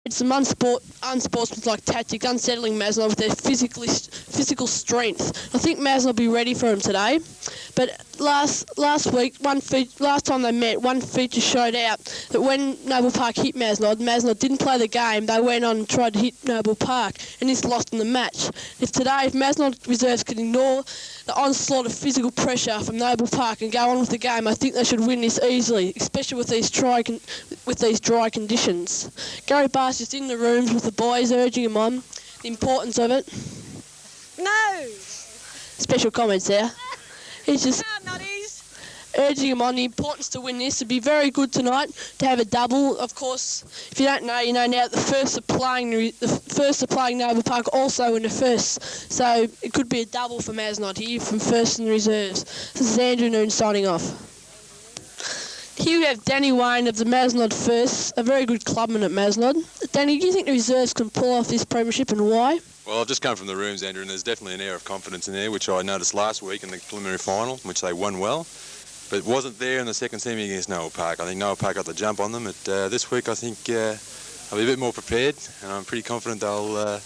It's some unsportsmanlike tactics, unsettling Mazenod with their physical strength. I think Mazenod will be ready for him today. But last time they met, one feature showed out that when Noble Park hit Mazenod didn't play the game. They went on and tried to hit Noble Park, and this lost in the match. If Mazenod reserves can ignore the onslaught of physical pressure from Noble Park and go on with the game, I think they should win this easily, especially with these dry conditions. Gary Barr's just in the rooms with the boys, urging them on the importance of it. No! Special comments there. He's just urging him on the importance to win this. It'd be very good tonight to have a double. Of course, if you don't know, you know now that the first are playing Noble Park also in the first. So it could be a double for Mazenod here from first and reserves. This is Andrew Noon signing off. Here we have Danny Wayne of the Mazenod First, a very good clubman at Mazenod. Danny, do you think the reserves can pull off this premiership, and why? Well, I've just come from the rooms, Andrew, and there's definitely an air of confidence in there, which I noticed last week in the preliminary final, which they won well. But it wasn't there in the second semi against Noble Park. I think Noble Park got the jump on them. But this week, I think I'll be a bit more prepared, and I'm pretty confident they'll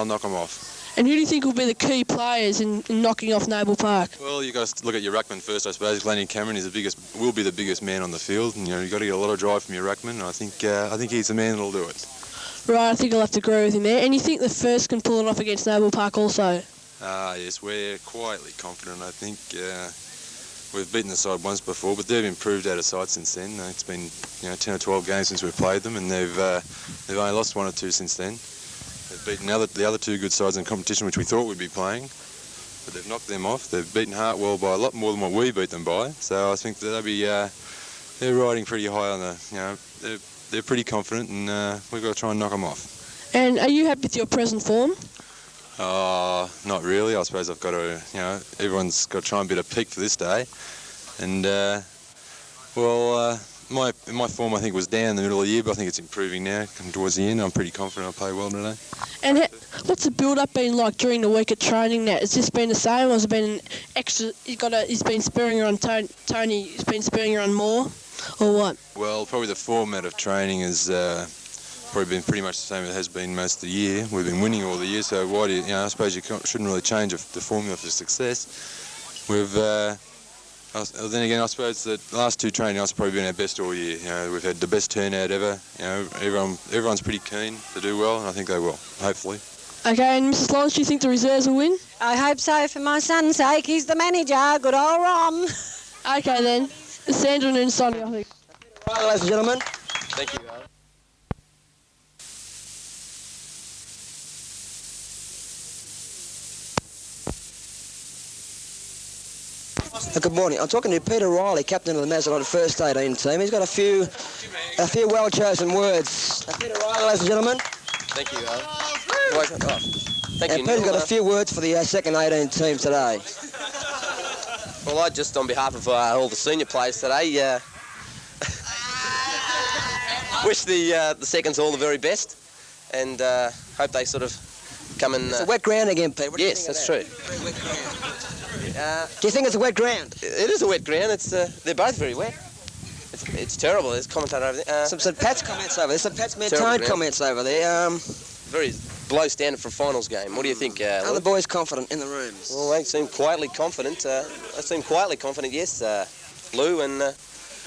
knock them off. And who do you think will be the key players in knocking off Noble Park? Well, you've got to look at your ruckman first, I suppose. Glennie Cameron will be the biggest man on the field. And, you've got to get a lot of drive from your ruckman, and I think he's the man that'll do it. Right, I think I'll have to agree with him there. And you think the first can pull it off against Noble Park also? Yes, we're quietly confident, I think. We've beaten the side once before, but they've improved out of sight since then. It's been 10 or 12 games since we've played them, and they've only lost 1 or 2 since then. They've beaten the other 2 good sides in competition, which we thought we'd be playing, but they've knocked them off. They've beaten Hartwell by a lot more than what we beat them by. So I think they're riding pretty high on the. They're pretty confident, and we've got to try and knock them off. And are you happy with your present form? Not really. I suppose I've got to. Everyone's got to try and beat a peak for this day, and my form I think was down in the middle of the year, but I think it's improving now. Coming towards the end, I'm pretty confident I'll play well today. And what's the build-up been like during the week at training now? Has this been the same, or has it been extra? He's been spurring her on Tony. He's been spurring her on more, or what? Well, probably the format of training has probably been pretty much the same as it has been most of the year. We've been winning all the year, so why do I suppose you shouldn't really change the formula for success. Then again, I suppose that the last 2 training nights have probably been our best all year. We've had the best turnout ever. Everyone's pretty keen to do well, and I think they will, hopefully. Okay, and Mrs. Lawrence, do you think the reserves will win? I hope so, for my son's sake. He's the manager. Good old Ron. Okay, then. Sandra and Sonny, I think. Right, ladies and gentlemen. Thank you. Good morning. I'm talking to Peter Riley, captain of the Mazenod First 18 team. He's got a few well-chosen words. Peter Riley, ladies and gentlemen. Thank you, Thank you, Peter's got a few words for the second 18 team today. Well, I just, on behalf of all the senior players today, wish the seconds all the very best, and hope they sort of come and... It's a wet ground again, Peter. Yes, that's true. Do you think it's a wet ground? It is a wet ground. They're both very wet. It's terrible. There's a commentator over there. Some Pat's comments over there. Some Pat's Mentone comments over there. Very below standard for a finals game. What do you think, Are the boys confident in the rooms? Well, they seem quietly confident. Yes, Lou, and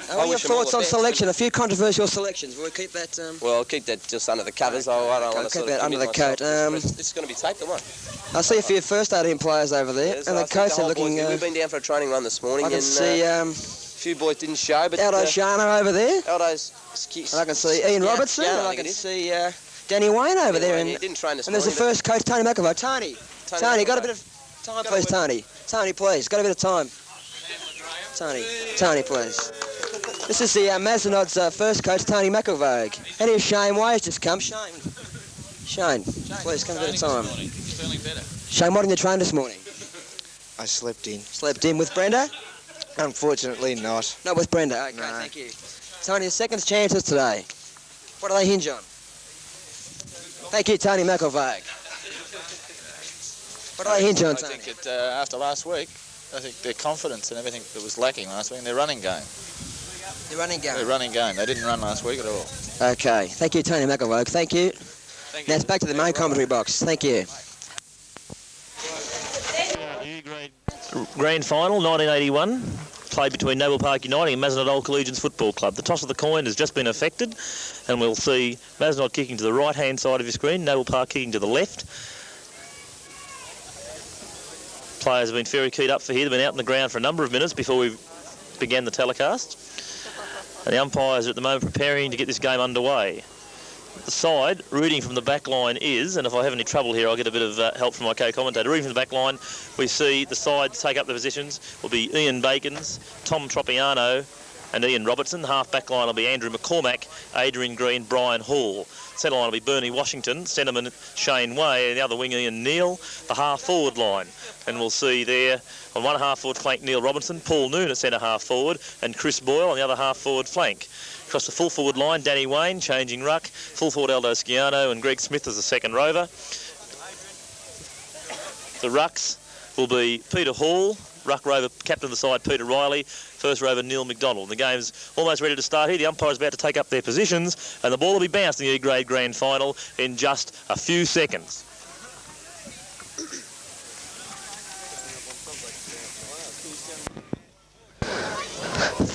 what are your thoughts on selection? A few controversial selections. Will we keep that... Well, I'll keep that just under the covers. I don't want to keep that under the coat. It's going to be taped, or what? I see a few first 18 players over there, and the coats are looking... We've been down for a training run this morning, I can see... a few boys didn't show, but... Aldo Shana over there. Aldo's... And I can see Ian Robertson, and I can see Danny Wayne over there. He didn't train this morning. And there's the first coach, Tony McAvoy. Tony, got a bit of time, please, Tony. Tony, please, got a bit of time. Tony, please. This is the Mazenod's first coach, Tony McAvoy. And here's Shane Way's just come. Shane, please, come a bit of time. Shane, what did you train this morning? I slept in. Slept in with Brenda? Unfortunately not. Not with Brenda, okay, no. Thank you. Tony, second chances today. What do they hinge on? Thank you, Tony McAvoy. What do they hinge on, Tony? I think after last week, I think their confidence and everything that was lacking last week in their running game. The running game? Their running game. They didn't run last week at all. Okay, thank you, Tony McElvogue. Thank you. Now it's back to the main commentary box. Thank you. Grand final, 1981, played between Noble Park United and Mazenod Old Collegians Football Club. The toss of the coin has just been effected, and we'll see Mazenod kicking to the right-hand side of your screen, Noble Park kicking to the left. Players have been very keyed up for here. They've been out on the ground for a number of minutes before we began the telecast. And the umpires are at the moment preparing to get this game underway. The side, reading from the back line is, and if I have any trouble here, I'll get a bit of help from my co-commentator. Reading from the back line, we see the side take up the positions will be Ian Bacons, Tom Tropiano and Ian Robertson. The half-back line will be Andrew McCormack, Adrian Green, Brian Hall. Centre line will be Bernie Washington, centreman Shane Way, and the other wing Ian Neal. The half-forward line, and we'll see there on one half-forward flank Neil Robinson, Paul Noon at centre half-forward, and Chris Boyle on the other half-forward flank. Across the full-forward line, Danny Wayne changing ruck, full-forward Aldo Sciano and Greg Smith as the second rover. The rucks will be Peter Hall, ruck rover, captain of the side Peter Riley, first rover Neil McDonald. The game's almost ready to start here. The umpire's about to take up their positions, and the ball will be bounced in the E-grade grand final in just a few seconds.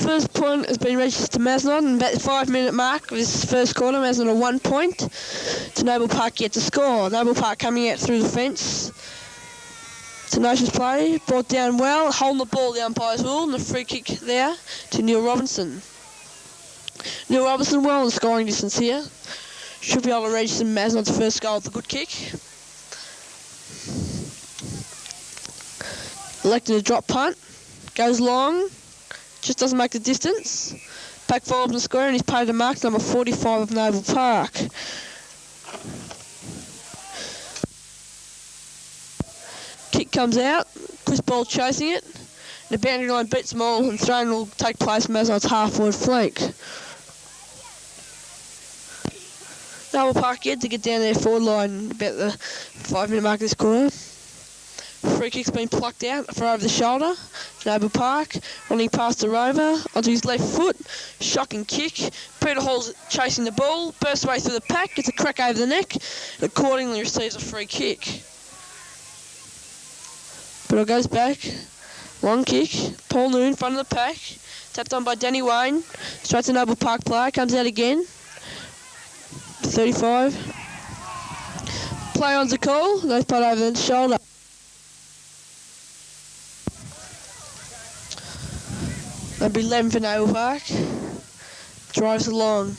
First point has been registered to Mazenod, and about the 5-minute mark of this first quarter, Mazenod 1 point to Noble Park yet to score. Noble Park coming out through the fence. Tenacious play, brought down well, holding the ball, the umpires will, and a free kick there to Neil Robinson. Neil Robinson well in scoring distance here. Should be able to register Mazenod's first goal with a good kick. Electing a drop punt, goes long. Just doesn't make the distance. Back forward from the square, and he's paid the mark, number 45 of Noble Park. Kick comes out, Chris Ball chasing it. The boundary line beats them all, and throwing will take place from Mazenod's half-forward flank. Noble Park yet to get down their forward line about the 5-minute mark of this quarter. Free kick's been plucked out for over the shoulder. Noble Park running past the rover onto his left foot. Shocking kick. Peter Hall's chasing the ball, bursts away through the pack, gets a crack over the neck, and accordingly receives a free kick. Peter goes back. Long kick. Paul Noon in front of the pack. Tapped on by Danny Wayne. Straight to Noble Park player. Comes out again. 35. Play on's a call. Nice punt over the shoulder. That'll be 11 for Noble Park. Drives along.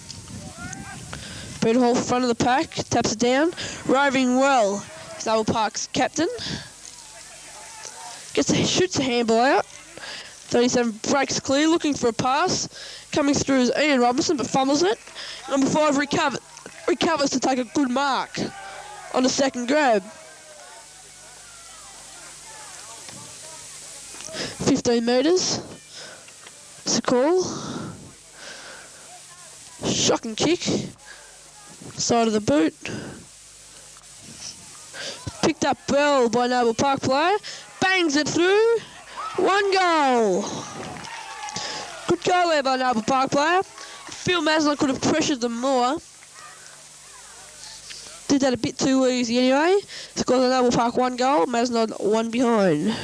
Peter Hall in front of the pack. Taps it down. Roving well. It's Noble Park's captain. Shoots a handball out. 37 breaks clear, looking for a pass. Coming through is Ian Robinson, but fumbles it. Number 5 recovers to take a good mark on the second grab. 15 metres. It's a call. Shocking kick. Side of the boot. Picked up well by Noble Park player. Bangs it through. 1 goal. Good goal there by Noble Park player. I feel Mazenod could have pressured them more. Did that a bit too easy anyway. Scored the Noble Park 1 goal. Mazenod 1 behind.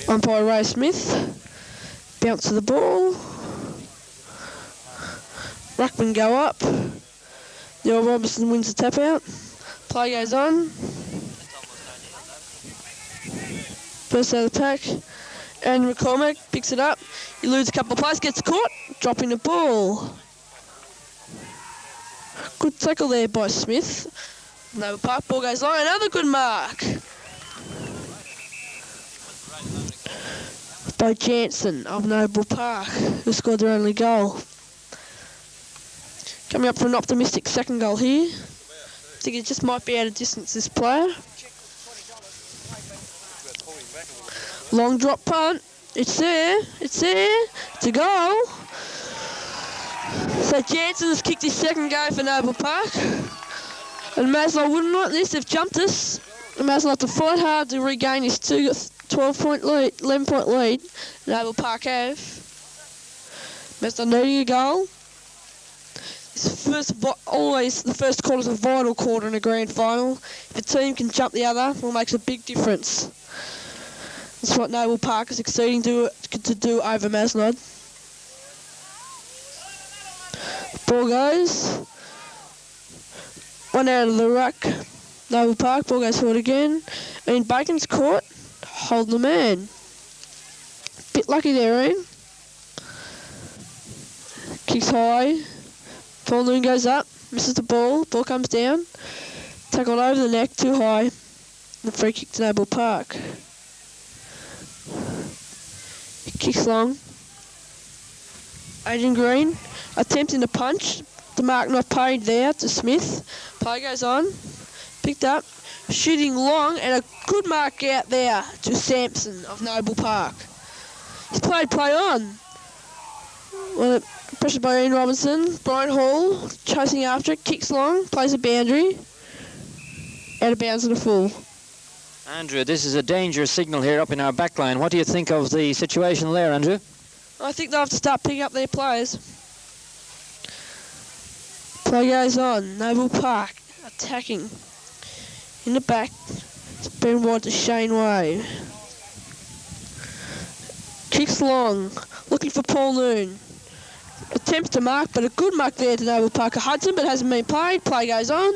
Umpire Ray Smith. Bounce to the ball. Ruckman go up. Neil Robinson wins the tap out. Play goes on. First out of the pack. And McCormack picks it up. He loses a couple of plays, gets caught, dropping the ball. Good tackle there by Smith. Noble Park, ball goes on. Another good mark by Jansen of Noble Park, who scored their only goal. Coming up for an optimistic second goal here. I think it just might be out of distance, this player. Long drop punt. It's there. It's there. It's a goal. So Jansen has kicked his second goal for Noble Park. And Mazenod wouldn't like this, they've jumped us. And Mazenod have to fight hard to regain his 11-point lead. Noble Park have. Mazenod needing a goal. Always the first quarter is a vital quarter in a grand final. If a team can jump the other, it makes a big difference. That's what Noble Park is succeeding to do over Mazenod. Ball goes. One out of the ruck. Noble Park, ball goes forward again. Ian Bacon's caught, holding the man. Bit lucky there, Ian. Kicks high. Paul Noon goes up, misses the ball comes down. Tackled over the neck, too high. The free kick to Noble Park. He kicks long. Adrian Green attempting to punch. The mark not paid there to Smith. Play goes on. Picked up. Shooting long and a good mark out there to Sampson of Noble Park. He's played play on. Well, pressured by Ian Robinson. Brian Hall chasing after it. Kicks long. Plays a boundary. Out of bounds and a full. Andrew, this is a dangerous signal here up in our back line. What do you think of the situation there, Andrew? I think they'll have to start picking up their players. Play goes on. Noble Park attacking. In the back. It's been wide to Shane Way. Kicks long. Looking for Paul Noon. Attempts to mark, but a good mark there to Noble Parker Hudson, but hasn't been played. Play goes on.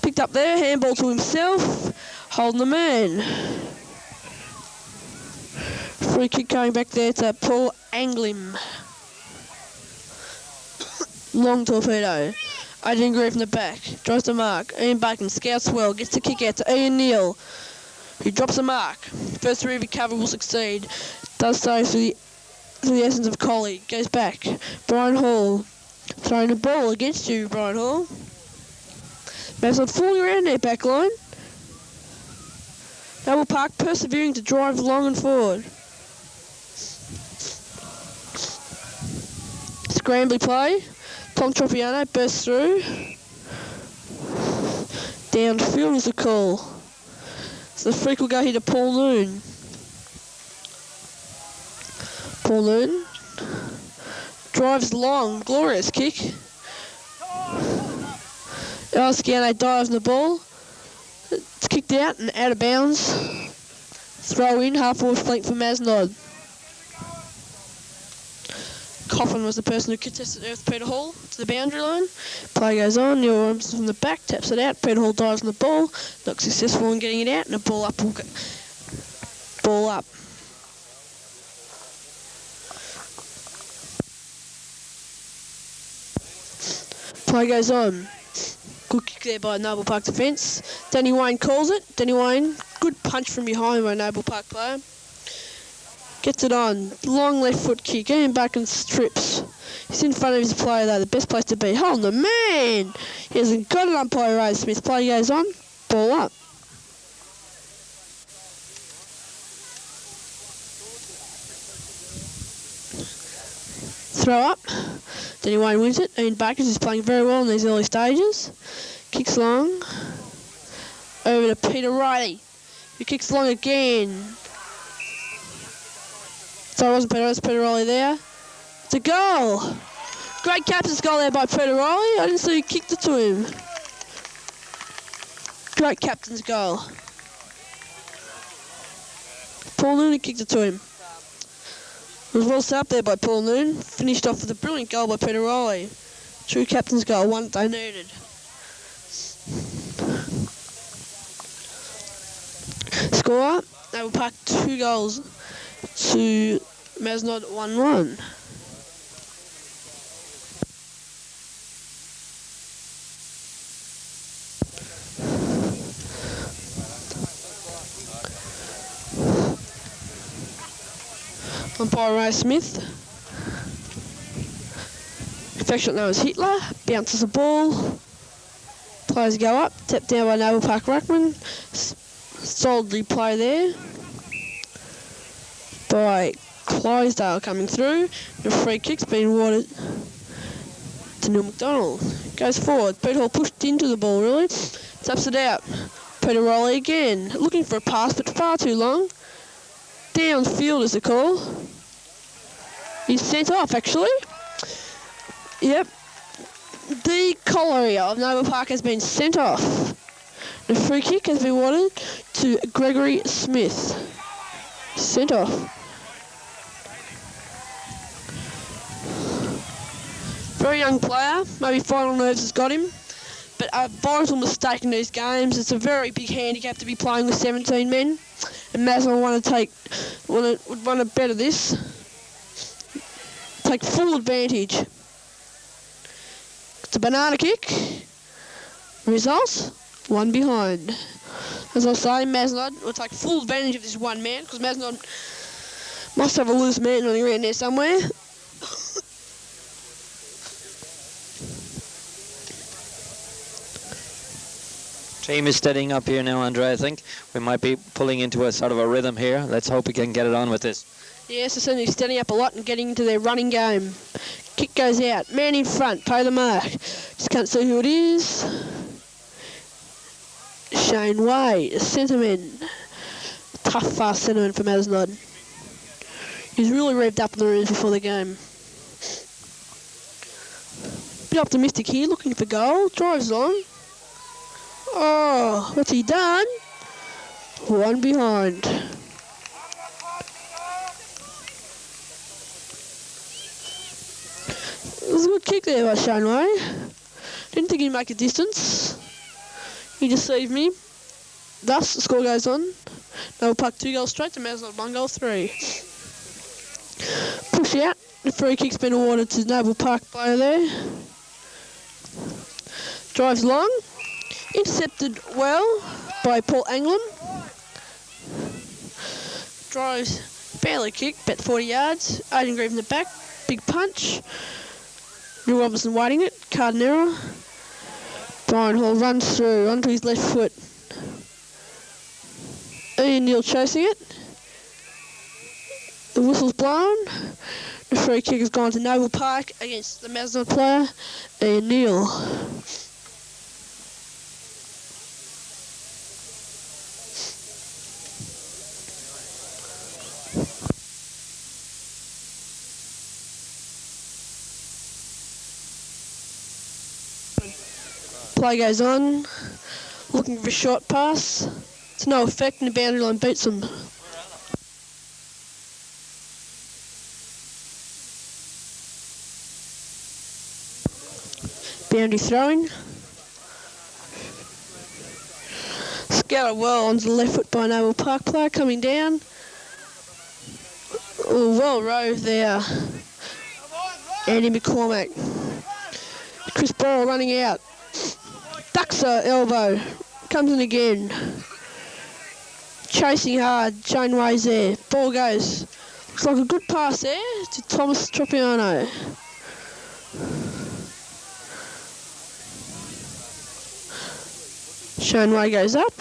Picked up there. Handball to himself. Holding the man. Free kick going back there to Paul Anglim. Long torpedo. Adrian Green from the back. Tries to mark. Ian Bacon scouts well. Gets the kick out to Ian Neal, who drops a mark. First three recover will succeed. Does so through the essence of Collie. Goes back. Brian Hall. Throwing the ball against you, Brian Hall. Mazenod falling around their back line. Noble Park persevering to drive long and forward. Scrambly play. Tom Tropiano bursts through. Downfield is the call. So the freak will go here to Paul Noon. Paul Noon drives long, glorious kick. Sciano dives in the ball. It's kicked out and out of bounds. Throw in, half-forward flank for Mazenod. Coffin was the person who contested it with Peter Hall to the boundary line. Play goes on, Neil Robinson from the back, taps it out. Peter Hall dives on the ball, not successful in getting it out, and a ball up. Ball up. Play goes on. Good kick there by Noble Park defence. Danny Wayne calls it. Danny Wayne, good punch from behind by Noble Park player. Gets it on. Long left foot kick. Ian back and strips. He's in front of his player though. The best place to be. Holding the man. He hasn't got it, umpire Ray Smith. Play goes on. Ball up. Throw up. Danny Wayne wins it. Ian Bakers is playing very well in these early stages. Kicks long. Over to Peter Riley, who kicks long again. Sorry, it wasn't Peter, it was Peter Riley there. It's a goal. Great captain's goal there by Peter Riley. I didn't see who kicked it to him. Great captain's goal. Paul Noon kicked it to him. It was well set up there by Paul Noon. Finished off with a brilliant goal by Peter Riley. True captain's goal, one that they needed. Score, Noble Park 2 goals to Mazenod 1-1. Umpire Ray Smith. Affectionate known as Hitler. Bounces the ball. Players go up. Tapped down by Noble Park Ruckman. Solidly play there by Clydesdale coming through. The free kick's been awarded to Neil McDonald. Goes forward. Peter Hall pushed into the ball, really. Taps it out. Peter Rowley again. Looking for a pass, but far too long. Downfield is the call. He's sent off, actually. Yep. The Collier of Noble Park has been sent off. The free kick has been awarded to Gregory Smith. Sent off. Very young player. Maybe final nerves has got him. But a vital mistake in these games. It's a very big handicap to be playing with 17 men. And Mazenod would want to better this. Take full advantage. It's a banana kick. Results, 1 behind. As I say, Mazenod will take full advantage of this one man, because Mazenod must have a loose man running around there somewhere. Team is steadying up here now, Andre. I think we might be pulling into a sort of a rhythm here. Let's hope we can get it on with this. Yes, they're certainly steadying up a lot and getting into their running game. Kick goes out. Man in front. Pay the mark. Just can't see who it is. Shane Way, the centreman. Tough, fast centreman for Mazenod. He's really revved up in the rooms before the game. Bit optimistic here, looking for goal. Drives on. Oh, what's he done? 1 behind. It was a good kick there by Shane Way. Didn't think he'd make a distance. He deceived me. Thus, the score goes on. Noble Park 2 goals straight to Mazenod 1 goal 3. Push out. The free kick's been awarded to Noble Park player there. Drives long. Intercepted well by Paul Anglin. Drives fairly kick, about 40 yards. Aidan Grieve in the back. Big punch. Neil Robinson waiting it. Cardinera. Brian Hall runs through onto his left foot. Ian Neal chasing it. The whistle's blown. The free kick has gone to Noble Park against the Mazenod player, Ian Neal. Play goes on, looking for a short pass. It's no effect and the boundary line beats them. Boundary throwing. Scattered well onto the left foot by Noble Park player coming down. Oh, well rove there. Andy McCormack. Chris Ball running out. Ducks her elbow. Comes in again. Chasing hard. Shane Way's there. Ball goes. Looks like a good pass there to Thomas Tropiano. Shane Way goes up.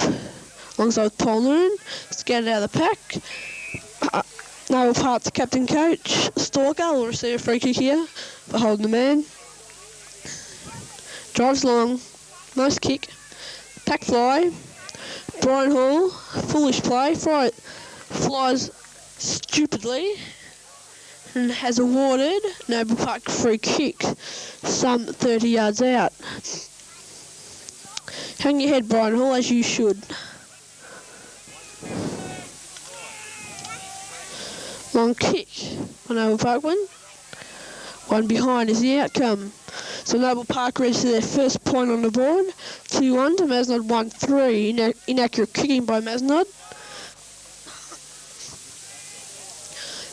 Alongside with Paul Noon. Scattered out of the pack. Noble Park's captain coach. Stalker will receive a free kick here for holding the man. Drives long. Nice kick. Pack fly. Brian Hall. Foolish play. Flies stupidly. And has awarded Noble Park free kick. Some 30 yards out. Hang your head, Brian Hall, as you should. Long kick on Noble Park one. 1 behind is the outcome. So Noble Park registered their first point on the board. 2-1 to Mazenod 1-3. Inaccurate kicking by Mazenod.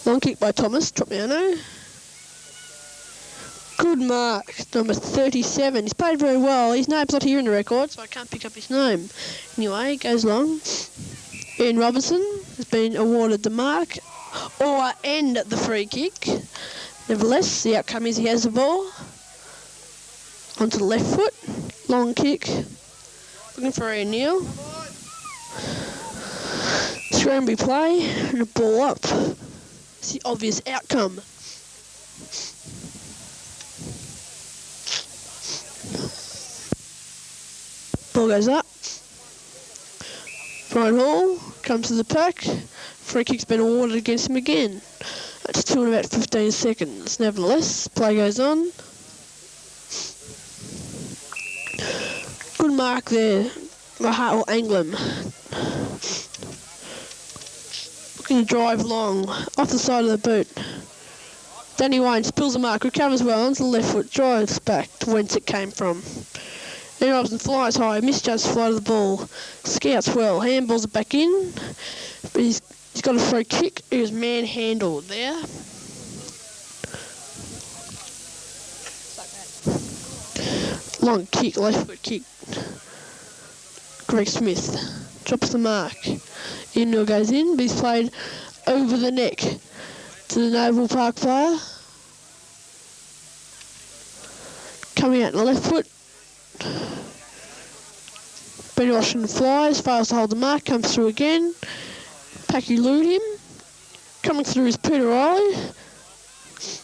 Long kick by Thomas Tropiano. Good mark, number 37. He's played very well. His name's not here in the record, so I can't pick up his name. Anyway, it goes long. Ian Robinson has been awarded the mark or end the free kick. Nevertheless, the outcome is he has the ball onto the left foot. Long kick. Looking for Ian Neal. Scramby play and a ball up. It's the obvious outcome. Ball goes up. Brian Hall comes to the pack. Free kick's been awarded against him again. That's 2 in about 15 seconds. Nevertheless, play goes on. Good mark there by Hartwell Anglem. Looking to drive long, off the side of the boot. Danny Wayne spills the mark, recovers well onto the left foot, drives back to whence it came from. Ian Robinson flies high, misjudged flight of the ball. Scouts well, handballs it back in, but he's got a free kick. He was manhandled there. Long kick, left foot kick. Greg Smith drops the mark. Ian goes in, but he's played over the neck to the Noble Park player. Coming out in the left foot. Benny Washington flies, fails to hold the mark, comes through again. Packy lured him. Coming through is Peter Riley.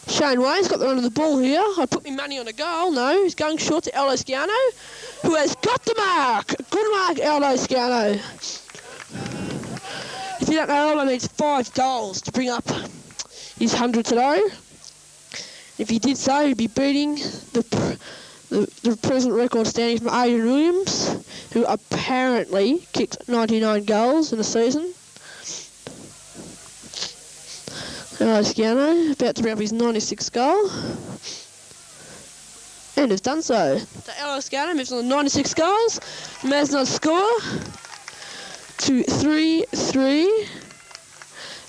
Shane Wayne's got the run of the ball here. I put my money on a goal. No, he's going short to Aldo Sciano, who has got the mark. Good mark, Aldo Sciano. If you don't know, Aldo needs 5 goals to bring up his 100 today. If he did so, he'd be beating the present record standing from Adrian Williams, who apparently kicked 99 goals in a season. Aldo Sciano about to bring up his 96th goal. And has done so. So Aldo Sciano moves on to 96 goals. Mazenod score to 3-3.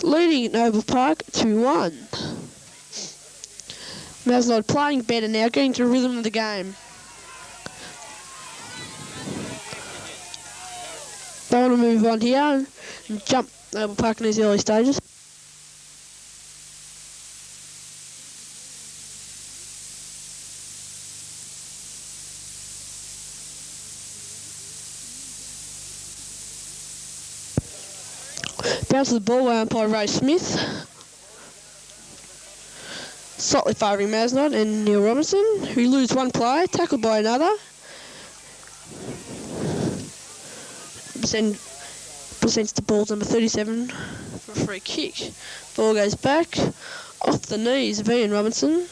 Leading Noble Park 2-1. Mazenod playing better now, getting to the rhythm of the game. They want to move on here and jump Noble Park in these early stages. Bounce of the ball wound by Ray Smith. Slightly favouring Mazenod and Neil Robinson, who lose one player, tackled by another. Presents the ball to number 37 for a free kick. Ball goes back, off the knees of Ian Robinson.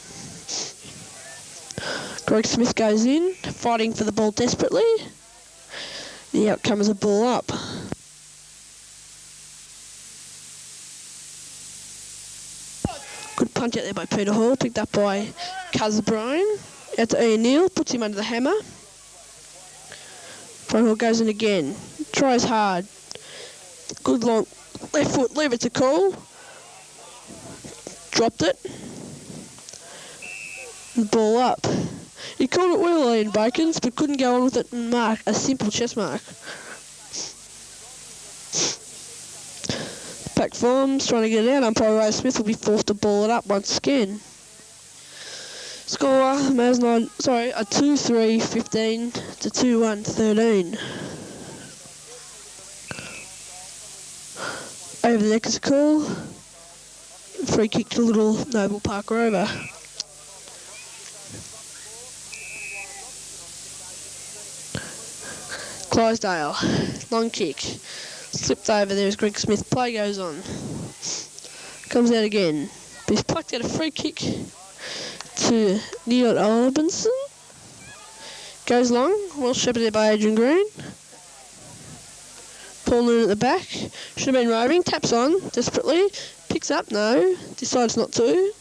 Greg Smith goes in, fighting for the ball desperately. The outcome is a ball up. Good punch out there by Peter Hall, picked up by Cuz Bryan. Out to Ian Neal, puts him under the hammer. Brian Hall goes in again, tries hard. Good long left foot, leave it to Cole. Dropped it. Ball up. He called it well, Ian Bacons, but couldn't go on with it and mark a simple chest mark. Back forms, trying to get it out. Umpire Ray Smith will be forced to ball it up once again. Score, Mazenod, a 2-3, 15 to 2-1, 13. Over the neck is a call. Free kick to Little Noble Park Rover. Clydesdale, long kick. Slipped over there as Greg Smith. Play goes on. Comes out again. But he's plucked out a free kick to Neil Robinson. Goes long. Well shepherded by Adrian Green. Paul Noon at the back. Should have been roving. Taps on desperately. Picks up. No. Decides not to.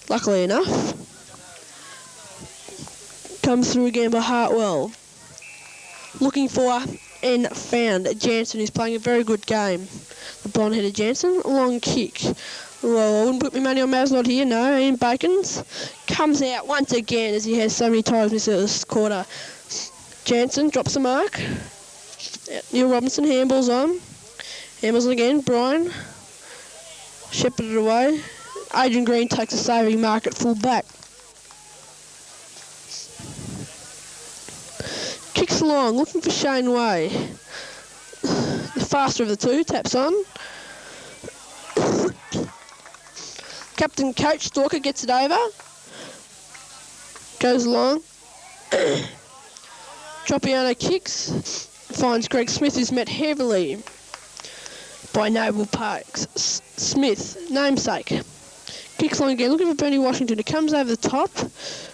Luckily enough. Comes through again by Hartwell. Looking for and found Jansen, who's playing a very good game. The blonde-headed Jansen, long kick. Well, I wouldn't put my money on Mazenod here, no. Ian Bacons comes out once again, as he has so many times this quarter. Jansen drops the mark. Neil Robinson handballs on. Handballs on again. Brian shepherded away. Adrian Green takes a saving mark at full back. Kicks along, looking for Shane Way. The faster of the two, taps on. Captain Coach Stalker gets it over. Goes along. Tropiano kicks, finds Greg Smith, who's met heavily by Noble Park's Smith, namesake. Kicks long again, looking for Bernie Washington, who comes over the top.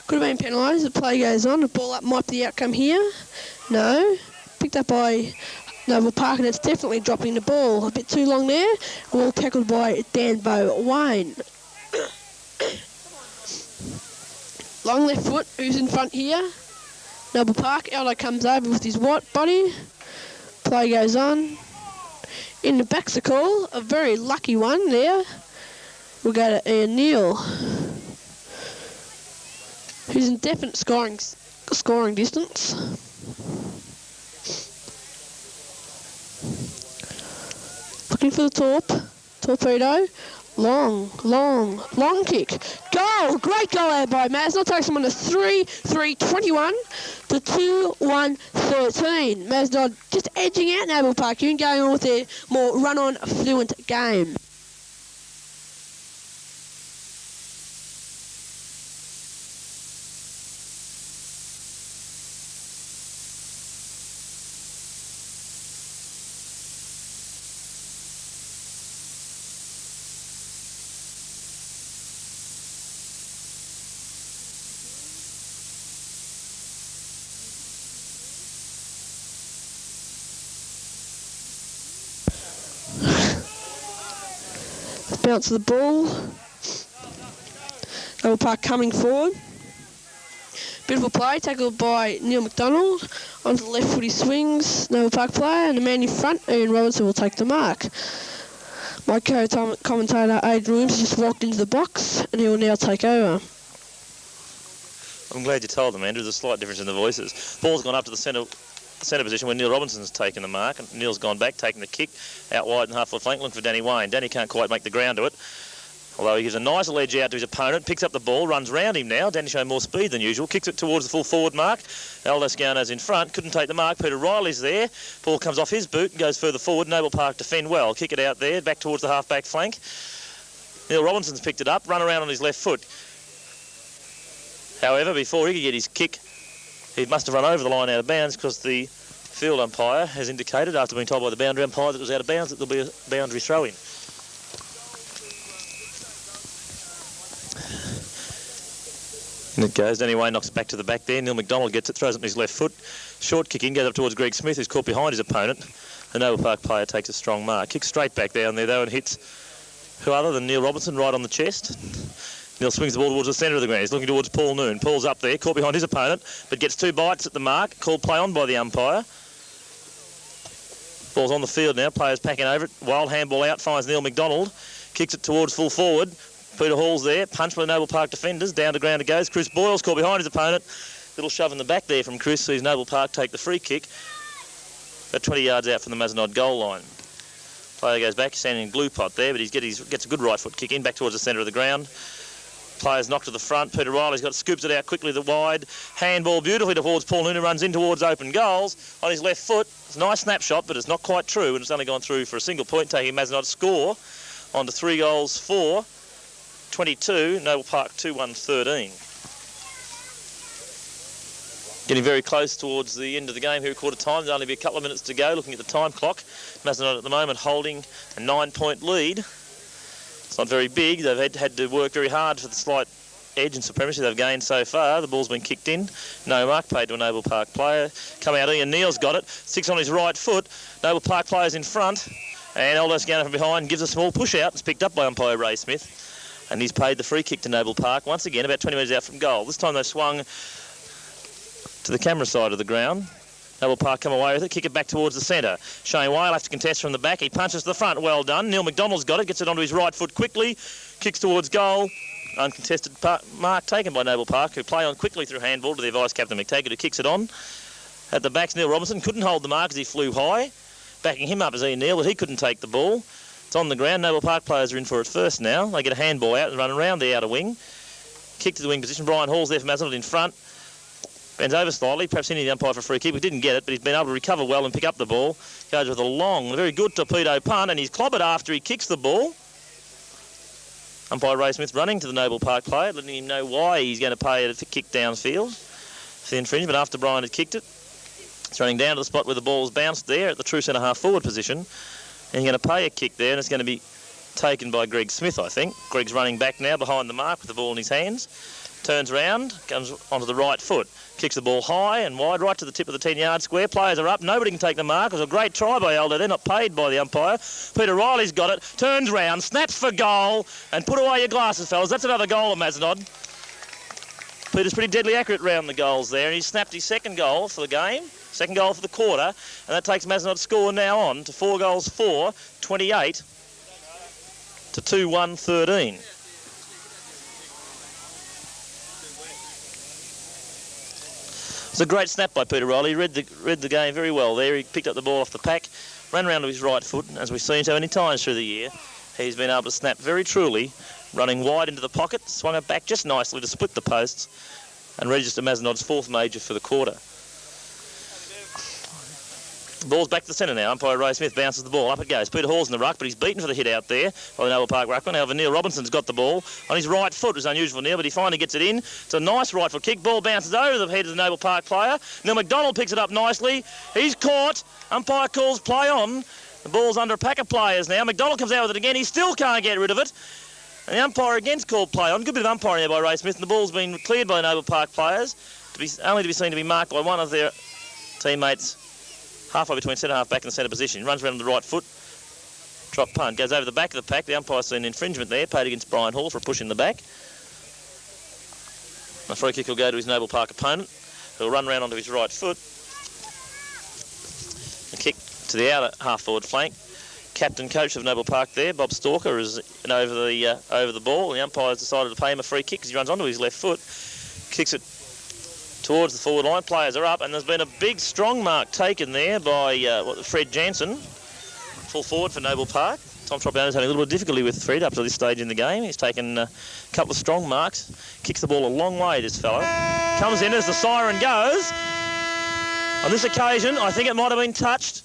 Could have been penalised, the play goes on, the ball up might be the outcome here. No, picked up by Noble Park, and it's definitely dropping the ball. A bit too long there, well tackled by Danbo Wayne. Long left foot, who's in front here? Noble Park, Aldo comes over with his white body. Play goes on. In the back's a call, a very lucky one there. We'll go to Ian Neal, who's in definite scoring distance. Looking for the torpedo. Long kick. Goal! Great goal there by Mazenod. Takes them on a 3-3-21 to 2-1-13. Mazenod just edging out Noble Park and going on with their more run-on fluent game. Bounce of the ball. Noble Park coming forward. Beautiful play, tackled by Neil McDonald. Onto the left foot he swings. Noble Park player, and the man in front, Ian Robinson, will take the mark. My co-commentator, Aidan Williams, just walked into the box, and he will now take over. I'm glad you told them, Andrew. There's a slight difference in the voices. Ball's gone up to the centre position where Neil Robinson's taken the mark, and Neil's gone back, taking the kick out wide and half-foot flank, looking for Danny Wayne. Danny can't quite make the ground to it, although he gives a nice ledge out to his opponent, picks up the ball, runs round him now. Danny showing more speed than usual, kicks it towards the full forward mark. Aldo Sciano's in front, couldn't take the mark. Peter Riley's there. Ball comes off his boot and goes further forward. Noble Park defend well. Kick it out there, back towards the half-back flank. Neil Robinson's picked it up, run around on his left foot. However, before he could get his kick, he must have run over the line out of bounds, because the field umpire has indicated, after being told by the boundary umpire that it was out of bounds, that there'll be a boundary throw-in. And it goes. Danny Wayne knocks it back to the back there. Neil McDonald gets it, throws it on his left foot. Short kick in, goes up towards Greg Smith, who's caught behind his opponent. The Noble Park player takes a strong mark. Kicks straight back down there, though, and hits who other than Neil Robinson right on the chest. Neil swings the ball towards the centre of the ground. He's looking towards Paul Noon. Paul's up there, caught behind his opponent, but gets two bites at the mark. Called play on by the umpire. Ball's on the field now. Players packing over it. Wild handball out, finds Neil McDonald. Kicks it towards full forward. Peter Hall's there. Punch by the Noble Park defenders. Down to ground it goes. Chris Boyle's caught behind his opponent. Little shove in the back there from Chris, sees Noble Park take the free kick. About 20 yards out from the Mazenod goal line. Player goes back, standing in glue pot there, but he gets a good right foot kick in, back towards the centre of the ground. Players knocked to the front. Peter Riley's scoops it out quickly to the wide. Handball beautifully towards Paul Noonan, runs in towards open goals on his left foot. It's a nice snapshot, but it's not quite true, and it's only gone through for a single point, taking Mazenod score on to 3 goals for 22, Noble Park 2-1-13. Getting very close towards the end of the game here at quarter time. There'll only be a couple of minutes to go, looking at the time clock. Mazenod at the moment holding a 9-point lead. It's not very big. They've had to work very hard for the slight edge and supremacy they've gained so far. The ball's been kicked in. No mark paid to a Noble Park player. Coming out, Ian Neal's got it. Six on his right foot. Noble Park player's in front. And Aldo Sciano from behind gives a small push out. It's picked up by umpire Ray Smith. And he's paid the free kick to Noble Park. Once again, about 20 metres out from goal. This time they've swung to the camera side of the ground. Noble Park come away with it, kick it back towards the centre. Shane Weil has to contest from the back. He punches to the front. Well done. Neil McDonald's got it, gets it onto his right foot quickly, kicks towards goal. Uncontested mark taken by Noble Park, who play on quickly through handball to their vice-captain McTaggart, who kicks it on. At the back's Neil Robinson, couldn't hold the mark as he flew high. Backing him up is Ian Neal, but he couldn't take the ball. It's on the ground. Noble Park players are in for it first now. They get a handball out and run around the outer wing. Kick to the wing position. Brian Hall's there for Mazenod in front. Bends over slightly, perhaps hitting the umpire for a free kick. We didn't get it, but he's been able to recover well and pick up the ball. Goes with a long, very good torpedo punt, and he's clobbered after he kicks the ball. Umpire Ray Smith running to the Noble Park player, letting him know why he's going to pay it to kick downfield for the infringement after Brian had kicked it. It's running down to the spot where the ball's bounced there at the true centre half forward position. And he's going to pay a kick there, and it's going to be taken by Greg Smith, I think. Greg's running back now behind the mark with the ball in his hands. Turns around, comes onto the right foot, kicks the ball high and wide, right to the tip of the 10-yard square. Players are up, nobody can take the mark. It was a great try by Aldo. They're not paid by the umpire. Peter Riley's got it, turns round, snaps for goal, and put away your glasses, fellas. That's another goal of Mazenod. Peter's pretty deadly accurate round the goals there, and he's snapped his second goal for the game, second goal for the quarter, and that takes Mazenod's score now on to 4 goals 4, 28 to 2-1, 13. It's a great snap by Peter Riley. He read the game very well there. He picked up the ball off the pack, ran around to his right foot, and as we've seen so many times through the year, he's been able to snap very truly, running wide into the pocket, swung it back just nicely to split the posts, and register Mazenod's 4th major for the quarter. Ball's back to the centre now. Umpire Ray Smith bounces the ball. Up it goes. Peter Hall's in the ruck, but he's beaten for the hit out there by the Noble Park ruckman. However, Neil Robinson's got the ball on his right foot. It was unusual for Neil, but he finally gets it in. It's a nice right foot kick. Ball bounces over the head of the Noble Park player. Neil McDonald picks it up nicely. He's caught. Umpire calls play on. The ball's under a pack of players now. McDonald comes out with it again. He still can't get rid of it. And the umpire again's called play on. Good bit of umpiring there by Ray Smith, and the ball's been cleared by the Noble Park players, only to be seen to be marked by one of their teammates halfway between centre half back and centre position. He runs around on the right foot, drop punt, goes over the back of the pack. The umpire's seen infringement there, paid against Brian Hall for a push in the back. The free kick will go to his Noble Park opponent, who'll run round onto his right foot. A kick to the outer half forward flank. Captain coach of Noble Park there, Bob Stalker, is over the ball. The umpire's decided to pay him a free kick because he runs onto his left foot, kicks it towards the forward line. Players are up, and there's been a big strong mark taken there by Fred Jansen, full forward for Noble Park. Tom Tropiano's having a little bit of difficulty with Fred up to this stage in the game. He's taken a couple of strong marks, kicks the ball a long way, this fellow. Comes in as the siren goes. On this occasion, I think it might have been touched.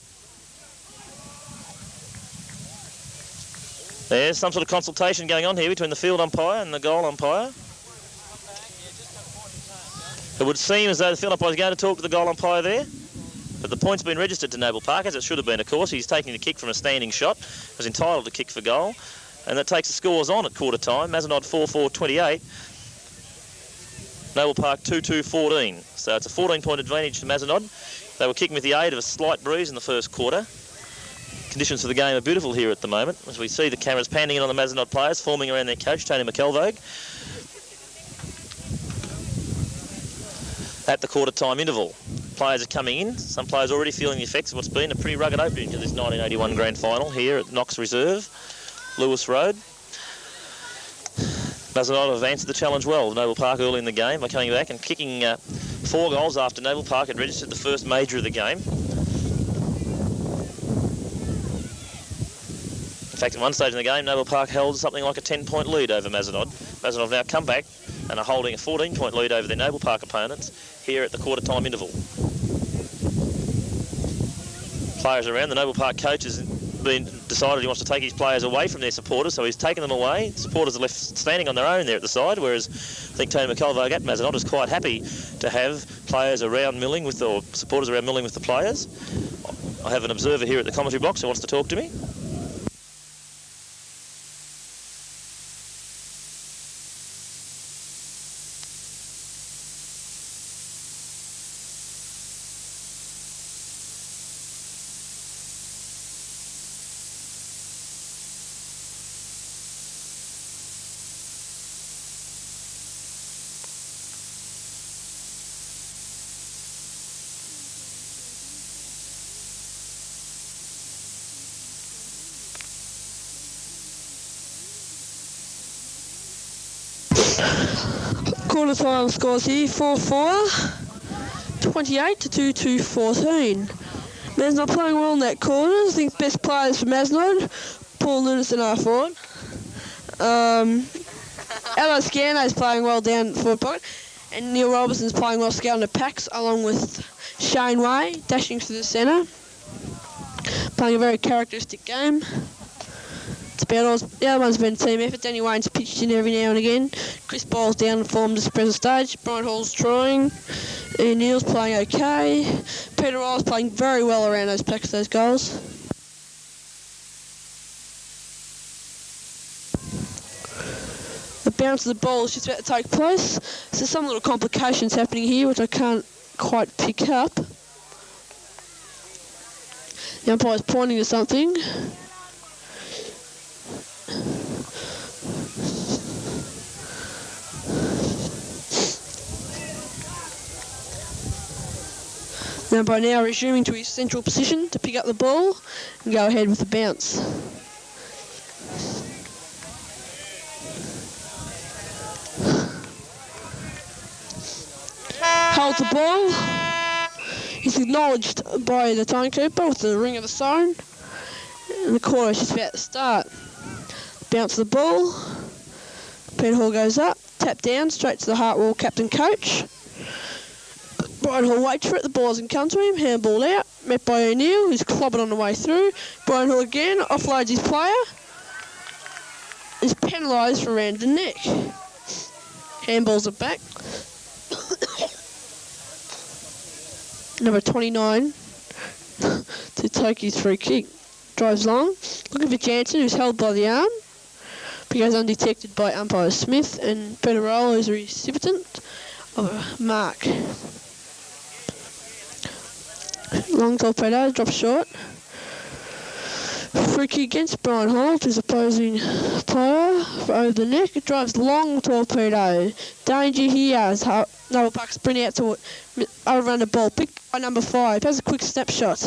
There's some sort of consultation going on here between the field umpire and the goal umpire. It would seem as though the field umpire is going to talk to the goal umpire there, but the point's been registered to Noble Park, as it should have been, of course. He's taking the kick from a standing shot, was entitled to kick for goal, and that takes the scores on at quarter time. Mazenod 4-4-28, Noble Park 2-2-14. So it's a 14-point advantage to Mazenod. They were kicking with the aid of a slight breeze in the first quarter. Conditions for the game are beautiful here at the moment, as we see the cameras panning in on the Mazenod players, forming around their coach, Tony McElvogue. At the quarter-time interval, players are coming in. Some players already feeling the effects of what's been a pretty rugged opening to this 1981 Grand Final here at Knox Reserve, Lewis Road. Mazenod have answered the challenge well. Noble Park early in the game by coming back and kicking 4 goals after Noble Park had registered the first major of the game. In fact, at one stage in the game, Noble Park held something like a 10-point lead over Mazenod. Mazenod have now come back and are holding a 14-point lead over their Noble Park opponents here at the quarter-time interval. Players around. The Noble Park coach has decided he wants to take his players away from their supporters, so he's taken them away. Supporters are left standing on their own there at the side, whereas I think Tony McElvogue at Mazenod is quite happy to have players around milling with, or supporters around milling with the players. I have an observer here at the commentary box who wants to talk to me. Quarter-time scores here, 4-4, 28 to 2-2-14. Mazenod playing well in that quarter. I think best players for Mazenod, Paul Lunis in our forward. Ella Scano's playing well down the forward pocket, and Neil Robinson's playing well scouting the packs, along with Shane Way dashing through the centre, playing a very characteristic game. It's about all. The other one's been a team effort. Danny Wayne's pitched in every now and again. Chris Boyle's down in form to the present stage. Brian Hall's trying. Ian Neal's playing okay. Peter Ryle's playing very well around those packs, those goals. The bounce of the ball is just about to take place. So there's some little complications happening here, which I can't quite pick up. The umpire's pointing to something. The umpire now resuming to his central position to pick up the ball and go ahead with the bounce. Holds the ball. He's acknowledged by the timekeeper with the ring of the siren. And the quarter is just about to start. Bounce of the ball. Peter Hall goes up. Tap down straight to the Hartwell captain coach. Brian Hall waits for it. The ball doesn't come to him. Handball out. Met by O'Neill, who's clobbered on the way through. Brian Hall again offloads his player. Is penalised for around the neck. Handballs it back. Number 29 to take his free kick. Drives long. Looking for Jansen, who's held by the arm. But he goes undetected by umpire Smith, and Peter Roll is a recipient of a mark. Long torpedo, drops short. Free kick against Brian Holt, his opposing player, for over the neck. It drives long torpedo. Danger here. Noah Puck sprint out to it. Overrun the ball. Picked by number 5. Has a quick snapshot.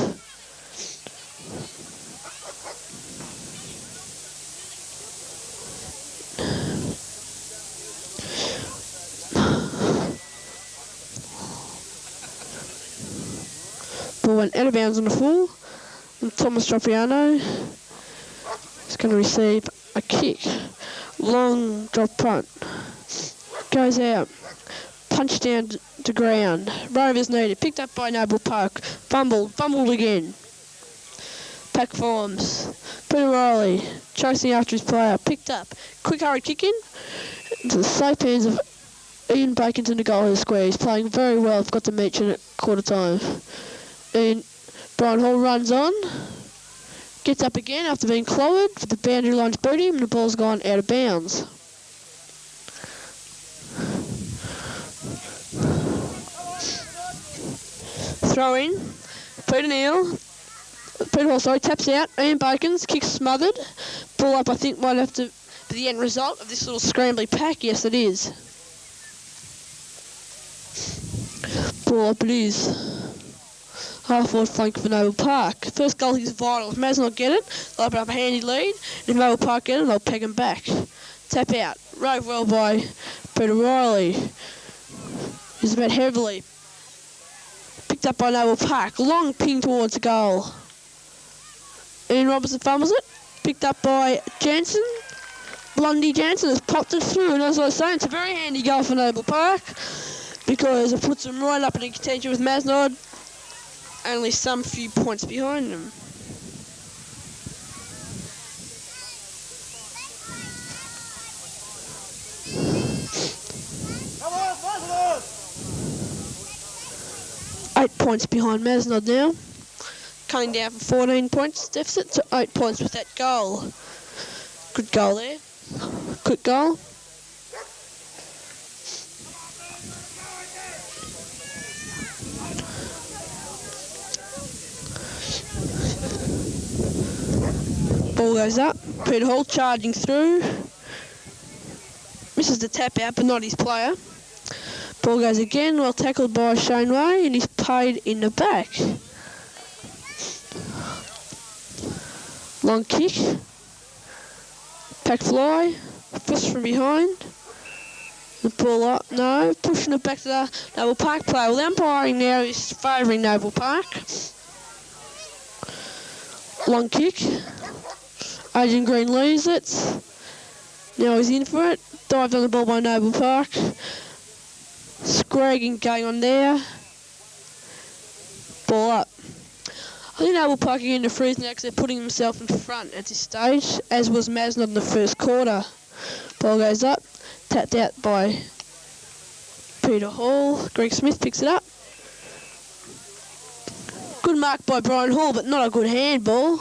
Ball went out of bounds on the full. And Thomas Tropiano is going to receive a kick. Long drop punt. Goes out. Punched down to ground. Rovers needed. Picked up by Noble Park. Fumbled again. Pack forms. Peter Riley chasing after his player. Picked up. Quick hurry kick in. Into the safe hands of Ian Bacon in the goal of the square. He's playing very well. Got to mention at quarter time. Brian Hall runs on, gets up again after being clobbered, for the boundary line's beat him, and the ball's gone out of bounds. Throw in, Peter Hall, taps out, Ian Bacon's, kick smothered, ball up I think might have to be the end result of this little scrambly pack. Yes it is. Ball up it is. Half-forward flank for Noble Park. First goal is vital. If Mazenod get it, they'll open up a handy lead. If Noble Park get it, they'll peg him back. Tap out. Rove well by Peter Riley. He's about heavily. Picked up by Noble Park. Long ping towards the goal. Ian Robertson fumbles it. Picked up by Jansen. Blondie Jansen has popped it through. And as I was saying, it's a very handy goal for Noble Park because it puts them right up in contention with Mazenod. Only some few points behind them. Come on, Mazenod! 8 points behind Mazenod now. Coming down from 14 points deficit to 8 points with that goal. Good goal there. Quick goal. Ball goes up. Peter Hall charging through. Misses the tap out, but not his player. Ball goes again, well tackled by Shane Way, and he's paid in the back. Long kick. Pack fly. Fist from behind. The ball up. No. Pushing it back to the Noble Park player. Well, the umpiring now is favouring Noble Park. Long kick. Adrian Green leaves it. Now he's in for it. Dived on the ball by Noble Park. Scragging going on there. Ball up. I think Noble Park are getting to freeze now because they're putting themselves in front at this stage, as was Mazenod in the first quarter. Ball goes up, tapped out by Peter Hall. Greg Smith picks it up. Good mark by Brian Hall, but not a good handball.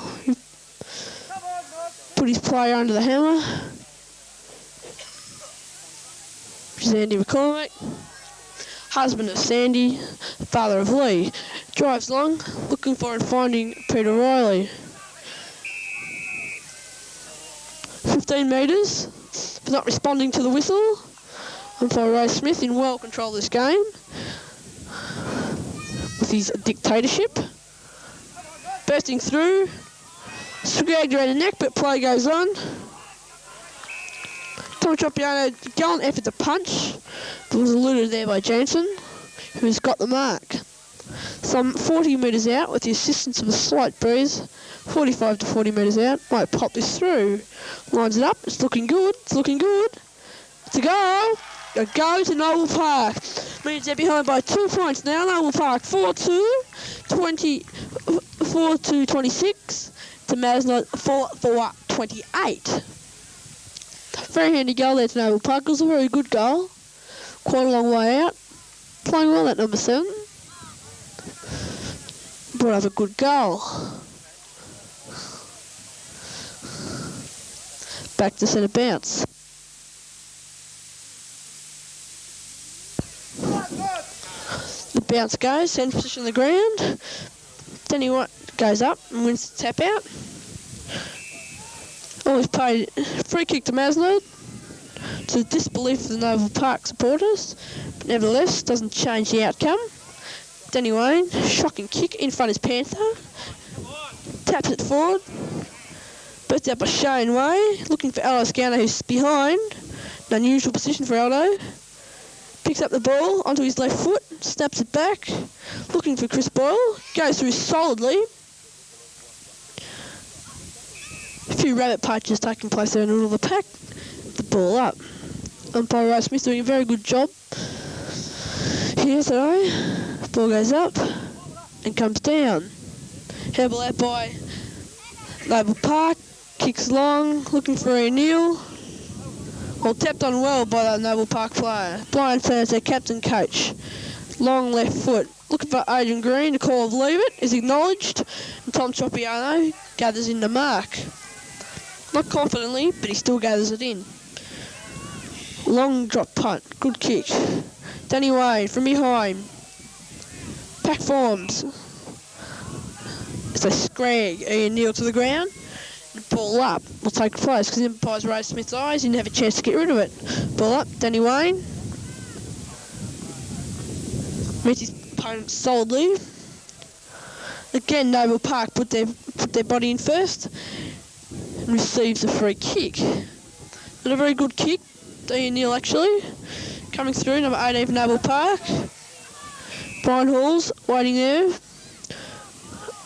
Put his player under the hammer. Which is Andy McCormick. Husband of Sandy, father of Lee. Drives long, looking for and finding Peter Riley. 15 metres, but not responding to the whistle. Umpire Ray Smith in well control of this game with his dictatorship. Bursting through, dragged around the neck, but play goes on. Tom Tropiano, gallant effort to punch, but was eluded there by Jansen, who's got the mark. Some 40 metres out with the assistance of a slight breeze, 45 to 40 metres out, might pop this through. Lines it up, it's looking good, it's looking good. It's a goal! A go to Noble Park. Means they're behind by 2 points now. Noble Park 4-2, 4-2-26 to Mazenod 4-28. Very handy goal there to Noble Park. It was a very good goal. Quite a long way out. Playing well at number 7. Brought up a good goal. Back to centre bounce. The bounce goes, sends position on the ground. Danny White goes up and wins the tap out. Always paid free kick to Mazenod, to the disbelief of the Noble Park supporters. But nevertheless, doesn't change the outcome. Danny Wayne, shocking kick in front is Panther. Taps it forward. Burst out by Shane Way, looking for Aldo Scano, who's behind. An unusual position for Aldo. Picks up the ball onto his left foot, snaps it back, looking for Chris Boyle, goes through solidly. A few rabbit punches taking place there in the middle of the pack. The ball up. Umpire Ray Smith doing a very good job here today. Ball goes up and comes down. Handball out by Noble Park, kicks long, looking for O'Neill. Well, tapped on well by the Noble Park player. Brian Turner's their captain coach. Long left foot. Looking for Adrian Green. The call of leave it is acknowledged. And Tom Tropiano gathers in the mark. Not confidently, but he still gathers it in. Long drop punt. Good kick. Danny Wayne from behind. Pack forms. It's a scrag. Ian Neal to the ground. Ball up will take place because in Umpire Ray Smith's eyes, he didn't have a chance to get rid of it. Ball up, Danny Wayne. Meets his opponent solidly. Again, Noble Park put their body in first and receives a free kick. Not a very good kick, Ian Neal actually. Coming through, number 18 for Noble Park. Brian Hall's waiting there.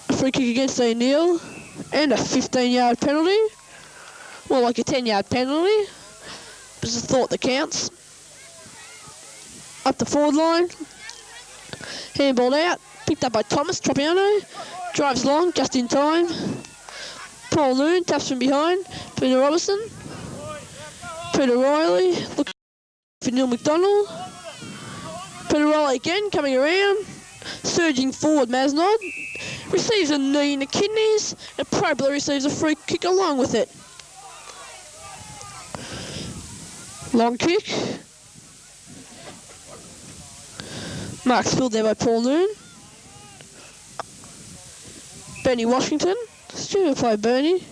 A free kick against Ian Neal. And a 15-yard penalty. More like a 10-yard penalty. But it's a thought that counts. Up the forward line. Handballed out. Picked up by Thomas Tropiano. Drives long, just in time. Paul Noon taps from behind. Peter Robertson. Peter Riley. Looking for Neil McDonald. Peter Riley again, coming around. Surging forward, Mazenod. Receives a knee in the kidneys, and probably receives a free kick along with it. Long kick. Mark spilled there by Paul Noon. Bernie Washington. Stupid play, Bernie.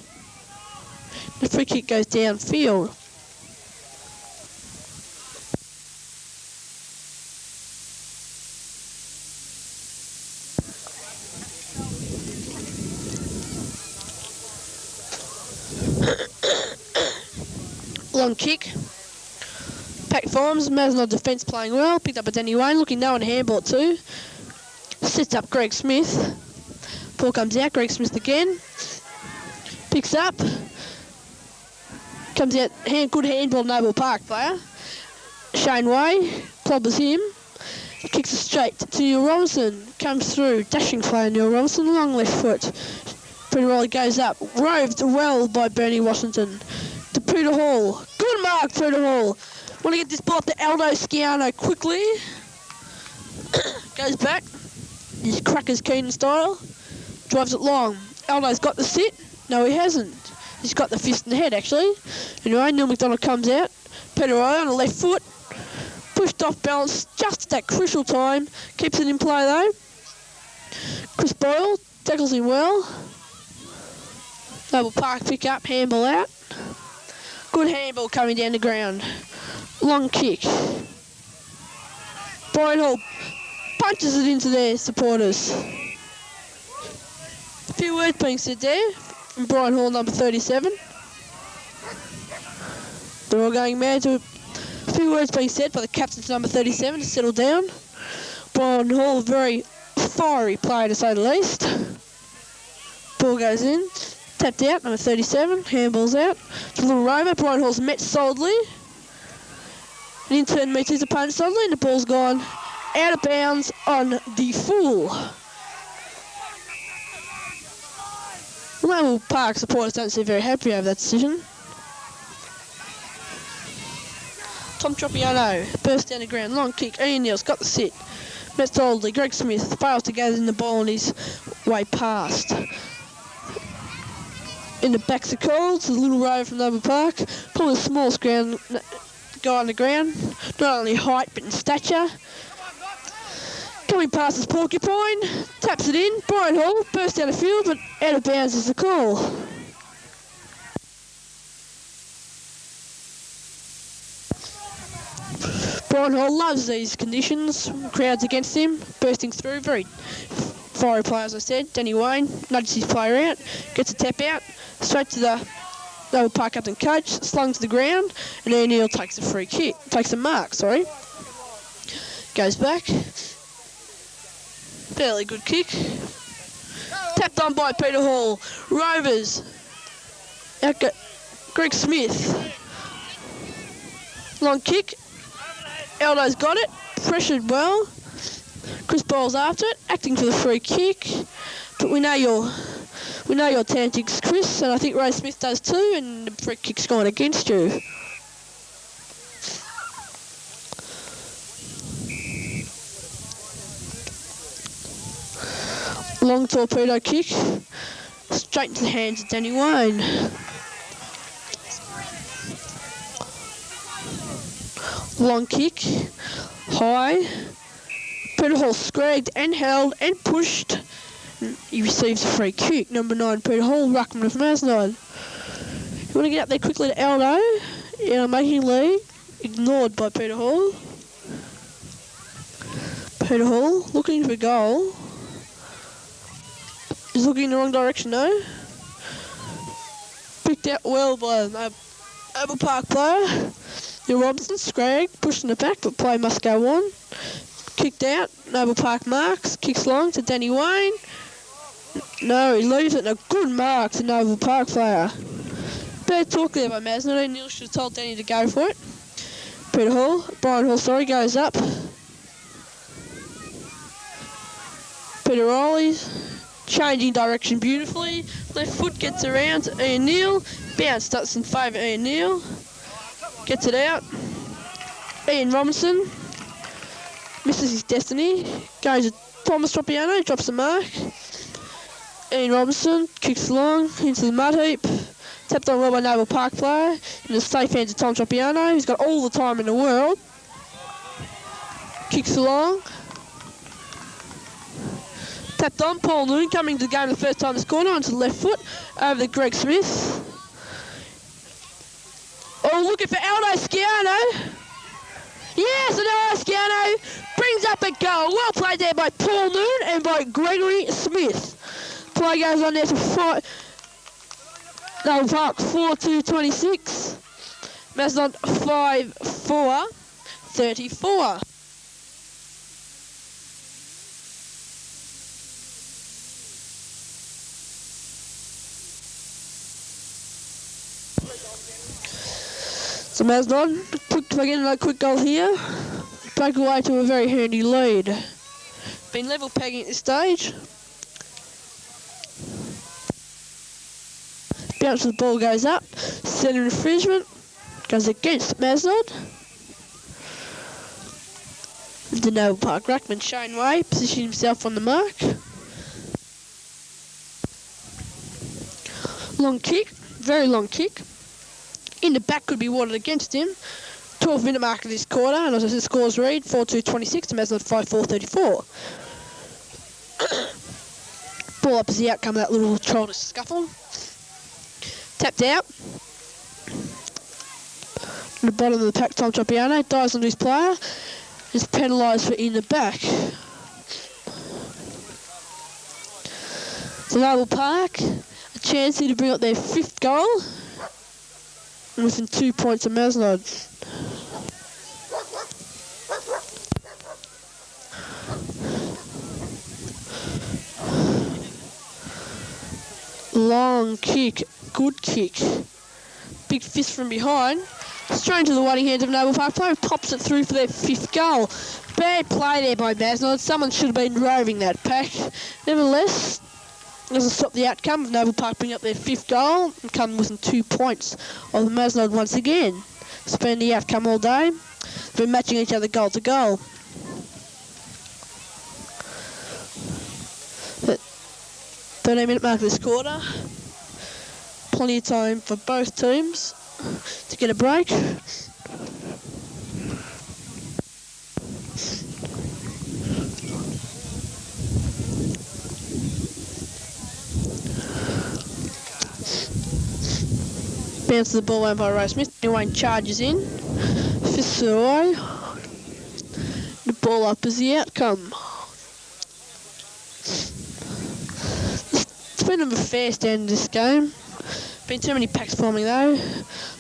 The free kick goes downfield. Long kick. Pack forms. Mazenod defence playing well. Picked up by Danny Wayne. Looking no on handball too. Sets up Greg Smith. Ball comes out. Greg Smith again. Picks up. Comes out. Good handball, Noble Park player. Shane Way. Clobbers him. He kicks it straight to Neil Robinson. Comes through, dashing player Neil Robinson, long left foot. Peter Riley goes up, roved well by Bernie Washington. To Peter Hall. Good mark, Peter Hall. Want to get this ball up to Aldo Sciano quickly. Goes back. He's crackers Keenan style. Drives it long. Aldo's got the sit. No, he hasn't. He's got the fist in the head, actually. Anyway, Neil McDonald comes out. Peter Riley on the left foot. Pushed off balance just at that crucial time. Keeps it in play, though. Chris Boyle tackles him well. Noble Park pick up, handball out. Good handball coming down the ground. Long kick. Brian Hall punches it into their supporters. A few words being said there from Brian Hall, number 37. They're all going mad. To a few words being said by the captain to number 37 to settle down. Brian Hall, a very fiery player to say the least. Ball goes in. Tapped out, number 37, handballs out. It's a little rover, Brian Hall's met solidly. And in turn meets his opponent solidly, and the ball's gone out of bounds on the full. Noble Park supporters don't seem very happy over that decision. Tom Tropiano burst down the ground, long kick, Ian Neal's got the sit. Met solidly, Greg Smith fails to gather in the ball on his way past. In the backs of Coles, a little rover from Noble Park, pulling the smallest guy on the ground, not only height but in stature. Coming past his Porcupine, taps it in, Brian Hall bursts down the field, but out of bounds is the call. Brian Hall loves these conditions, crowds against him, bursting through, very fiery player as I said. Danny Wayne nudges his player out, gets a tap out, straight to the Noble Park captain coach, slung to the ground, and Ian Neal takes a free kick, takes a mark, sorry. Goes back. Fairly good kick. Tapped on by Peter Hall. Rovers. Out go Greg Smith. Long kick. Aldo's got it. Pressured well. Chris Boyle's after it, acting for the free kick. But we know your tactics, Chris, and I think Ray Smith does too, and the free kick's gone against you. Long torpedo kick, straight into the hands of Danny Wayne. Long kick, high. Peter Hall scragged and held and pushed. He receives a free kick. Number 9, Peter Hall, ruckman of Mazenod. You want to get up there quickly to Aldo. Yeah, making lead. Ignored by Peter Hall. Peter Hall looking for a goal. He's looking in the wrong direction though. Picked out well by an Noble Park player. Neil Robinson, scragged, pushing it back, but play must go on. Kicked out, Noble Park marks, kicks long to Danny Wayne. No, he leaves it, and a good mark to Noble Park player. Bad talk there by Mazenod. Neil should have told Danny to go for it. Peter Hall, Brian Hall, sorry, goes up. Peter Riley's changing direction beautifully. Left foot gets around to Ian Neal. Bounce starts in favour of Ian Neal. Gets it out. Ian Robinson misses his destiny. Goes to Thomas Tropiano, drops the mark. Ian Robinson kicks long into the mud heap. Tapped on well by Noble Park player. In the safe hands of Tom Tropiano. He's got all the time in the world. Kicks along. Tapped on, Paul Noon coming to the game the first time this corner onto the left foot over to Greg Smith. Oh, looking for Aldo Sciano. Yes, and Aldo Sciano brings up a goal. Well played there by Paul Noon and by Gregory Smith. Play goes on there to Noble Park 4-2-26. Mazenod 5-4-34. So Mazenod, quick goal here. break away to a very handy lead. Been level pegging at this stage. Bounce of the ball goes up. Centre infringement goes against Mazenod. The Noble Park ruckman Shane Way positioning himself on the mark. Long kick, very long kick. In the back could be awarded against him. 12-minute mark of this quarter, and as the scores read, 4-2-26 to Mazenod 5-4-34. Ball up is the outcome of that little childish scuffle. Tapped out. At the bottom of the pack, Tom Tropiano dives onto his player. Is penalised for in the back. So Noble Park, a chance here to bring up their 5th goal. And within 2 points of Mazenod. Long kick, good kick. Big fist from behind. Straight into the waiting hands of Noble Park. Player pops it through for their 5th goal. Bad play there by Mazenod. Someone should have been roving that pack. Nevertheless, doesn't stop the outcome of Noble Park bringing up their 5th goal and coming within 2 points of Mazenod once again. It's been the outcome all day. They've been matching each other goal to goal. But 13-minute mark of this quarter. Plenty of time for both teams to get a break. Bounces the ball over by Ray Smith. Wayne charges in. Fists it away. The ball up is the outcome. It's been a fair stand in this game. Been too many packs forming though.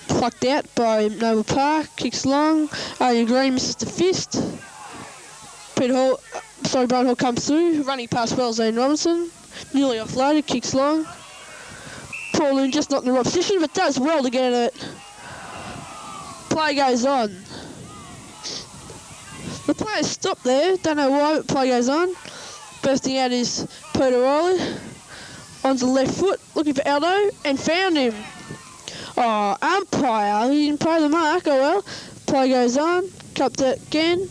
Plucked out by Noble Park. Kicks long. Adrian Green misses the fist. Brian Hall comes through. Running past well Zane Robinson. Nearly offloaded. Kicks long. Paul Loon just not in the right position, but does well to get it. Play goes on. The player stopped there. Don't know why, but play goes on. Bursting out is Peter Riley. Onto the left foot, looking for Aldo, and found him. Oh, umpire, he didn't play the mark, oh well. Play goes on, cupped it again.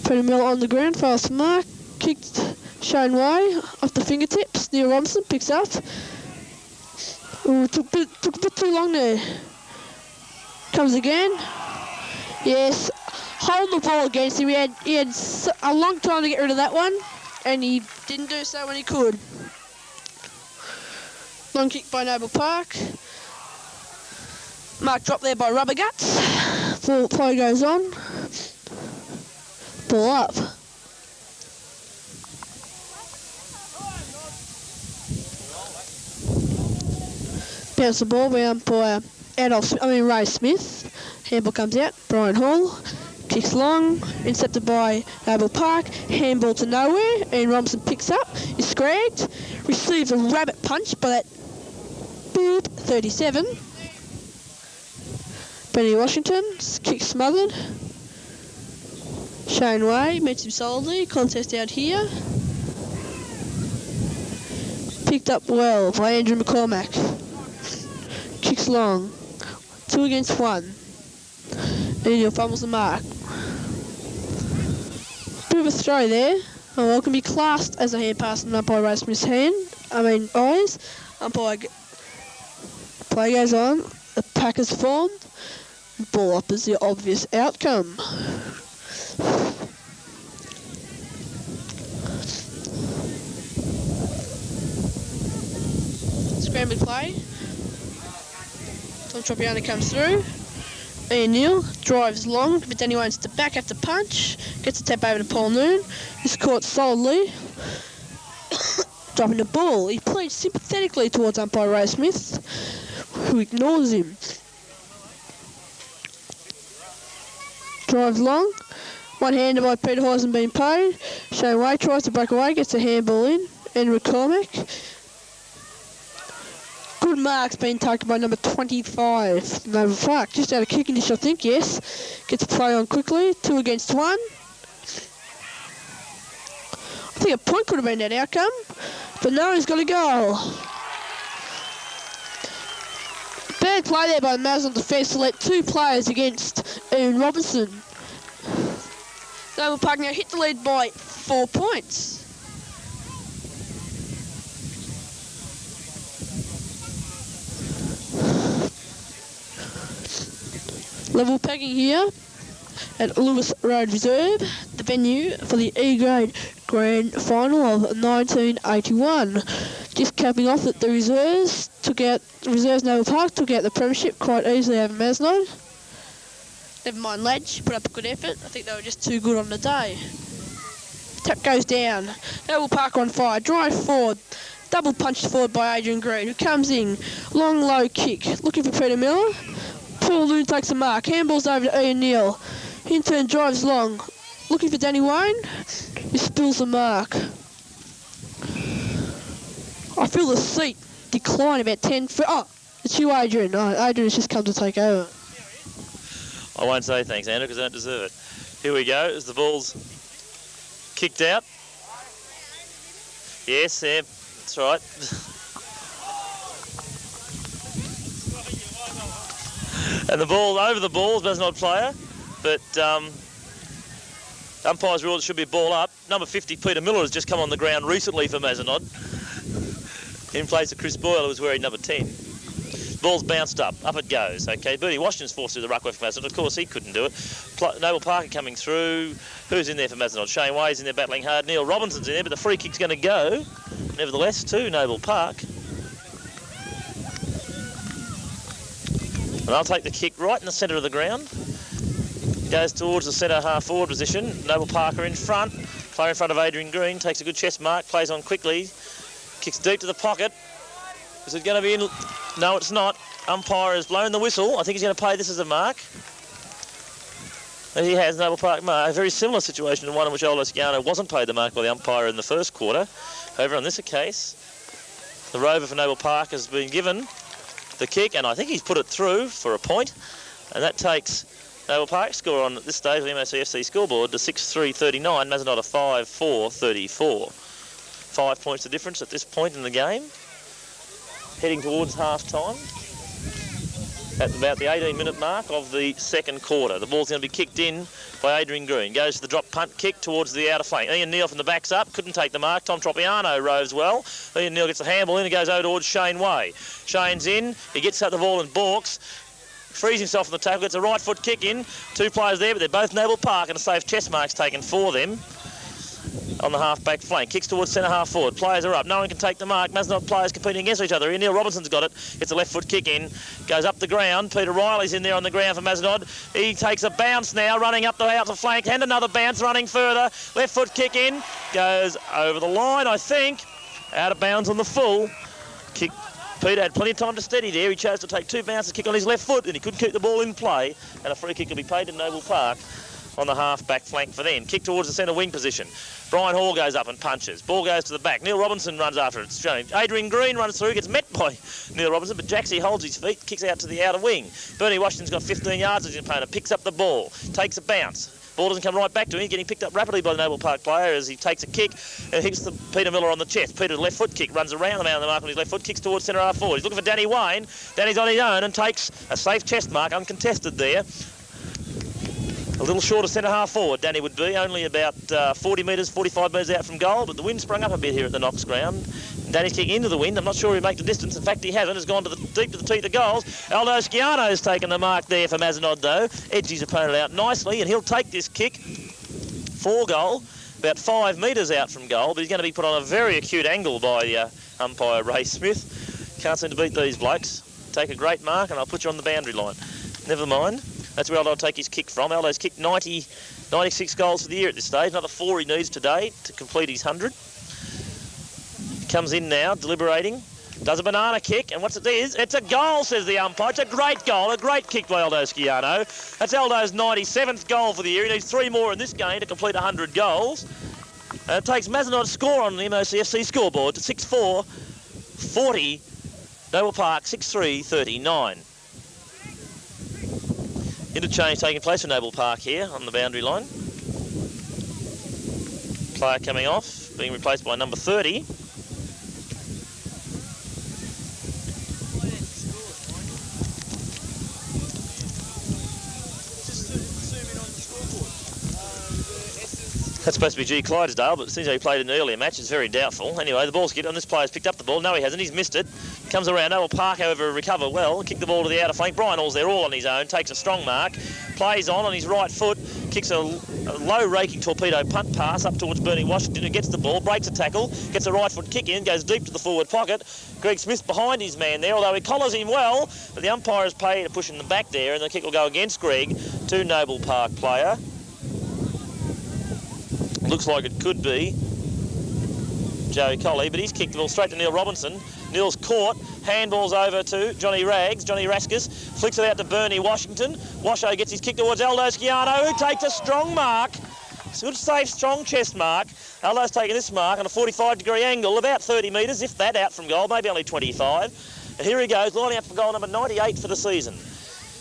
Peter Miller on the ground, fast mark. Kicked Shane Way off the fingertips. Neil Robinson picks up. Ooh, took a bit too long there. Comes again. Yes, hold the ball against him. He had a long time to get rid of that one, and he didn't do so when he could. Long kick by Noble Park. Mark dropped there by Rubber Guts. Play goes on. Ball up. Bounce the ball round by Ray Smith. Handball comes out. Brian Hall. Kicks long. Intercepted by Noble Park. Handball to nowhere. And Robinson picks up. Is scragged. Receives a rabbit punch by that Boop 37. Benny Washington. Kick smothered. Shane Way meets him solidly. Contest out here. Picked up well by Andrew McCormack. Kicks long. 2 against 1. And he'll fumbles the mark. Bit of a throw there. Oh well, can be classed as a hand pass from umpire Ray Smith's eyes. Umpire play goes on. The pack is formed. Ball up is the obvious outcome. Scrambled play. Tom Tropiano comes through. Ian Neal drives long, but then he wants to back at the punch. Gets a tap over to Paul Noon. He's caught solidly. Dropping the ball. He plays sympathetically towards umpire Ray Smith, who ignores him. Drives long. One-hander by Peter Hoisen being paid. Shane Way tries to break away, gets a handball in. And McCormack. Good mark's been taken by number 25, Noble Park. Just out of kicking dish, I think, yes. Gets a play on quickly. 2 against 1. I think a point could have been that outcome, but no, he's got a goal. Bad play there by the Mazenod defence to let 2 players against Ian Robinson. Noble Park now hit the lead by 4 points. Level pegging here at Lewis Road Reserve, the venue for the E-grade grand final of 1981. Just capping off that the reserves Noble Park took out the premiership quite easily over Mazenod. Never mind Ledge, put up a good effort. I think they were just too good on the day. Tap goes down. Noble Park on fire. Drive forward. Double punched forward by Adrian Green, who comes in. Long, low kick. Looking for Peter Miller. Paul Loon takes a mark. Handballs over to Ian Neal. In turn drives long. Looking for Danny Wayne. He spills the mark. I feel the seat decline about 10 feet. Oh, it's you, Adrian. Oh, Adrian has just come to take over. I won't say thanks, Andrew, because I don't deserve it. Here we go, as the ball's kicked out. Yes, Sam, that's right. And the ball, over the balls, Mazenod player, but umpire's ruled it should be a ball up. Number 50, Peter Miller, has just come on the ground recently for Mazenod, in place of Chris Boyle, who was wearing number 10. Ball's bounced up it goes. Okay, Bertie Washington's forced through the ruck for Mazenod. Of course, he couldn't do it. Noble Parker coming through. Who's in there for Mazenod? Shane Way's in there battling hard. Neil Robinson's in there, but the free kick's going to go, nevertheless, to Noble Park. And I'll take the kick right in the centre of the ground. Goes towards the centre half forward position. Noble Parker in front. Player in front of Adrian Green. Takes a good chest mark. Plays on quickly. Kicks deep to the pocket. Is it going to be in? No, it's not. Umpire has blown the whistle. I think he's going to play this as a mark. And he has, Noble Park mark. A very similar situation to one in which Aldo Sciano wasn't paid the mark by the umpire in the first quarter. However, on this case, the rover for Noble Park has been given the kick, and I think he's put it through for a point. And that takes Noble Park's score on at this stage of the MOCFC scoreboard to 6-3-39. Mazenod a 5-4-34. 5 points the difference at this point in the game. Heading towards half-time at about the 18-minute mark of the second quarter. The ball's going to be kicked in by Adrian Green. Goes to the drop punt kick towards the outer flank. Ian Neal from the backs up. Couldn't take the mark. Tom Tropiano roves well. Ian Neal gets a handball in and goes over towards Shane Way. Shane's in. He gets up the ball and balks. Frees himself on the tackle. Gets a right foot kick in. 2 players there, but they're both Noble Park, and a safe chest mark's taken for them on the half-back flank. Kicks towards centre half forward. Players are up. No one can take the mark. Mazenod players competing against each other. Ian Neal Robinson's got it. Gets a left foot kick in. Goes up the ground. Peter Riley's in there on the ground for Mazenod. He takes a bounce now, running up the outer flank, and another bounce, running further. Left foot kick in. Goes over the line, I think. Out of bounds on the full. Kick. Peter had plenty of time to steady there. He chose to take 2 bounces, kick on his left foot, and he couldn't keep the ball in play. And a free kick will be paid to Noble Park on the half-back flank for them. Kick towards the centre wing position. Brian Hall goes up and punches. Ball goes to the back. Neil Robinson runs after it. It's strange. Adrian Green runs through, gets met by Neil Robinson, but Jaxie holds his feet, kicks out to the outer wing. Bernie Washington's got 15 yards as his opponent, picks up the ball, takes a bounce. Ball doesn't come right back to him. He's getting picked up rapidly by the Noble Park player as he takes a kick and hits Peter Miller on the chest. Peter's left foot kick runs around the man on the mark on his left foot, kicks towards centre half forward. He's looking for Danny Wayne. Danny's on his own and takes a safe chest mark, uncontested there. A little short of centre half forward, Danny would be, only about 40 metres, 45 metres out from goal, but the wind sprung up a bit here at the Knox ground. Danny's kicking into the wind. I'm not sure he'll make the distance. In fact, he hasn't. Has gone to deep to the teeth of goals. Aldo Sciano's taken the mark there for Mazenod, though. Edged his opponent out nicely, and he'll take this kick for goal, about 5 metres out from goal, but he's going to be put on a very acute angle by umpire Ray Smith. Can't seem to beat these blokes. Take a great mark, and I'll put you on the boundary line. Never mind. That's where Aldo'll take his kick from. Aldo's kicked 96 goals for the year at this stage. Another 4 he needs today to complete his 100. Comes in now, deliberating. Does a banana kick, and what's it is? It's a goal, says the umpire. It's a great goal, a great kick by Aldo Sciano. That's Aldo's 97th goal for the year. He needs 3 more in this game to complete 100 goals. And it takes Mazenod's score on the MOCFC scoreboard to 6-4, 40 Noble Park 6-3-39. Interchange taking place for Noble Park here on the boundary line. Player coming off, being replaced by number 30. That's supposed to be G. Clydesdale, but it seems he played in an earlier match. It's very doubtful. Anyway, the ball's on. This player's picked up the ball. No, he hasn't. He's missed it. Comes around. Noble Park, however, recover well. Kick the ball to the outer flank. Brian Hall's there all on his own. Takes a strong mark. Plays on his right foot. Kicks a low raking torpedo punt pass up towards Bernie Washington, who gets the ball, breaks a tackle, gets a right foot kick in, goes deep to the forward pocket. Greg Smith behind his man there, although he collars him well, but the umpire has paid a push in the back there, and the kick will go against Greg to Noble Park player. Looks like it could be Joey Colley, but he's kicked the ball straight to Neil Robinson. Neil's caught, handballs over to Johnny Rags. Johnny Raskus flicks it out to Bernie Washington. Washo gets his kick towards Aldo Schiano, who takes a strong mark. It's a good, safe, strong chest mark. Aldo's taking this mark on a 45-degree angle, about 30 metres, if that, out from goal, maybe only 25. And here he goes, lining up for goal number 98 for the season.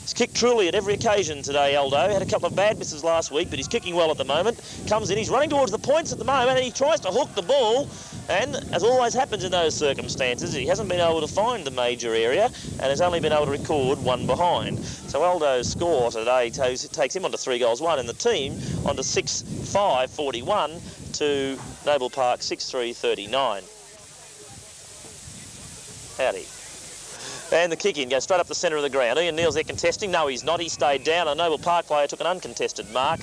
He's kicked truly at every occasion today, Aldo. Had a couple of bad misses last week, but he's kicking well at the moment. Comes in, he's running towards the points at the moment, and he tries to hook the ball. And, as always happens in those circumstances, he hasn't been able to find the major area and has only been able to record one behind. So Aldo's score today takes him on to 3 goals, 1, and the team on to 6-5-41 to Noble Park 6-3-39. Howdy. And the kick in goes straight up the centre of the ground. Ian Neal's there contesting. No, he's not. He stayed down. A Noble Park player took an uncontested mark.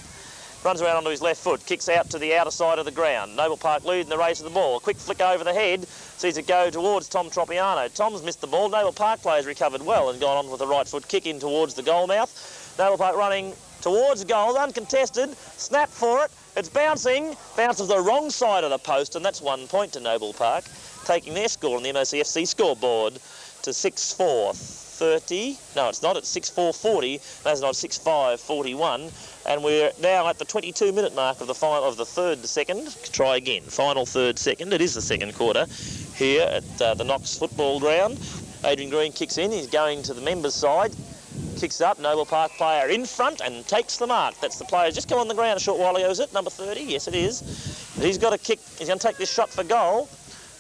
Runs around onto his left foot. Kicks out to the outer side of the ground. Noble Park leading the race of the ball. A quick flick over the head. Sees it go towards Tom Tropiano. Tom's missed the ball. Noble Park player's recovered well and gone on with a right foot kick in towards the goal mouth. Noble Park running towards goal. Uncontested. Snap for it. It's bouncing. Bounces the wrong side of the post, and that's 1 point to Noble Park. Taking their score on the MOCFC scoreboard to 6-4-30. No, it's not. It's 6-4-40. Mazenod 6-5-41. And we're now at the 22-minute mark of the final of the third second. Try again. Final third second. It is the second quarter here at the Knox football ground. Adrian Green kicks in. He's going to the members' side. Kicks up. Noble Park player in front and takes the mark. That's the player just come on the ground a short while ago. Is it number 30? Yes, it is. But he's got a kick. He's going to take this shot for goal.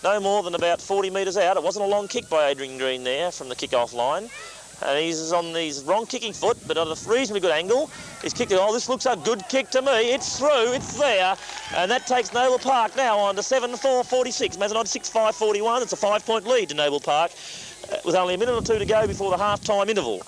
No more than about 40 metres out. It wasn't a long kick by Adrian Green there from the kick-off line. And he's on his wrong kicking foot, but at a reasonably good angle. He's kicked it. Oh, this looks a good kick to me. It's through. It's there. And that takes Noble Park now on to 7-4-46. Mazenod 6-5-41. It's a 5-point lead to Noble Park with only a minute or two to go before the half-time interval.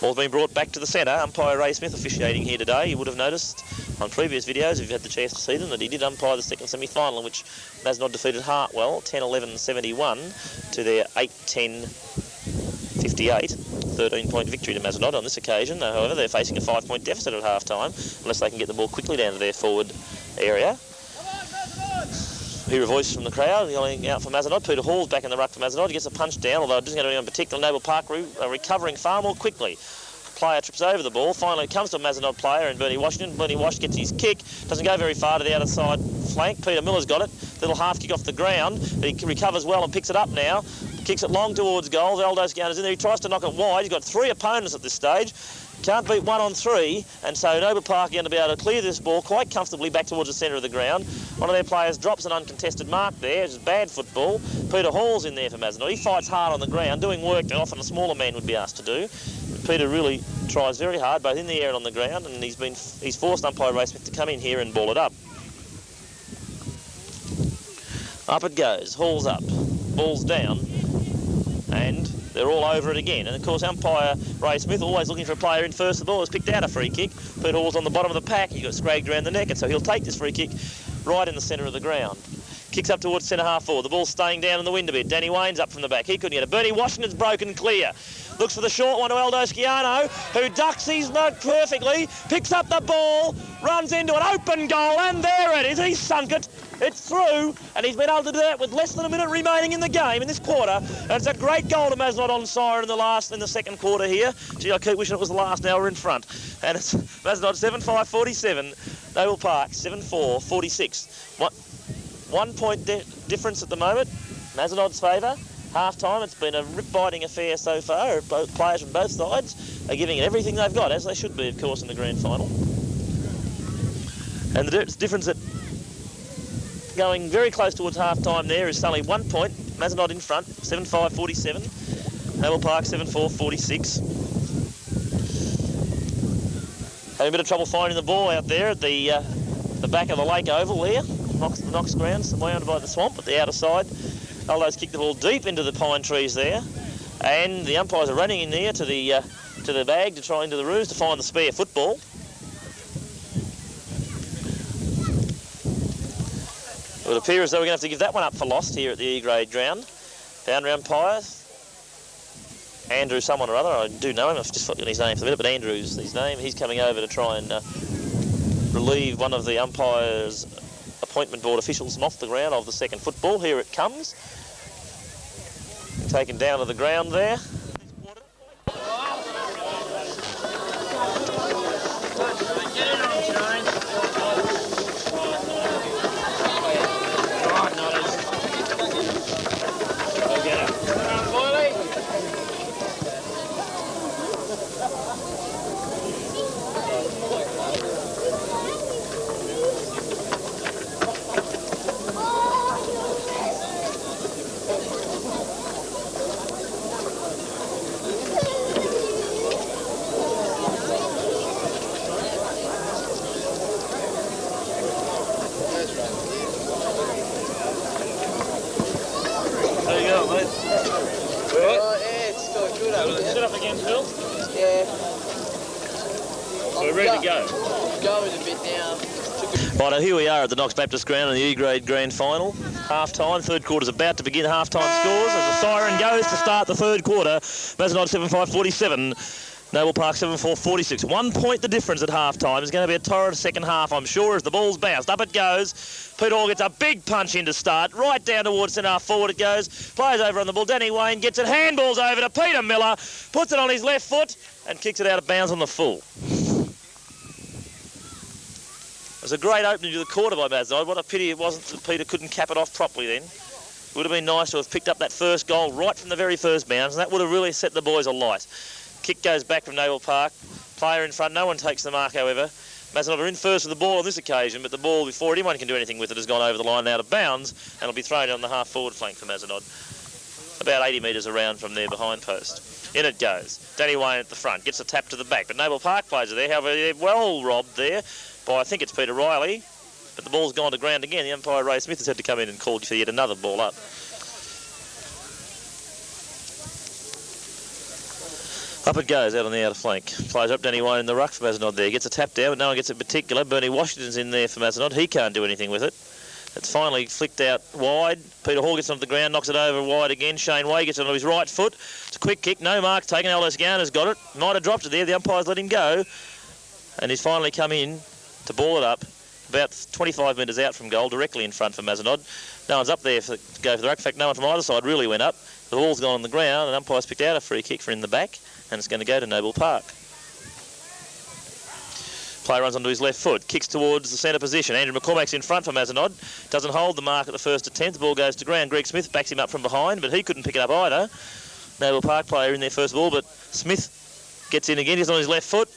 Ball's been brought back to the centre. Umpire Ray Smith officiating here today. You would have noticed on previous videos, if you've had the chance to see them, that he did umpire the second semi-final in which Mazenod defeated Hartwell 10-11-71 to their 8-10-58. 13-point victory to Mazenod on this occasion. However, they're facing a 5-point deficit at half-time unless they can get the ball quickly down to their forward area. Hear a voice from the crowd yelling out for Mazenod. Peter Hall's back in the ruck for Mazenod. He gets a punch down, although it doesn't go to anyone in particular. Noble Park recovering far more quickly. Player trips over the ball. Finally, it comes to a Mazenod player and Bernie Washington. Bernie Wash gets his kick. Doesn't go very far to the outer side flank. Peter Miller's got it. Little half kick off the ground. He recovers well and picks it up now. Kicks it long towards goal. Aldo Schiano's in there. He tries to knock it wide. He's got 3 opponents at this stage. Can't beat 1 on 3, and so Noble Park are going to be able to clear this ball quite comfortably back towards the centre of the ground. One of their players drops an uncontested mark there. It's bad football. Peter Hall's in there for Mazenod. He fights hard on the ground, doing work that often a smaller man would be asked to do. Peter really tries very hard, both in the air and on the ground, and he's forced umpire Ray Smith to come in here and ball it up. Up it goes. Hall's up. Ball's down. And they're all over it again. And, of course, umpire Ray Smith, always looking for a player in first. The ball has picked out a free kick. Peter Hall's on the bottom of the pack. He got scragged around the neck, and so he'll take this free kick right in the centre of the ground. Kicks up towards centre half forward. The ball's staying down in the wind a bit. Danny Wayne's up from the back. He couldn't get it. Bernie Washington's broken clear. Looks for the short one to Aldo Schiano, who ducks his note perfectly, picks up the ball, runs into an open goal, and there it is. He's sunk it. It's through, and he's been able to do that with less than a minute remaining in the game in this quarter. And it's a great goal to Mazenod on siren in the second quarter here. Gee, I keep wishing it was the last. Now we're in front. And it's Mazenod 7-5-47, Noble Park 7-4-46. 1 point difference at the moment. Mazenod's favour. Half-time, it's been a rip-biting affair so far. Both players from both sides are giving it everything they've got, as they should be, of course, in the grand final. And the difference that going very close towards half-time there is only 1 point. Mazenod in front, 7-5-47. Naval Park, 7-4-46. Having a bit of trouble finding the ball out there at the back of the Lake Oval there. The Knox ground, surrounded by the swamp at the outer side. Aldo's kicked the ball deep into the pine trees there, and the umpires are running in there to the bag to try into the roos to find the spare football. It would appear as though we're going to have to give that one up for lost here at the E-grade ground. Boundary umpires, Andrew someone or other, I do know him, I've just forgotten his name for the minute, but Andrew's his name. He's coming over to try and relieve one of the umpires' appointment board officials off the ground of the second football. Here it comes. Taken down to the ground there. Right, here we are at the Knox Baptist ground in the E-grade grand final. Half-time, third quarter's about to begin. Half-time scores as the siren goes to start the third quarter. Mazenod 7-5-47. Naval Park 7-4-46. 1 point the difference at half-time. There's going to be a torrid second half, I'm sure, as the ball's bounced. Up it goes. Peter Hall gets a big punch in to start. Right down towards centre half forward it goes. Players over on the ball. Danny Wayne gets it. Handballs over to Peter Miller. Puts it on his left foot and kicks it out of bounds on the full. It was a great opening to the quarter by Mazenod. What a pity it wasn't that Peter couldn't cap it off properly then. It would have been nice to have picked up that first goal right from the very first bounds, and that would have really set the boys alight. Kick goes back from Naval Park. Player in front. No one takes the mark, however. Mazenod are in first with the ball on this occasion, but the ball, before anyone can do anything with it, has gone over the line out of bounds, and will be thrown on the half-forward flank for Mazenod. About 80 metres around from their behind post. In it goes. Danny Wayne at the front. Gets a tap to the back, but Naval Park players are there. However, they're well robbed there by, I think it's Peter Riley, but the ball's gone to ground again. The umpire, Ray Smith, has had to come in and call for yet another ball up. Up it goes out on the outer flank. Plays up Danny Wayne in the ruck for Mazenod there. Gets a tap down, but no one gets it particular. Bernie Washington's in there for Mazenod. He can't do anything with it. It's finally flicked out wide. Peter Hall gets onto the ground, knocks it over wide again. Shane Way gets onto his right foot. It's a quick kick, no mark taken. Aldous Garner's got it. Might have dropped it there. The umpire's let him go. And he's finally come in to ball it up about 25 metres out from goal, directly in front for Mazenod. No one's up there to go for the ruck. In fact, no one from either side really went up. The ball's gone on the ground, and umpire's picked out a free kick for in the back, and it's going to go to Naval Park. Player runs onto his left foot, kicks towards the centre position. Andrew McCormack's in front for Mazenod. Doesn't hold the mark at the first attempt. The ball goes to ground. Greg Smith backs him up from behind, but he couldn't pick it up either. Naval Park player in there first of all, but Smith gets in again. He's on his left foot,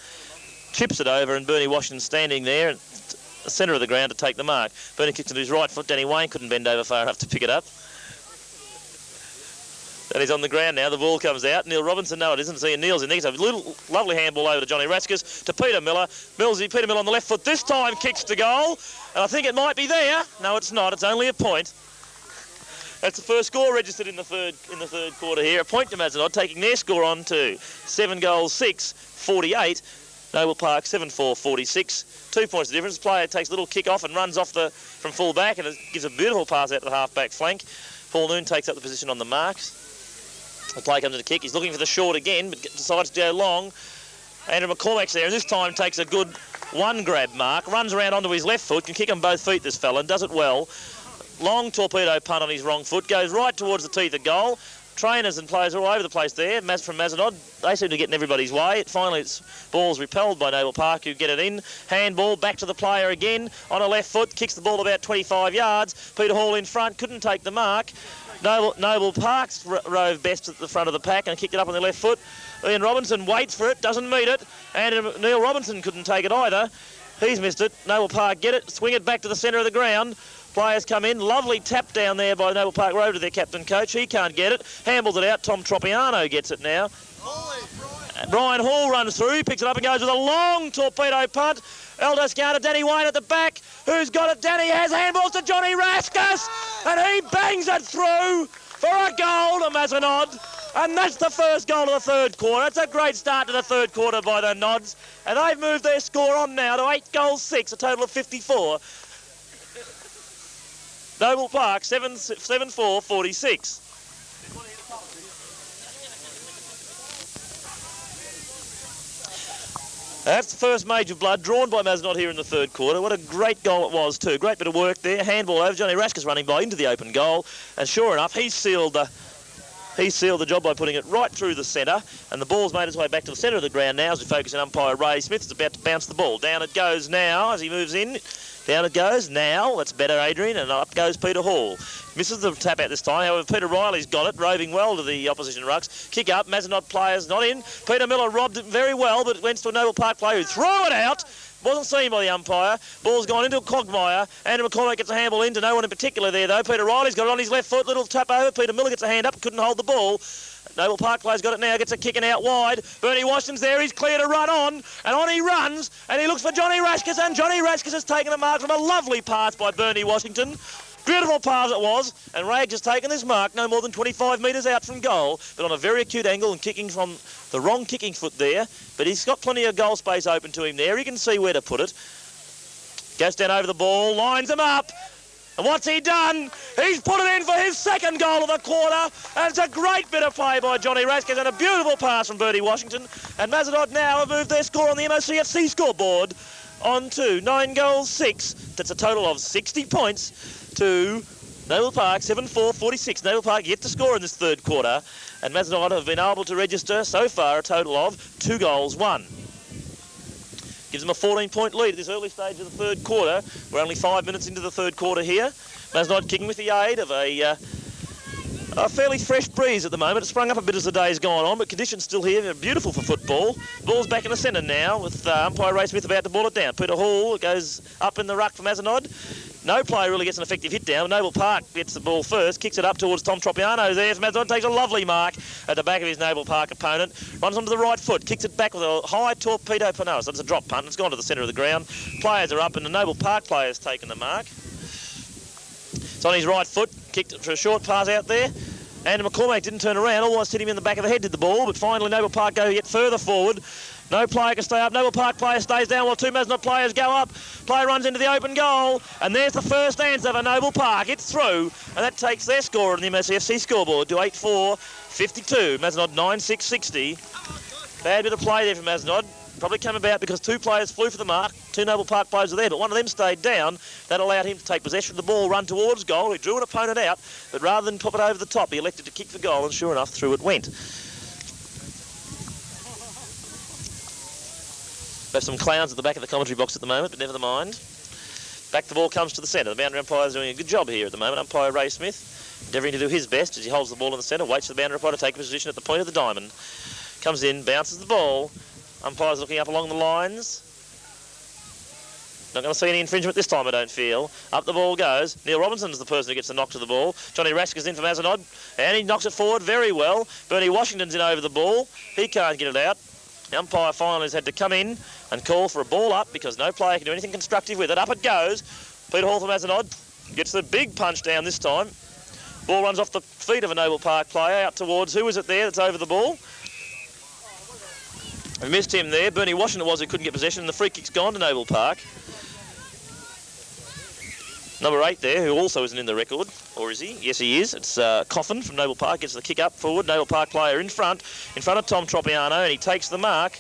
chips it over, and Bernie Washington standing there at the centre of the ground to take the mark. Bernie kicks into his right foot. Danny Wayne couldn't bend over far enough to pick it up. And he's on the ground now. The ball comes out. Neil Robinson, no it isn't. See, Neil's in there. So a little lovely handball over to Johnny Raskus, to Peter Miller. Peter Miller on the left foot this time kicks to goal. And I think it might be there. No, it's not. It's only a point. That's the first score registered in the third quarter here. A point to Mazenod, taking their score on to 7 goals, 6, 48. Naval Park 7-4-46. 2 points of difference. The player takes a little kick off and runs off from full back, and it gives a beautiful pass out to the half-back flank. Paul Noon takes up the position on the marks. The play comes to the kick. He's looking for the short again, but decides to go long. Andrew McCormack's there, and this time takes a good one-grab mark. Runs around onto his left foot. Can kick on both feet, this fella, and does it well. Long torpedo punt on his wrong foot. Goes right towards the teeth of goal. Trainers and players are all over the place there. From Mazenod, they seem to get in everybody's way. Finally, ball's repelled by Naval Park, who get it in. Handball back to the player again on a left foot. Kicks the ball about 25 yards. Peter Hall in front. Couldn't take the mark. Noble Parks rove best at the front of the pack and kicked it up on the left foot. Ian Robinson waits for it, doesn't meet it, and Neil Robinson couldn't take it either. He's missed it. Noble Park get it, swing it back to the centre of the ground. Players come in. Lovely tap down there by Noble Park Road to their captain coach. He can't get it. Handles it out. Tom Tropiano gets it now. Brian Hall runs through, picks it up and goes with a long torpedo punt. Elder Scouter, Danny Wayne at the back. Who's got it? Danny has handballs to Johnny Raskus, and he bangs it through for a goal to Mazenod. And that's the first goal of the third quarter. It's a great start to the third quarter by the Nods. And they've moved their score on now to 8 goals 6, a total of 54. Noble Park, 7-4, 46. That's the first major blood drawn by Mazenod here in the third quarter. What a great goal it was too. Great bit of work there. Handball over. Johnny Raskus running by into the open goal. And sure enough, he sealed the job by putting it right through the centre. And the ball's made its way back to the centre of the ground now as we focus on umpire Ray Smith. Is about to bounce the ball. Down it goes now as he moves in. Down it goes now. That's better, Adrian. And up goes Peter Hall. Misses the tap out this time. However, Peter Riley's got it, roving well to the opposition rucks. Kick up. Mazenod players not in. Peter Miller robbed it very well, but it went to a Noble Park player who threw it out. Wasn't seen by the umpire. Ball's gone into Cogmeyer. Andrew McCormack gets a handball into no one in particular there, though. Peter Riley's got it on his left foot. Little tap over. Peter Miller gets a hand up. Couldn't hold the ball. Noble Park player's got it now, gets a kicking out wide. Bernie Washington's there, he's clear to run on he runs, and he looks for Johnny Raskus, and Johnny Raskus has taken the mark from a lovely pass by Bernie Washington. Beautiful pass it was, and Rags has taken this mark no more than 25 metres out from goal, but on a very acute angle and kicking from the wrong kicking foot there, but he's got plenty of goal space open to him there, he can see where to put it. Goes down over the ball, lines him up. And what's he done? He's put it in for his second goal of the quarter. And it's a great bit of play by Johnny Raskus and a beautiful pass from Bertie Washington. And Mazenod now have moved their score on the MOCFC scoreboard on to 9 goals 6. That's a total of 60 points to Noble Park, 7-4, 46. Noble Park yet to score in this third quarter. And Mazenod have been able to register so far a total of 2 goals 1. Gives them a 14-point lead at this early stage of the third quarter. We're only 5 minutes into the third quarter here. Mazenod kicking with the aid of a fairly fresh breeze at the moment. It's sprung up a bit as the day's gone on, but conditions still here. They're beautiful for football. Ball's back in the centre now with umpire Ray Smith about to ball it down. Peter Hall goes up in the ruck for Mazenod. No player really gets an effective hit down. Noble Park gets the ball first, kicks it up towards Tom Tropiano there. Mazenod takes a lovely mark at the back of his Noble Park opponent. Runs onto the right foot, kicks it back with a high torpedo pano. So it's a drop punt. It's gone to the centre of the ground. Players are up and the Noble Park player's taken the mark. It's on his right foot, kicked it for a short pass out there. Andrew McCormack didn't turn around, almost hit him in the back of the head, did the ball, but finally Noble Park go yet further forward. No player can stay up. Noble Park player stays down while 2 Mazenod players go up. Player runs into the open goal, and there's the first answer for Noble Park. It's through, and that takes their score on the MOCFC scoreboard to 8-4, 52. Mazenod 9-6, 60. Bad bit of play there from Mazenod. Probably came about because 2 players flew for the mark. 2 Noble Park players were there, but one of them stayed down. That allowed him to take possession of the ball, run towards goal. He drew an opponent out, but rather than pop it over the top, he elected to kick for goal, and sure enough, through it went. There's some clowns at the back of the commentary box at the moment, but never mind. Back the ball comes to the centre. The boundary umpire's doing a good job here at the moment. Umpire Ray Smith endeavouring to do his best as he holds the ball in the centre, waits for the boundary umpire to take a position at the point of the diamond. Comes in, bounces the ball. Umpire's looking up along the lines. Not going to see any infringement this time, I don't feel. Up the ball goes. Neil Robinson's the person who gets the knock to the ball. Johnny Raskus in for Mazenod, and he knocks it forward very well. Bernie Washington's in over the ball. He can't get it out. The umpire finally has had to come in and call for a ball up because no player can do anything constructive with it. Up it goes. Peter Hall for Mazenod gets the big punch down this time. Ball runs off the feet of a Noble Park player out towards, who is it there that's over the ball? We missed him there. Bernie Washington was who couldn't get possession, and the free kick's gone to Noble Park. Number 8 there, who also isn't in the record, or is he? Yes, he is. It's Coffin from Noble Park, gets the kick up forward. Noble Park player in front of Tom Tropiano, and he takes the mark.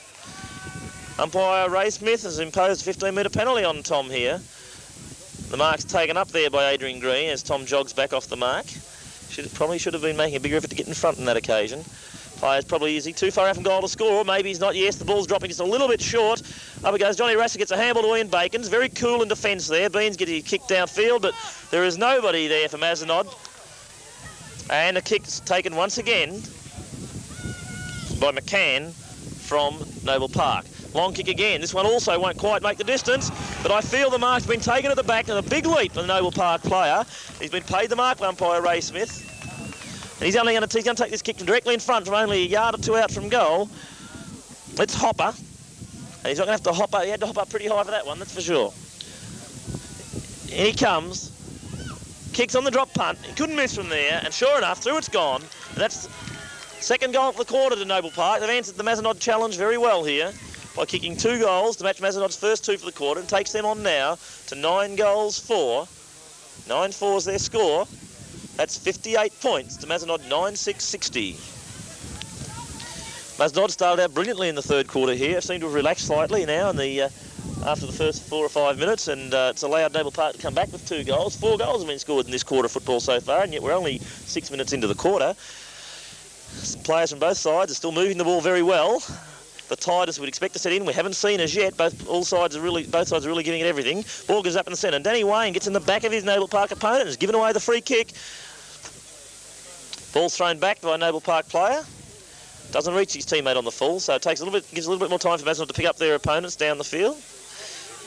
Umpire Ray Smith has imposed a 15-metre penalty on Tom here. The mark's taken up there by Adrian Green as Tom jogs back off the mark. Probably should have been making a bigger effort to get in front on that occasion. Player's probably, is he too far out from goal to score? Or maybe he's not. Yes, the ball's dropping just a little bit short. Up it goes. Johnny Raskus gets a handball to Ian Bacons. Very cool in defence there. Beans getting kicked downfield, but there is nobody there for Mazenod. And a kick's taken once again by McCann from Noble Park. Long kick again. This one also won't quite make the distance, but I feel the mark's been taken at the back and a big leap for the Noble Park player. He's been paid the mark by umpire Ray Smith. And he's going to take this kick directly in front from only a yard or two out from goal. It's Hopper. And he's not going to have to hop up. He had to hop up pretty high for that one, that's for sure. In he comes. Kicks on the drop punt. He couldn't miss from there, and sure enough, through it's gone. And that's second goal for the quarter to Noble Park. They've answered the Mazenod challenge very well here by kicking 2 goals to match Mazenod's first 2 for the quarter, and takes them on now to 9 goals 4. 9-4 is their score. That's 58 points to Mazenod 9-6-60. Mazenod started out brilliantly in the third quarter here. Seemed to have relaxed slightly now in the after the first 4 or 5 minutes, and it's allowed Noble Park to come back with 2 goals. 4 goals have been scored in this quarter of football so far, and yet we're only 6 minutes into the quarter. Some players from both sides are still moving the ball very well. The tide, as we'd expect to set in, we haven't seen as yet. Both sides are really giving it everything. Ball goes up in the centre, and Danny Wayne gets in the back of his Noble Park opponent and has given away the free kick. Ball's thrown back by a Noble Park player. Doesn't reach his teammate on the full, so it gives a little bit more time for Mazenod to pick up their opponents down the field.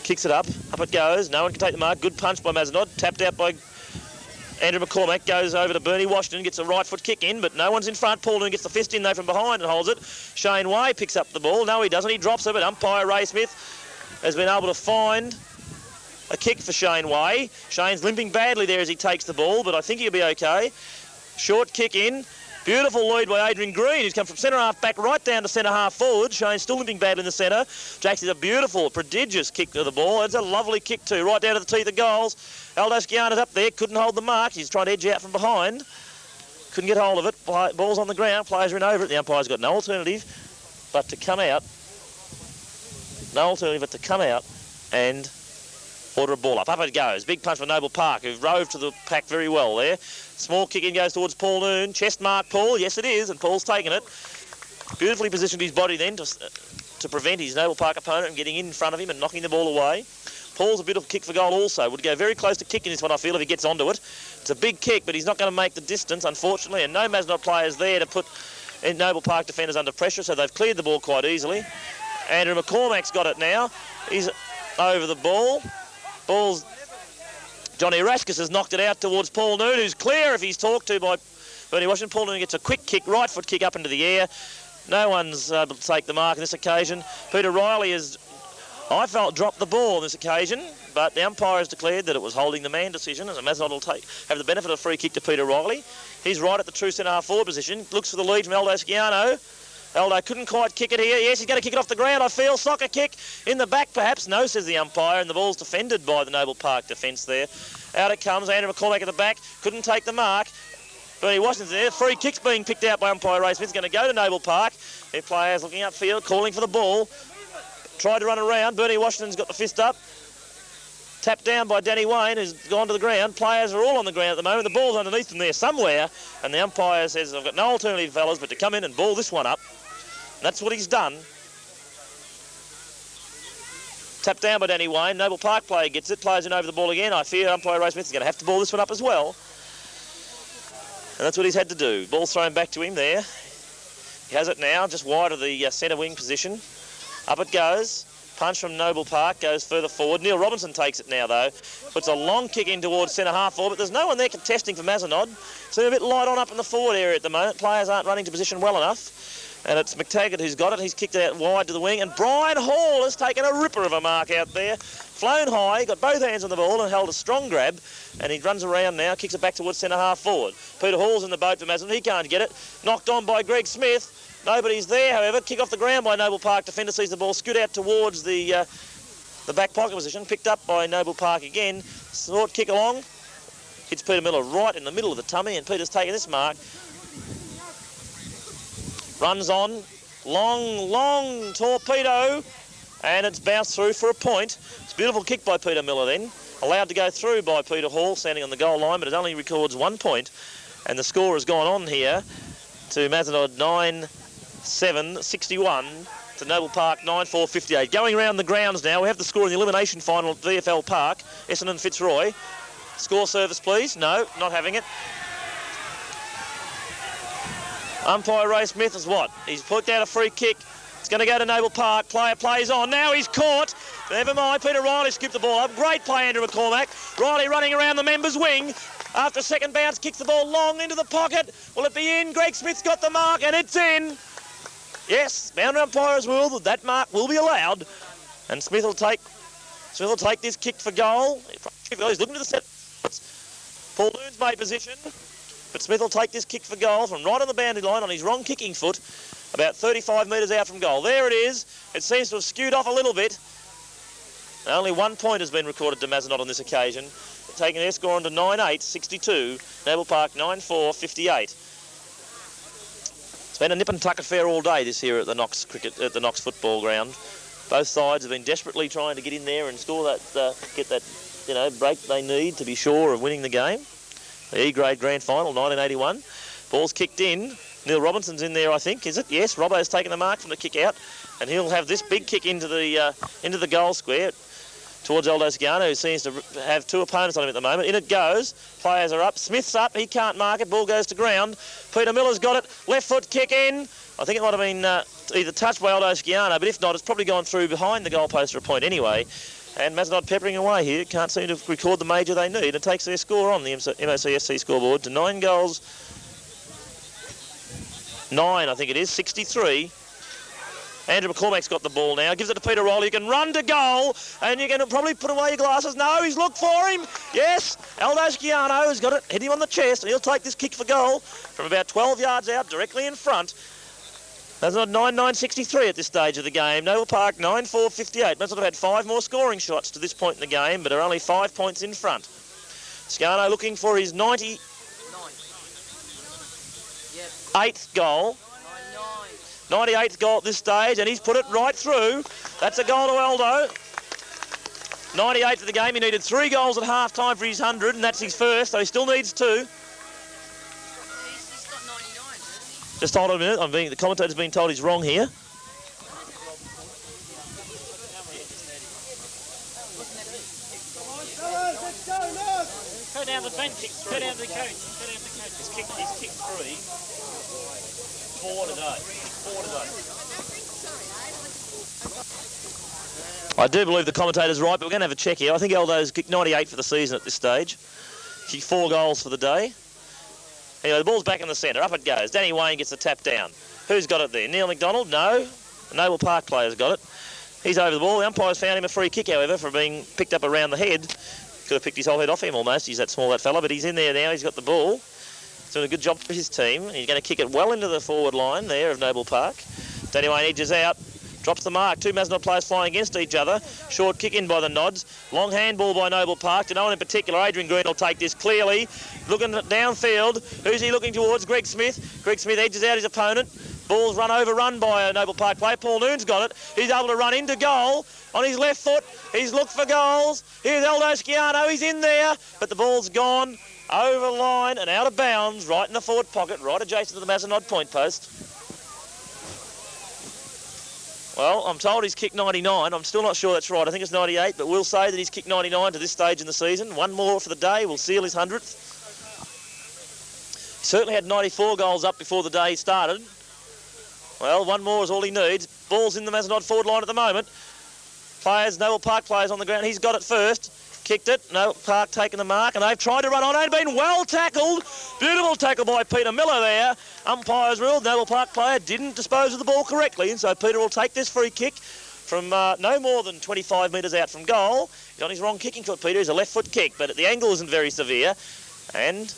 Kicks it up it goes. No one can take the mark. Good punch by Mazenod. Tapped out by Andrew McCormack. Goes over to Bernie Washington, gets a right foot kick in, but no one's in front. Paul Noon gets the fist in though from behind and holds it. Shane Way picks up the ball. No, he doesn't. He drops it, but umpire Ray Smith has been able to find a kick for Shane Way. Shane's limping badly there as he takes the ball, but I think he'll be okay. Short kick in. Beautiful lead by Adrian Green, who's come from centre-half back right down to centre-half forward. Shane's still limping badly in the centre. Jakes is a beautiful, prodigious kick to the ball. It's a lovely kick too, right down to the teeth of goals. Aldo Sciana's up there, couldn't hold the mark. He's trying to edge out from behind. Couldn't get hold of it. Ball's on the ground, players are in over it. The umpire's got no alternative but to come out. And order a ball up. Up it goes. Big punch for Noble Park, who rove to the pack very well there. Small kick in goes towards Paul Noon. Chest mark Paul. Yes, it is, and Paul's taken it. Beautifully positioned his body then to prevent his Noble Park opponent from getting in front of him and knocking the ball away. Paul's a beautiful kick for goal also. Would go very close to kicking this one, I feel, if he gets onto it. It's a big kick, but he's not going to make the distance, unfortunately, and no Mazenod players there to put Noble Park defenders under pressure, so they've cleared the ball quite easily. Andrew McCormack's got it now. He's over the ball. Ball's Johnny Raskus has knocked it out towards Paul Noon, who's clear if he's talked to by Bernie Washington. Paul Noon gets a quick kick, right foot kick up into the air. No one's able to take the mark on this occasion. Peter Riley has, I felt, dropped the ball on this occasion, but the umpire has declared that it was holding the man decision, as Mazenod will have the benefit of a free kick to Peter Riley. He's right at the true centre-half forward position. Looks for the lead from Aldo Sciano. Aldo couldn't quite kick it here. Yes, he's going to kick it off the ground, I feel. Soccer kick in the back, perhaps. No, says the umpire, and the ball's defended by the Noble Park defence there. Out it comes. Andrew McCormack at the back. Couldn't take the mark. Bernie Washington's there. Free kick's being picked out by umpire Ray Smith. Going to go to Noble Park. Their players looking upfield, calling for the ball. Tried to run around. Bernie Washington's got the fist up. Tapped down by Danny Wayne, who's gone to the ground. Players are all on the ground at the moment. The ball's underneath them there somewhere, and the umpire says, I've got no alternative, fellas, but to come in and ball this one up. And that's what he's done. Tapped down by Danny Wayne. Noble Park player gets it. Players in over the ball again. I fear umpire Ray Smith is going to have to ball this one up as well. And that's what he's had to do. Ball's thrown back to him there. He has it now, just wide of the centre wing position. Up it goes. Punch from Noble Park goes further forward. Neil Robinson takes it now, though. Puts a long kick in towards centre-half forward, but there's no one there contesting for Mazenod. So a bit light on up in the forward area at the moment. Players aren't running to position well enough. And it's McTaggart who's got it. He's kicked it out wide to the wing. And Brian Hall has taken a ripper of a mark out there. Flown high, got both hands on the ball and held a strong grab. And he runs around now, kicks it back towards centre-half forward. Peter Hall's in the boat for Mazenod. He can't get it. Knocked on by Greg Smith. Nobody's there, however. Kick off the ground by Noble Park defender. Sees the ball scoot out towards the back pocket position. Picked up by Noble Park again. Short kick along. Hits Peter Miller right in the middle of the tummy. And Peter's taken this mark. Runs on, long torpedo, and it's bounced through for a point. It's a beautiful kick by Peter Miller then. Allowed to go through by Peter Hall, standing on the goal line, but it only records 1 point. And the score has gone on here to Mazenod 9-7-61 to Noble Park 9-4-58. Going around the grounds now, we have the score in the elimination final at VFL Park. Essendon Fitzroy. Score service, please. No, not having it. Umpire Ray Smith is what? He's put out a free kick. It's going to go to Noble Park. Player plays on. Now he's caught. Never mind. Peter Riley skipped the ball up. Great play, Andrew McCormack. Riley running around the member's wing. After a second bounce, kicks the ball long into the pocket. Will it be in? Greg Smith's got the mark, and it's in. Yes, boundary umpires rule that mark will be allowed. And Smith will take this kick for goal. He's looking to the set. Paul Noon's made position. But Smith will take this kick for goal from right on the boundary line on his wrong kicking foot, about 35 metres out from goal. There it is. It seems to have skewed off a little bit. Only 1 point has been recorded to Mazenod on this occasion, taking their score on to 9-8, 62. Noble Park 9-4, 58. It's been a nip and tuck affair all day this here at the Knox football ground. Both sides have been desperately trying to get in there and score that, get that, break they need to be sure of winning the game. The E-grade grand final, 1981. Ball's kicked in. Neil Robinson's in there, I think, is it? Yes, Robbo's taken the mark from the kick out, and he'll have this big kick into the goal square towards Aldo Sciano, who seems to have two opponents on him at the moment. In it goes. Players are up. Smith's up. He can't mark it. Ball goes to ground. Peter Miller's got it. Left foot kick in. I think it might have been either touched by Aldo Sciano, but if not, it's probably gone through behind the goalpost for a point anyway. And Mazenod peppering away here. Can't seem to record the major they need. It takes their score on the MOCFC scoreboard to 9 goals. 9, I think it is, 63. Andrew McCormack's got the ball now. Gives it to Peter Riley. You can run to goal, and you can probably put away your glasses. No, he's looked for him. Yes, Aldo Sciano has got it. Hit him on the chest, and he'll take this kick for goal from about 12 yards out, directly in front. Mazenod 9-9-63 at this stage of the game. Noble Park 9-4-58. Mazenod have had 5 more scoring shots to this point in the game, but are only 5 points in front. Sciano looking for his 98th goal. 98th goal at this stage, and he's put it right through. That's a goal to Aldo. 98th of the game. He needed 3 goals at half-time for his 100, and that's his first, so he still needs 2. Just hold on a minute. The commentator's been told he's wrong here. Go down the bench. Go down to the coach. He's kicked 3. 4 today. I do believe the commentator's right, but we're going to have a check here. I think Aldo's kicked 98 for the season at this stage. Kicked 4 goals for the day. Anyway, the ball's back in the centre. Up it goes. Danny Wayne gets the tap down. Who's got it there? Neil McDonald? No. The Noble Park player's got it. He's over the ball. The umpire's found him a free kick, however, for being picked up around the head. Could have picked his whole head off him almost. He's that small, that fella, but he's in there now. He's got the ball. He's doing a good job for his team. He's going to kick it well into the forward line there of Noble Park. Danny Wayne edges out. Drops the mark. 2 Mazenod players flying against each other. Short kick in by the Nods. Long handball by Noble Park. To no one in particular. Adrian Green will take this clearly. Looking downfield. Who's he looking towards? Greg Smith. Greg Smith edges out his opponent. Ball's overrun by a Noble Park player. Paul Noon's got it. He's able to run into goal on his left foot. He's looked for goals. Here's Aldo Sciano. He's in there, but the ball's gone over the line and out of bounds, right in the forward pocket, right adjacent to the Mazenod point post. Well, I'm told he's kicked 99. I'm still not sure that's right. I think it's 98, but we'll say that he's kicked 99 to this stage in the season. 1 more for the day. We'll seal his 100th. He certainly had 94 goals up before the day started. Well, 1 more is all he needs. Ball's in the Mazenod forward line at the moment. Noble Park players on the ground. He's got it first. Kicked it. Noble Park taking the mark, and they've tried to run on. And been well tackled. Beautiful tackle by Peter Miller there. Umpires ruled Noble Park player didn't dispose of the ball correctly, and so Peter will take this free kick from no more than 25 metres out from goal. He's on his wrong kicking foot, Peter. He's a left foot kick, but the angle isn't very severe. And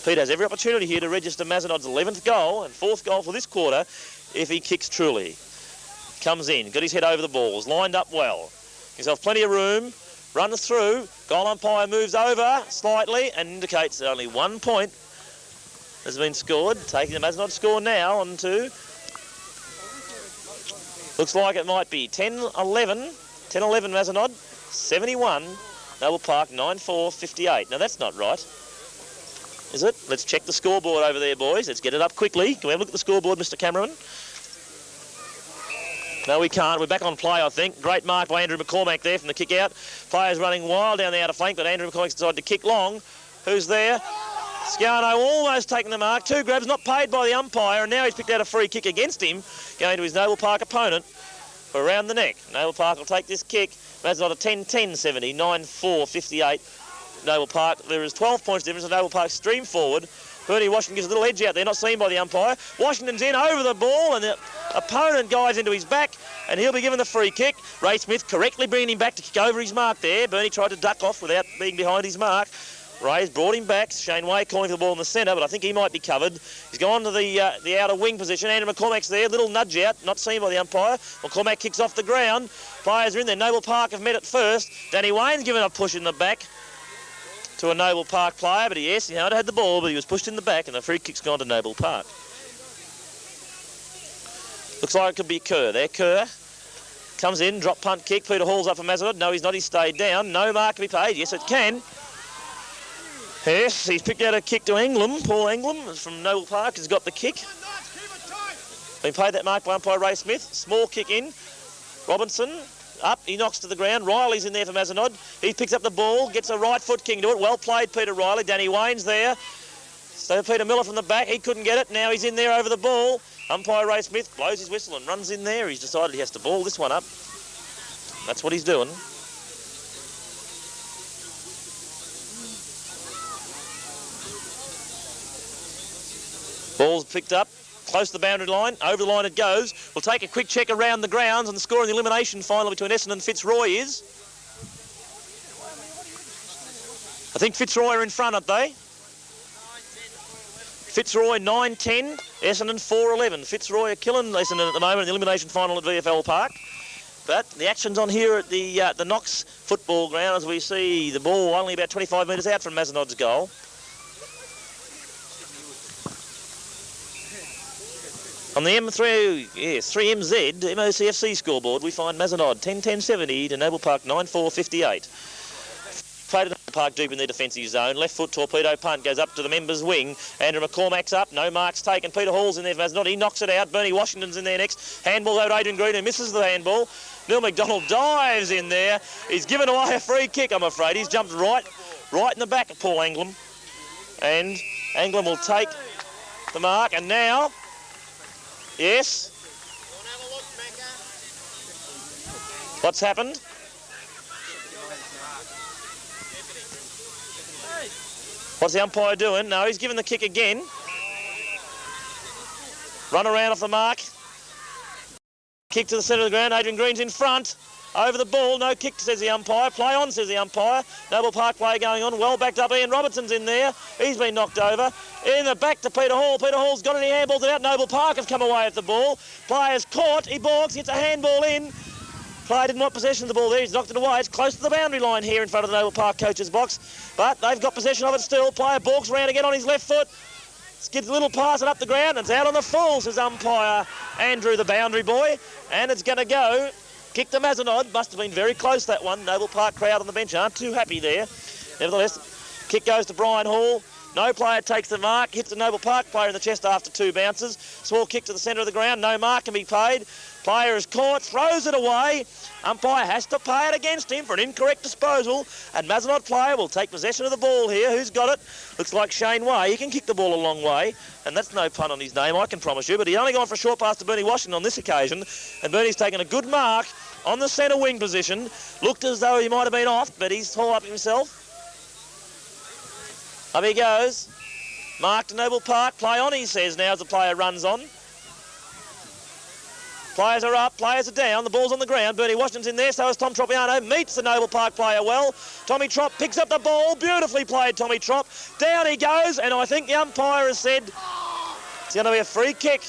Peter has every opportunity here to register Mazenod's 11th goal and 4th goal for this quarter if he kicks truly. Comes in, got his head over the balls, lined up well. Himself plenty of room, runs through. Goal umpire moves over slightly and indicates that only 1 point has been scored. Taking the Mazenod score now on to, looks like it might be 10-11. 10-11 Mazenod, 71. Noble Park 9-4-58. Now that's not right, is it? Let's check the scoreboard over there, boys. Let's get it up quickly. Can we have a look at the scoreboard, Mr. Cameraman? No, we can't. We're back on play, I think. Great mark by Andrew McCormack there from the kick out. Players running wild down the outer flank, but Andrew McCormack's decided to kick long. Who's there? Scarno almost taking the mark. 2 grabs, not paid by the umpire, and now he's picked out a free kick against him, going to his Noble Park opponent for around the neck. Noble Park will take this kick. Mazenod a 10-10-70, 9-4-58. Noble Park, there is 12 points difference, and Noble Park stream forward. Bernie Washington gives a little edge out there, not seen by the umpire. Washington's in over the ball, and the opponent dives into his back, and he'll be given the free kick. Ray Smith correctly bringing him back to kick over his mark there. Bernie tried to duck off without being behind his mark. Ray's brought him back. Shane Way calling for the ball in the centre, but I think he might be covered. He's gone to the outer wing position. Andrew McCormack's there, little nudge out, not seen by the umpire. McCormack kicks off the ground. Players are in there. Noble Park have met at first. Danny Wayne's given a push in the back to a Noble Park player, but he had the ball, but he was pushed in the back, and the free kick's gone to Noble Park. Looks like it could be Kerr. There, Kerr comes in, drop punt kick. Peter Hall's up for Mazenod. No, he's not. He's stayed down. No mark to be paid. Yes, it can. Yes, he's picked out a kick to Englam. Paul Englam from Noble Park has got the kick. Been paid that mark by umpire Ray Smith. Small kick in. Robinson up, he knocks to the ground. Riley's in there for Mazenod. He picks up the ball, gets a right foot king to it. Well played, Peter Riley. Danny Wayne's there. So Peter Miller from the back, he couldn't get it. Now he's in there over the ball. Umpire Ray Smith blows his whistle and runs in there. He's decided he has to ball this one up. That's what he's doing. Ball's picked up, close to the boundary line, over the line it goes. We'll take a quick check around the grounds, and the score in the elimination final between Essendon and Fitzroy is... I think Fitzroy are in front, aren't they? Fitzroy 9-10, Essendon 4-11. Fitzroy are killing Essendon at the moment in the elimination final at VFL Park. But the action's on here at the Knox football ground as we see the ball only about 25 metres out from Mazenod's goal. On the M3MZ MOCFC scoreboard, we find Mazenod 10-10-70 to Noble Park 9-4-58. Played at Noble Park deep in their defensive zone. Left foot torpedo punt goes up to the members' wing. Andrew McCormack's up. No marks taken. Peter Hall's in there for Mazenod. He knocks it out. Bernie Washington's in there next. Handball over to Adrian Green, who misses the handball. Neil McDonald dives in there. He's given away a free kick, I'm afraid. He's jumped right in the back of Paul Englam. And Englam will take the mark. And now... Yes? What's happened? What's the umpire doing? No, he's given the kick again. Run around off the mark. Kick to the centre of the ground. Adrian Green's in front. Over the ball. No kick, says the umpire. Play on, says the umpire. Noble Park play going on. Well backed up. Ian Robertson's in there. He's been knocked over. In the back to Peter Hall. Peter Hall's got any handballs out. Noble Park have come away at the ball. Player's caught. He balks. Gets a handball in. Player didn't want possession of the ball there. He's knocked it away. It's close to the boundary line here in front of the Noble Park coach's box. But they've got possession of it still. Player balks round again on his left foot. Skids a little pass it up the ground. And it's out on the full, says umpire Andrew, the boundary boy. And it's going to go. Kick to Mazenod. Must have been very close, that one. Noble Park crowd on the bench aren't too happy there. Nevertheless, kick goes to Brian Hall. No player takes the mark. Hits the Noble Park player in the chest after 2 bounces. Small kick to the centre of the ground. No mark can be paid. Player is caught. Throws it away. Umpire has to pay it against him for an incorrect disposal. And Mazenod player will take possession of the ball here. Who's got it? Looks like Shane Way. He can kick the ball a long way. And that's no pun on his name, I can promise you. But he's only gone for a short pass to Bernie Washington on this occasion. And Bernie's taken a good mark on the centre wing position. Looked as though he might have been off, but he's hauled up himself. Up he goes. Mark to Noble Park. Play on, he says, now as the player runs on. Players are up, players are down, the ball's on the ground. Bernie Washington's in there, so is Tom Tropiano. Meets the Noble Park player well. Tommy Trop picks up the ball. Beautifully played, Tommy Trop. Down he goes, and I think the umpire has said it's going to be a free kick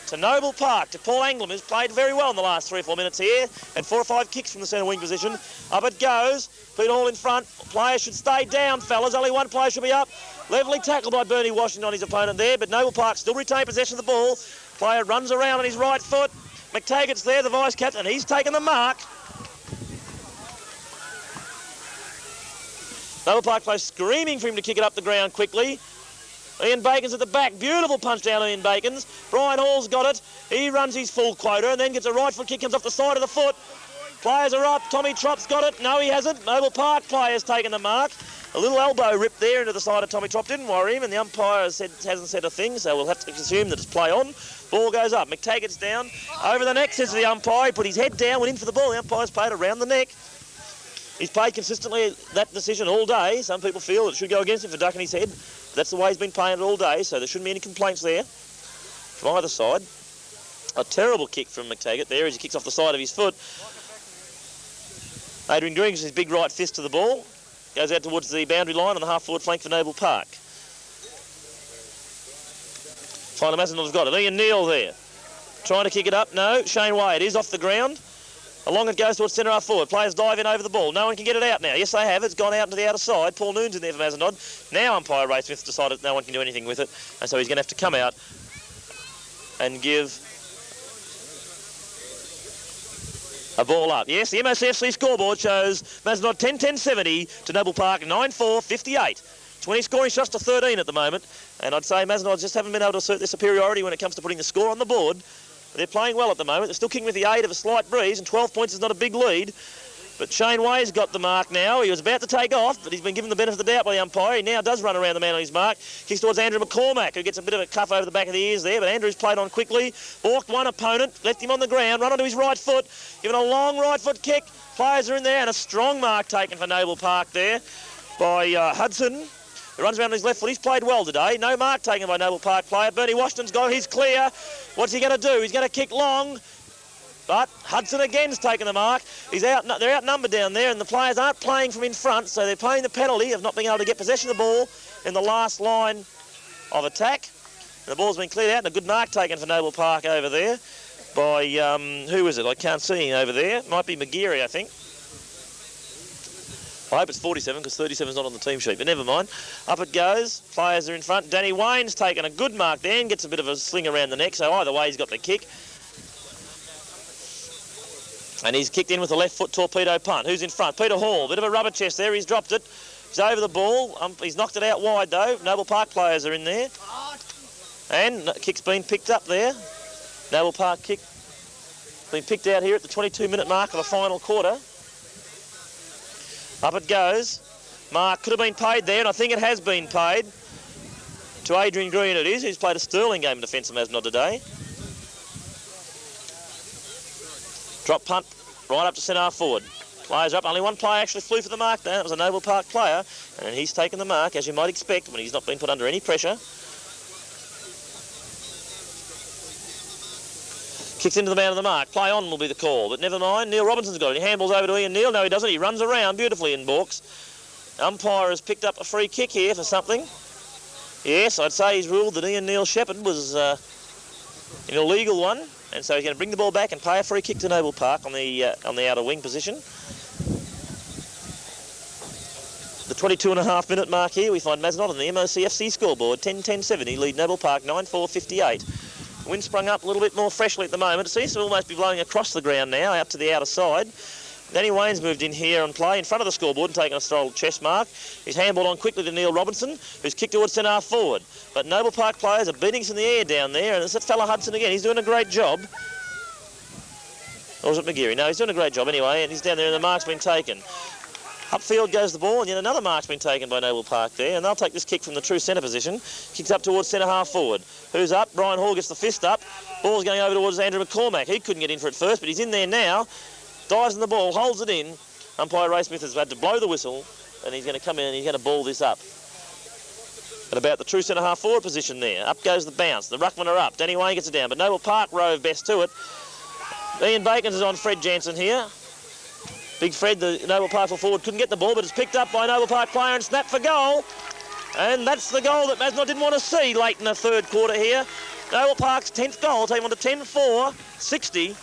to Noble Park, to Paul Englam, who's played very well in the last 3 or 4 minutes here, and 4 or 5 kicks from the centre wing position. Up it goes. Peter Hall in front. Players should stay down, fellas. Only one player should be up. Levelly tackled by Bernie Washington on his opponent there, but Noble Park still retain possession of the ball. Player runs around on his right foot. McTaggart's there, the vice-captain, and he's taken the mark. Noble Park player screaming for him to kick it up the ground quickly. Ian Bacon's at the back. Beautiful punch down Ian Bacon's. Brian Hall's got it. He runs his full quota and then gets a right foot kick, comes off the side of the foot. Players are up. Tommy Trop's got it. No, he hasn't. Noble Park player's taken the mark. A little elbow rip there into the side of Tommy Trop. Didn't worry him, and the umpire hasn't said a thing, so we'll have to assume that it's play on. Ball goes up. McTaggart's down. Over the neck, says the umpire. He put his head down, went in for the ball. The umpire's played around the neck. He's played consistently that decision all day. Some people feel it should go against him for ducking his head. That's the way he's been playing it all day, so there shouldn't be any complaints there from either side. A terrible kick from McTaggart there as he kicks off the side of his foot. Adrian Green gives his big right fist to the ball. Goes out towards the boundary line on the half-forward flank for Noble Park. Finally, Mazenod's got it. Ian Neal there. Trying to kick it up. No. Shane Wade is off the ground. Along it goes towards centre half forward. Players dive in over the ball. No one can get it out now. Yes, they have. It's gone out into the outer side. Paul Noon's in there for Mazenod. Now umpire Ray Smith's decided no one can do anything with it. And so he's going to have to come out and give a ball up. Yes, the MOCFC scoreboard shows Mazenod 10-10-70 to Noble Park 9-4-58. 20 scoring shots to 13 at the moment. And I'd say Mazenod just haven't been able to assert their superiority when it comes to putting the score on the board. They're playing well at the moment. They're still kicking with the aid of a slight breeze, and 12 points is not a big lead. But Shane Way's got the mark now. He was about to take off, but he's been given the benefit of the doubt by the umpire. He now does run around the man on his mark. Kicks towards Andrew McCormack, who gets a bit of a cuff over the back of the ears there, but Andrew's played on quickly. Balked one opponent, left him on the ground, run onto his right foot, given a long right foot kick. Players are in there, and a strong mark taken for Noble Park there by Hudson. He runs around on his left foot. He's played well today. No mark taken by Noble Park player. Bernie Washington's got his clear. What's he going to do? He's going to kick long. But Hudson again's taken the mark. They're outnumbered down there, and the players aren't playing from in front, so they're paying the penalty of not being able to get possession of the ball in the last line of attack. And the ball's been cleared out, and a good mark taken for Noble Park over there by, who is it? I can't see him over there. Might be McGeary, I think. I hope it's 47 because 37's not on the team sheet, but never mind. Up it goes. Players are in front. Danny Wayne's taken a good mark there and gets a bit of a sling around the neck, so either way he's got the kick. And he's kicked in with a left foot torpedo punt. Who's in front? Peter Hall. Bit of a rubber chest there. He's dropped it. He's over the ball. He's knocked it out wide, though. Noble Park players are in there. And kick's been picked up there. Noble Park kick been picked out here at the 22-minute mark of the final quarter. Up it goes. Mark could have been paid there, and I think it has been paid. To Adrian Green it is, who's played a sterling game in defence of Mazenod today. Drop punt right up to centre half forward. Players up. Only one player actually flew for the mark there. That was a Noble Park player, and he's taken the mark, as you might expect, when he's not been put under any pressure. Kicks into the man of the mark. Play on will be the call, but never mind. Neil Robinson's got it. He handballs over to Ian Neal. No, he doesn't. He runs around beautifully in balks. Umpire has picked up a free kick here for something. Yes, I'd say he's ruled that Ian Neal Shepherd was an illegal one, and so he's going to bring the ball back and pay a free kick to Noble Park on the outer wing position. The 22.5-minute mark here, we find Mazenod on the MOCFC scoreboard, 10-10-70, lead Noble Park 9-4-58. Wind sprung up a little bit more freshly at the moment. It seems to almost be blowing across the ground now, out to the outer side. Danny Wayne's moved in here and play in front of the scoreboard and taken a stroll chest mark. He's handballed on quickly to Neil Robinson, who's kicked towards centre half forward. But Noble Park players are beating us in the air down there, and it's that fella Hudson again. He's doing a great job. Or is it McGeary? No, he's doing a great job anyway, and he's down there and the mark's been taken. Upfield goes the ball, and yet another mark's been taken by Noble Park there, and they'll take this kick from the true centre position. Kicks up towards centre half forward. Who's up? Brian Hall gets the fist up. Ball's going over towards Andrew McCormack. He couldn't get in for it first, but he's in there now. Dives in the ball, holds it in. Umpire Ray Smith has had to blow the whistle, and he's going to come in and he's going to ball this up. At about the true centre half forward position there. Up goes the bounce. The ruckmen are up. Danny Wayne gets it down, but Noble Park rove best to it. Ian Bacon's is on Fred Jansen here. Big Fred, the Noble Park forward, couldn't get the ball, but it's picked up by Noble Park player and snapped for goal. And that's the goal that Mazenod didn't want to see late in the third quarter here. Noble Park's 10th goal, take on to 10-4-60.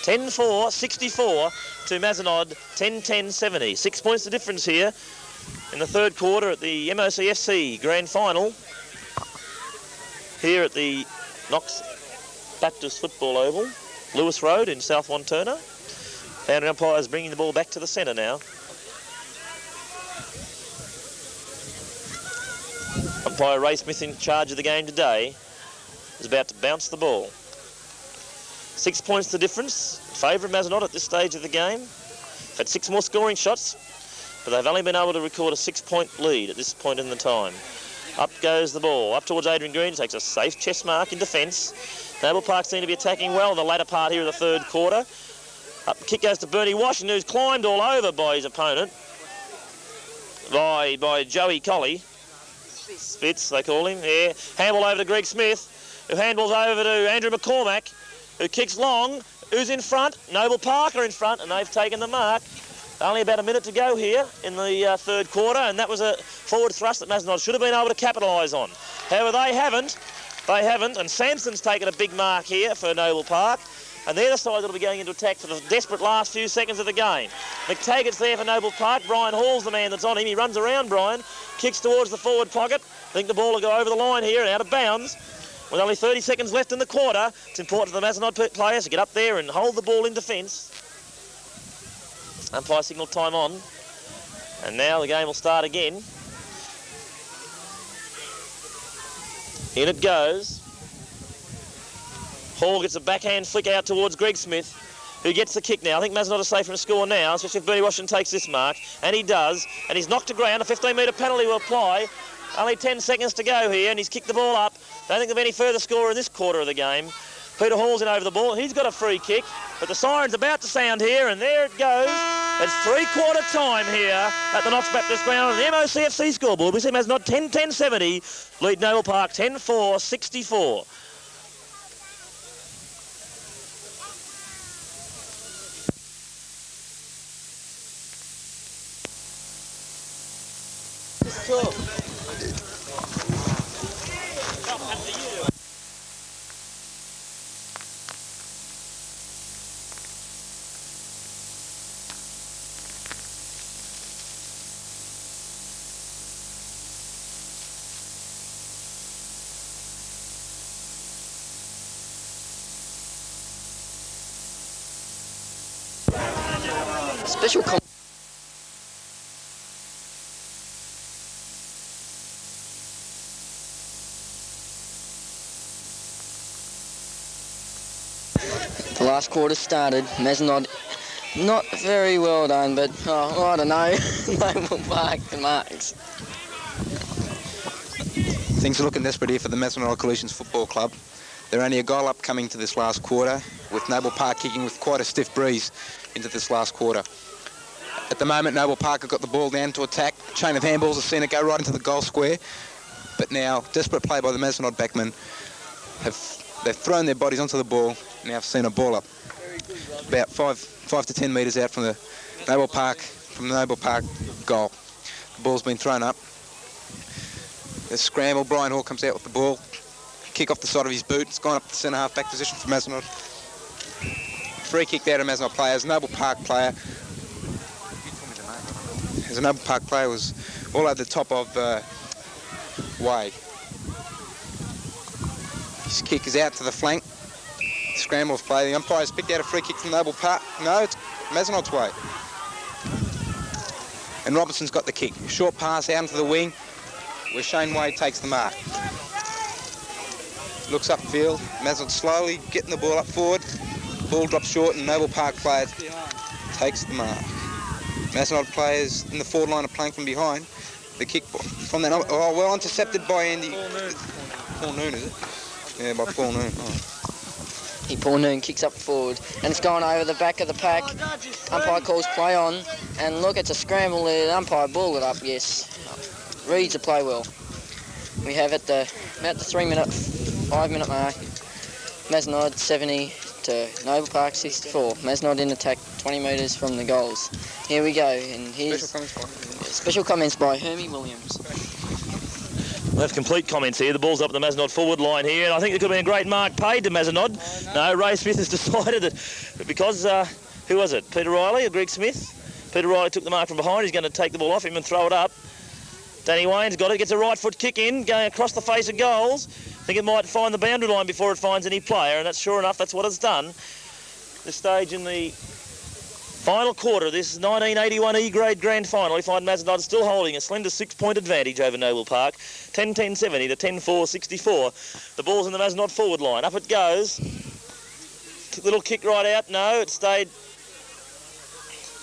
10-4-64 to Mazenod, 10-10-70. 6 points the difference here in the third quarter at the MOCFC Grand Final here at the Knox Baptist Football Oval, Lewis Road in South Wantirna. And umpires bringing the ball back to the centre now. Umpire Ray Smith, in charge of the game today, is about to bounce the ball. 6 points the difference. In favour of Mazenod at this stage of the game. Had 6 more scoring shots. but they've only been able to record a 6-point lead at this point in the time. Up goes the ball, up towards Adrian Green, takes a safe chest mark in defence. Noble Park seem to be attacking well in the latter part here of the third quarter. Up the kick goes to Bernie Washington, who's climbed all over by his opponent, by Joey Colley. Spitz, they call him, yeah. Handball over to Greg Smith, who handballs over to Andrew McCormack, who kicks long. Who's in front? Noble Park are in front, and they've taken the mark. Only about a minute to go here in the third quarter, and that was a forward thrust that Mazenod should have been able to capitalise on. However, they haven't, and Sampson's taken a big mark here for Noble Park, and they're the side that'll be going into attack for the desperate last few seconds of the game. McTaggart's there for Noble Park. Brian Hall's the man that's on him. He runs around Brian, kicks towards the forward pocket. I think the ball will go over the line here and out of bounds. With only 30 seconds left in the quarter, it's important for the Mazenod players to get up there and hold the ball in defence. Umpire signal time on, and now the game will start again. In it goes. Hall gets a backhand flick out towards Greg Smith, who gets the kick now. I think Mazenod is safe from a score now, especially if Bernie Washington takes this mark, and he does, and he's knocked to ground. A 15-metre penalty will apply. Only 10 seconds to go here, and he's kicked the ball up. Don't think there'll be any further score in this quarter of the game. Peter Hall's in over the ball. He's got a free kick, but the siren's about to sound here, and there it goes. It's three-quarter time here at the Knox Baptist Ground on the MOCFC scoreboard. We see Mazenod 10-10-70, lead Noble Park 10-4-64. Special The last quarter started. Mazenod, not very well done, but I don't know. Noble Park the marks. Things are looking desperate here for the Mazenod Collisions Football Club. They're only a goal up coming to this last quarter, with Noble Park kicking with quite a stiff breeze into this last quarter. At the moment, Noble Park have got the ball down to attack. Chain of handballs have seen it go right into the goal square. But now, desperate play by the Mazenod backmen. They've thrown their bodies onto the ball. Now I've seen a ball up about 5 to 10 metres out from the Noble Park goal. The ball's been thrown up. There's a scramble. Brian Hall comes out with the ball. Kick off the side of his boot. It's gone up to centre half back position for Mazenod. Free kick there to Mazenod players. Noble Park player. There's a Noble Park player was all over the top of Wade. His kick is out to the flank. Scramble of play. The umpire's picked out a free kick from Noble Park. No, it's Mazenod's way. And Robertson's got the kick. Short pass out into the wing where Shane Wade takes the mark. Looks upfield. Mazenod slowly getting the ball up forward. Ball drops short and Noble Park player takes the mark. Mazenod players in the forward line are playing from behind. The kick from that. Oh, well intercepted by Andy. Paul Noon, is it? Yeah, by Paul Noon. Oh. Paul Noon kicks up forward, and it's gone over the back of the pack. Umpire calls play on, and look, it's a scramble there. The umpire balled it up, yes. Reads the play well. We have at about the 5-minute mark, Mazenod 70 to Noble Park 64. Mazenod in attack 20 metres from the goals. Here we go, and here's special comments by Hermie Williams. We'll have complete comments here. The ball's up at the Mazenod forward line here, and I think there could have been a great mark paid to Mazenod. No, Ray Smith has decided that because, who was it? Peter Riley or Greg Smith? Peter Riley took the mark from behind. He's going to take the ball off him and throw it up. Danny Wayne's got it, gets a right foot kick in, going across the face of goals. I think it might find the boundary line before it finds any player, and that's sure enough, that's what it's done. This stage in the final quarter of this 1981 E-grade grand final, we find Mazenod still holding a slender 6-point advantage over Noble Park, 10-10-70 to 10-4-64. The ball's in the Mazenod forward line. Up it goes. Little kick right out. No, it stayed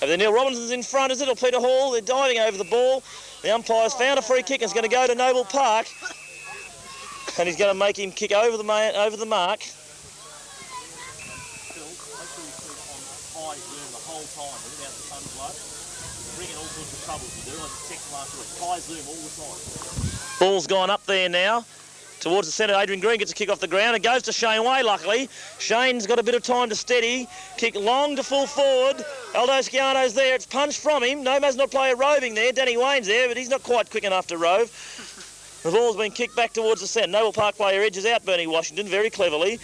Over there, Neil Robinson's in front, is it? Or Peter Hall? They're diving over the ball. The umpire's found a free kick and it's going to go to Noble Park. And he's going to make him kick over the mark. Make sure you keep on high zoom the whole time without the sun glow. Bringing all sorts of troubles to do, like the checked last week. High zoom all the time. Ball's gone up there now. Towards the centre, Adrian Green gets a kick off the ground. It goes to Shane Way, luckily. Shane's got a bit of time to steady. Kick long to full forward. Aldo Schiano's there. It's punched from him. No Mazenod player roving there. Danny Wayne's there, but he's not quite quick enough to rove. The ball's been kicked back towards the centre. Noble Park player edges out Bernie Washington very cleverly.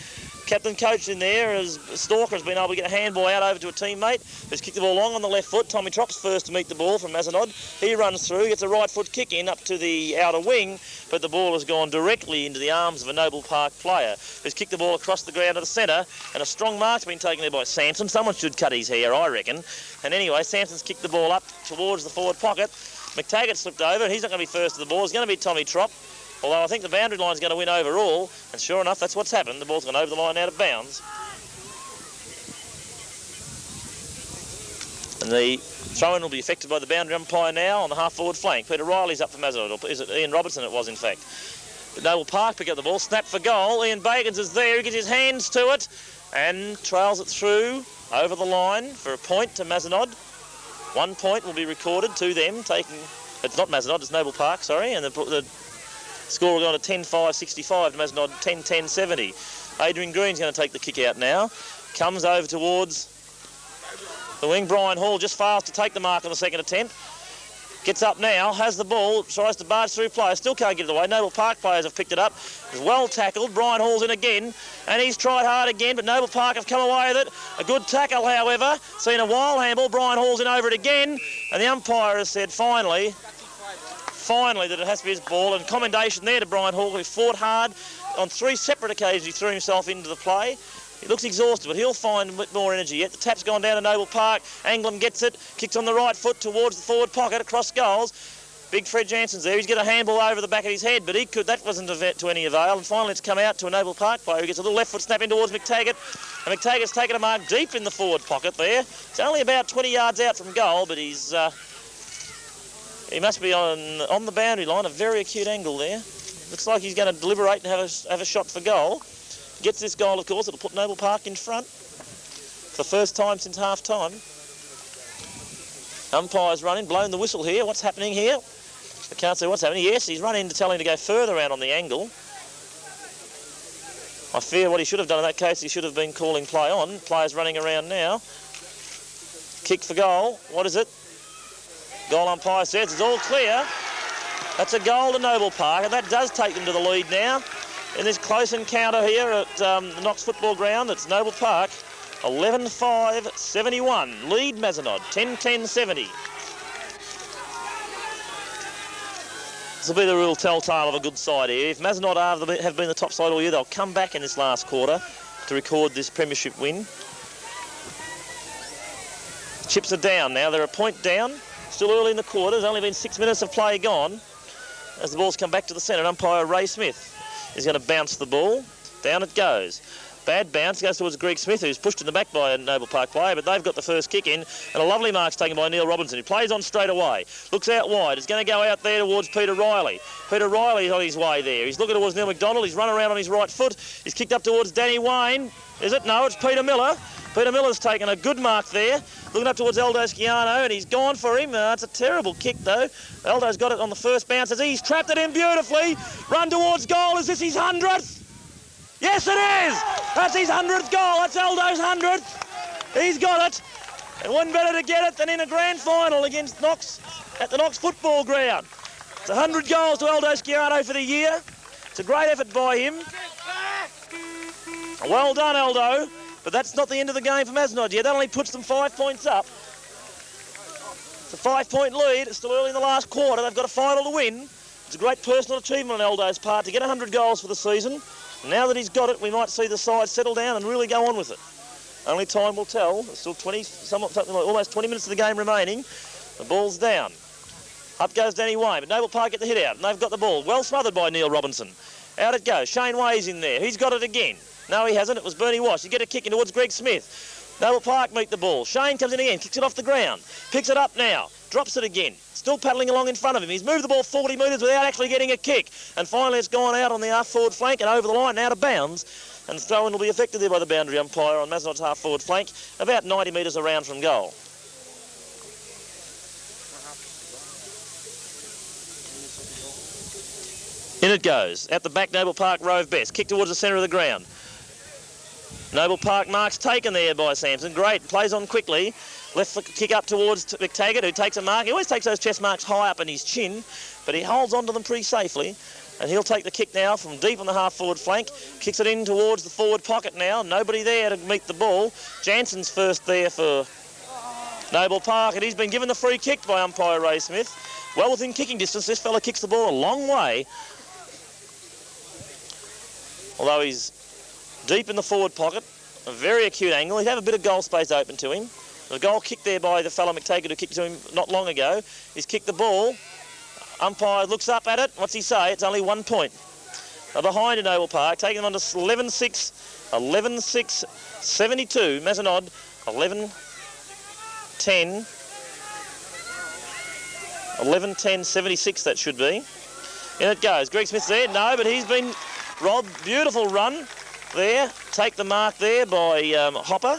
Captain coach in there as Stalker has been able to get a handball out over to a teammate who's kicked the ball long on the left foot. Tommy Tropp's first to meet the ball from Mazenod. He runs through, gets a right foot kick in up to the outer wing, but the ball has gone directly into the arms of a Noble Park player who's kicked the ball across the ground to the centre, and a strong mark's been taken there by Sampson. Someone should cut his hair, I reckon. And anyway, Sampson's kicked the ball up towards the forward pocket. McTaggart slipped over, and he's not going to be first to the ball. It's going to be Tommy Trop. Although I think the boundary line's going to win overall, and sure enough, that's what's happened. The ball's gone over the line out of bounds. And the throw-in will be affected by the boundary umpire now on the half-forward flank. Peter Riley's up for Mazenod, or is it Ian Robertson it was, in fact. But Noble Park pick up the ball, snap for goal. Ian Bagans is there, he gets his hands to it, and trails it through over the line for a point to Mazenod. 1 point will be recorded to them, taking... It's not Mazenod, it's Noble Park, sorry, and the score will go to 10-5-65 to Mazenod 10-10-70. Adrian Green's going to take the kick out now. Comes over towards the wing. Brian Hall just fails to take the mark on the second attempt. Gets up now, has the ball, tries to barge through players, still can't get it away. Noble Park players have picked it up. It's well tackled. Brian Hall's in again, and he's tried hard again, but Noble Park have come away with it. A good tackle, however. Seen a wild handball. Brian Hall's in over it again, and the umpire has said finally that it has to be his ball, and commendation there to Brian Hall, who fought hard on 3 separate occasions. He threw himself into the play. He looks exhausted, but he'll find a bit more energy yet. The tap's gone down to Noble Park. Anglin gets it, kicks on the right foot towards the forward pocket across goals. Big Fred Jansen's there. He's got a handball over the back of his head, but that wasn't to any avail. And finally it's come out to a Noble Park player who gets a little left foot snap in towards McTaggart. And McTaggart's taken a mark deep in the forward pocket there. It's only about 20 yards out from goal, but he's... he must be on the boundary line, a very acute angle there. Looks like he's going to deliberate and have a shot for goal. Gets this goal, of course, it'll put Noble Park in front for the first time since half-time. Umpire's running, blown the whistle here. What's happening here? I can't see what's happening. Yes, he's run in to tell him to go further out on the angle. I fear what he should have done in that case, he should have been calling play on. Players running around now. Kick for goal. What is it? Goal umpire says it's all clear. That's a goal to Noble Park, and that does take them to the lead now. In this close encounter here at the Knox Football Ground, it's Noble Park, 11-5-71. Lead Mazenod, 10-10-70. This will be the real telltale of a good side here. If Mazenod have been the top side all year, they'll come back in this last quarter to record this premiership win. Chips are down now. They're a point down. Still early in the quarter. There's only been 6 minutes of play gone. As the ball's come back to the centre, umpire Ray Smith is going to bounce the ball. Down it goes. Bad bounce, goes towards Greg Smith, who's pushed in the back by a Noble Park player, but they've got the first kick in, and a lovely mark's taken by Neil Robinson, who plays on straight away. Looks out wide. It's going to go out there towards Peter Riley. Peter Riley's on his way there. He's looking towards Neil McDonald. He's run around on his right foot. He's kicked up towards Danny Wayne. Is it? No, it's Peter Miller. Peter Miller's taken a good mark there. Looking up towards Aldo Schiano, and he's gone for him. It's a terrible kick, though. Aldo's got it on the first bounce as he's trapped it in beautifully. Run towards goal. Is this his 100th? Yes, it is! That's his 100th goal. That's Aldo's 100th. He's got it. And one better to get it than in a grand final against Knox at the Knox Football Ground. It's 100 goals to Aldo Schiano for the year. It's a great effort by him. Well done, Aldo. But that's not the end of the game for Mazenod yet. That only puts them 5 points up. It's a 5-point lead. It's still early in the last quarter. They've got a final to win. It's a great personal achievement on Aldo's part to get 100 goals for the season. Now that he's got it, we might see the side settle down and really go on with it. Only time will tell. There's still almost 20 minutes of the game remaining. The ball's down. Up goes Danny Wayne, but Noble Park get the hit out, and they've got the ball. Well smothered by Neil Robinson. Out it goes. Shane Way's in there. He's got it again. No, he hasn't. It was Bernie Wash. You get a kick in towards Greg Smith. Noble Park meet the ball. Shane comes in again, kicks it off the ground. Picks it up now, drops it again. Still paddling along in front of him. He's moved the ball 40 metres without actually getting a kick. And finally it's gone out on the half-forward flank and over the line, out of bounds. And the throw-in will be effected there by the boundary umpire on Mazenod's half-forward flank, about 90 metres around from goal. In it goes. At the back, Noble Park rove best. Kick towards the centre of the ground. Noble Park mark's taken there by Sampson. Great. Plays on quickly. Left kick up towards McTaggart, who takes a mark. He always takes those chest marks high up in his chin, but he holds onto them pretty safely. And he'll take the kick now from deep on the half-forward flank. Kicks it in towards the forward pocket now. Nobody there to meet the ball. Jansen's first there for Noble Park, and he's been given the free kick by umpire Ray Smith. Well within kicking distance. This fella kicks the ball a long way. Although he's deep in the forward pocket, a very acute angle. He'd have a bit of goal space open to him. The goal kick there by the fellow McTaggart who kicked to him not long ago. He's kicked the ball. Umpire looks up at it. What's he say? It's only 1 point. They're behind in Noble Park, taking them on to 11-6, 11-6, 72. Mazenod, 11-10, 11-10, 76 that should be. In it goes. Greg Smith's there. No, but he's been robbed. Beautiful run there. Take the mark there by Hopper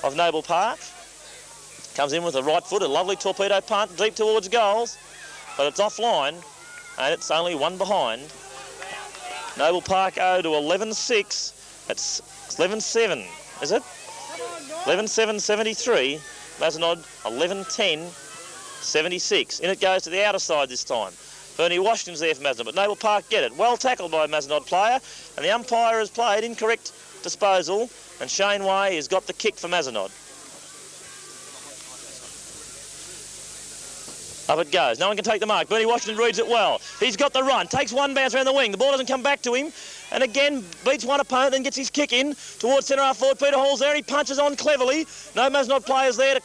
of Noble Park. Comes in with a right foot, a lovely torpedo punt deep towards goals, but it's offline and it's only one behind. Noble Park 0 to 11-6. It's 11-7, is it? 11-7, 73. Mazenod 11-10, 76. In it goes to the outer side this time. Bernie Washington's there for Mazenod, but Noble Park get it. Well tackled by a Mazenod player, and the umpire has played incorrect disposal, and Shane Way has got the kick for Mazenod. Up it goes. No one can take the mark. Bernie Washington reads it well. He's got the run. Takes one bounce around the wing. The ball doesn't come back to him. And again, beats one opponent, then gets his kick in towards centre half forward. Peter Hall's there. He punches on cleverly. No Mazenod players there to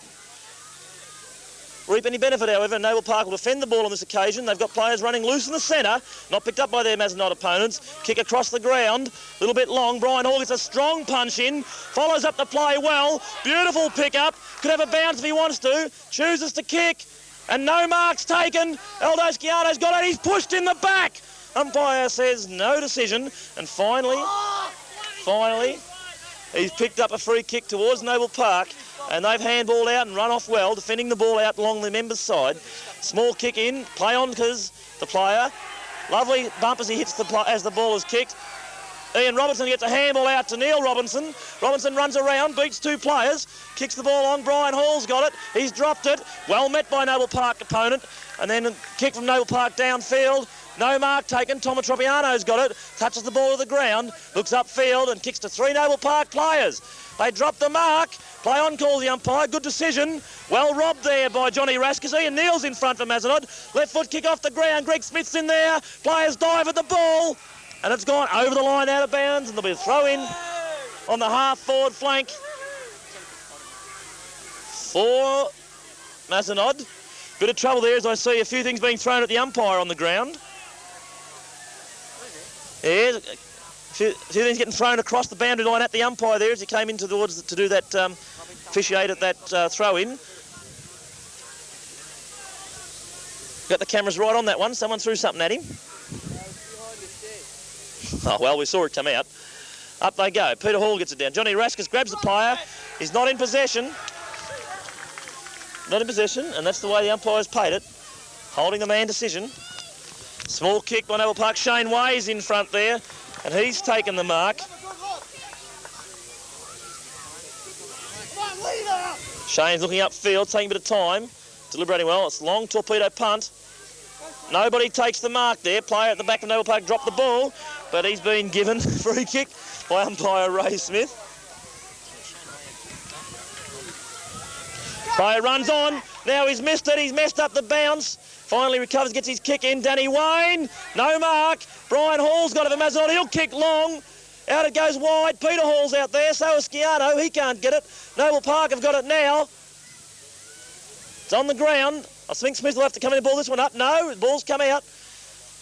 reap any benefit, however. Noble Park will defend the ball on this occasion. They've got players running loose in the centre, not picked up by their Mazenod opponents. Kick across the ground, a little bit long. Brian Hall gets a strong punch in, follows up the play well. Beautiful pick-up. Could have a bounce if he wants to. Chooses to kick, and no marks taken. Aldo Schiano's got it. He's pushed in the back. Umpire says no decision, and finally, he's picked up a free kick towards Noble Park. And they've handballed out and run off well, defending the ball out along the members' side. Small kick in, play on because the player. Lovely bump as he hits as the ball is kicked. Ian Robinson gets a handball out to Neil Robinson. Robinson runs around, beats two players, kicks the ball on. Brian Hall's got it. He's dropped it. Well met by Noble Park opponent. And then a kick from Noble Park downfield. No mark taken. Tomo Tropiano's got it. Touches the ball to the ground. Looks upfield and kicks to three Noble Park players. They drop the mark. Play on calls the umpire. Good decision. Well robbed there by Johnny Raskasy. And Neil's in front for Mazenod. Left foot kick off the ground. Greg Smith's in there. Players dive at the ball. And it's gone over the line out of bounds. And there'll be a throw in on the half forward flank for Mazenod. Bit of trouble there as I see a few things being thrown at the umpire on the ground. Yeah, a few things getting thrown across the boundary line at the umpire there as he came in towards to do that, officiate at that throw-in. Got the cameras right on that one. Someone threw something at him. Oh, well, we saw it come out. Up they go. Peter Hall gets it down. Johnny Raskus grabs the player. He's not in possession. Not in possession, and that's the way the umpire's paid it. Holding the man decision. Small kick by Noble Park. Shane Way's in front there, and he's taken the mark. Shane's looking upfield, taking a bit of time, deliberating well. It's a long torpedo punt. Nobody takes the mark there. Player at the back of Noble Park dropped the ball, but he's been given a free kick by umpire Ray Smith. Player runs on. Now he's missed it. He's messed up the bounce. Finally recovers, gets his kick in. Danny Wayne, no mark. Brian Hall's got it for Mazenod. He'll kick long. Out it goes wide. Peter Hall's out there. So is Schiano. He can't get it. Noble Park have got it now. It's on the ground. I think Smith will have to come in and ball this one up. No, the ball's come out.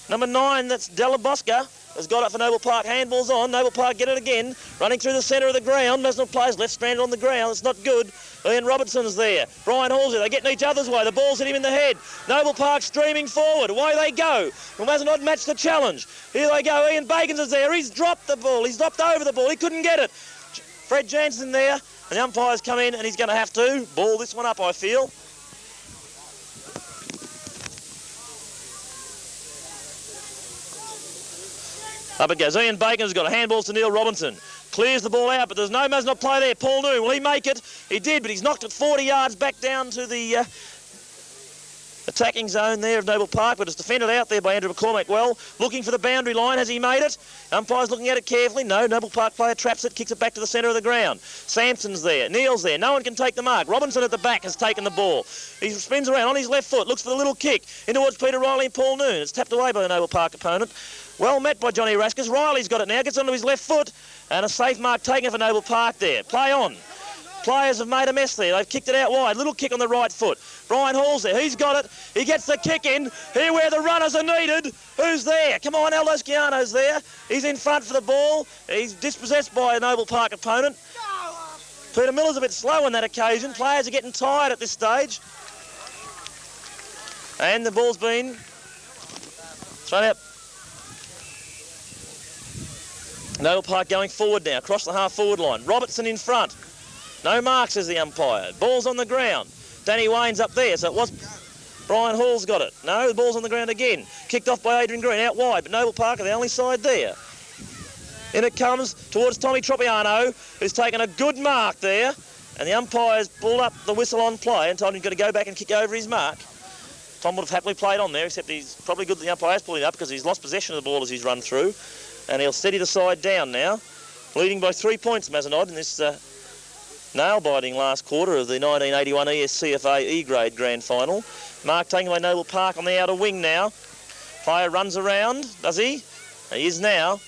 Number 9, that's Della Bosca. has got it for Noble Park. Handball's on. Noble Park get it again. Running through the centre of the ground. Mazenod players left stranded on the ground. It's not good. Ian Robertson's there. Brian Hall's there. They're getting each other's way. The ball's hit him in the head. Noble Park streaming forward. Away they go. Well, Mazenod matched the challenge. Here they go. Ian Bacon's is there. He's dropped the ball. He's dropped over the ball. He couldn't get it. Fred Jansen there. And the umpire's come in and he's going to have to ball this one up, I feel. Up it goes. Ian Bacon's got a handball to Neil Robinson. Clears the ball out, but there's no Mazenod play there. Paul Noon, will he make it? He did, but he's knocked it 40 yards back down to the attacking zone there of Noble Park, but it's defended out there by Andrew McCormack. Well, looking for the boundary line. Has he made it? Umpire's looking at it carefully. No, Noble Park player traps it, kicks it back to the centre of the ground. Sampson's there. Neil's there. No one can take the mark. Robinson at the back has taken the ball. He spins around on his left foot, looks for the little kick in towards Peter Riley and Paul Noon. It's tapped away by the Noble Park opponent. Well met by Johnny Raskus. Riley's got it now, gets onto his left foot, and a safe mark taken for Noble Park there. Play on. Players have made a mess there. They've kicked it out wide. Little kick on the right foot. Brian Hall's there. He's got it. He gets the kick in. Here where the runners are needed. Who's there? Come on, Aldo Schiano's there. He's in front for the ball. He's dispossessed by a Noble Park opponent. Peter Miller's a bit slow on that occasion. Players are getting tired at this stage. And the ball's been thrown out. Noble Park going forward now, across the half-forward line. Robertson in front. No mark, says the umpire. Ball's on the ground. Danny Wayne's up there, so it was... Brian Hall's got it. No, the ball's on the ground again. Kicked off by Adrian Green, out wide, but Noble Park are the only side there. In it comes towards Tommy Tropiano, who's taken a good mark there, and the umpire's pulled up the whistle on play and told him he's got to go back and kick over his mark. Tom would have happily played on there, except he's probably good that the umpire's pulling up because he's lost possession of the ball as he's run through. And he'll steady the side down now, leading by 3 points, Mazenod, in this nail-biting last quarter of the 1981 ESCFA E-Grade Grand Final. Mark taken by Noble Park on the outer wing now. Player runs around, does he? He is now.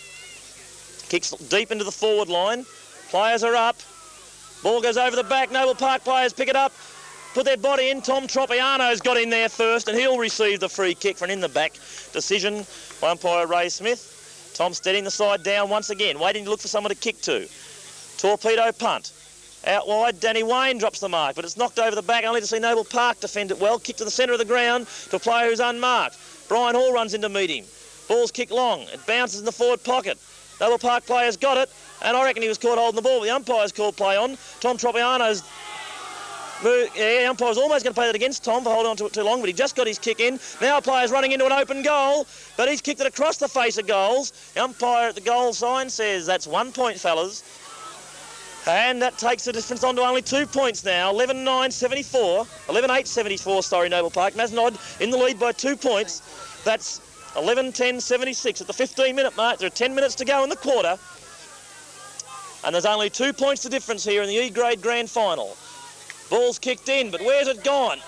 Kicks deep into the forward line. Players are up. Ball goes over the back. Noble Park players pick it up, put their body in. Tom Tropiano's got in there first, and he'll receive the free kick for an in-the-back decision by umpire Ray Smith. Tom steadying the side down once again, waiting to look for someone to kick to. Torpedo punt. Out wide, Danny Wayne drops the mark, but it's knocked over the back, only to see Noble Park defend it well. Kick to the centre of the ground to a player who's unmarked. Brian Hall runs in to meet him. Ball's kicked long. It bounces in the forward pocket. Noble Park player's got it, and I reckon he was caught holding the ball, but the umpire's called play on. Tom Tropiano's... Yeah, the umpire's almost going to play that against Tom for holding on to it too long, but he just got his kick in. Now a player's running into an open goal, but he's kicked it across the face of goals. The umpire at the goal sign says that's 1 point, fellas. And that takes the difference on to only 2 points now. 11-9-74. 11-8-74, sorry, Noble Park. Mazenod in the lead by 2 points. That's 11-10-76 at the 15-minute mark. There are 10 minutes to go in the quarter. And there's only 2 points the difference here in the E-Grade Grand Final. Ball's kicked in, but where's it gone?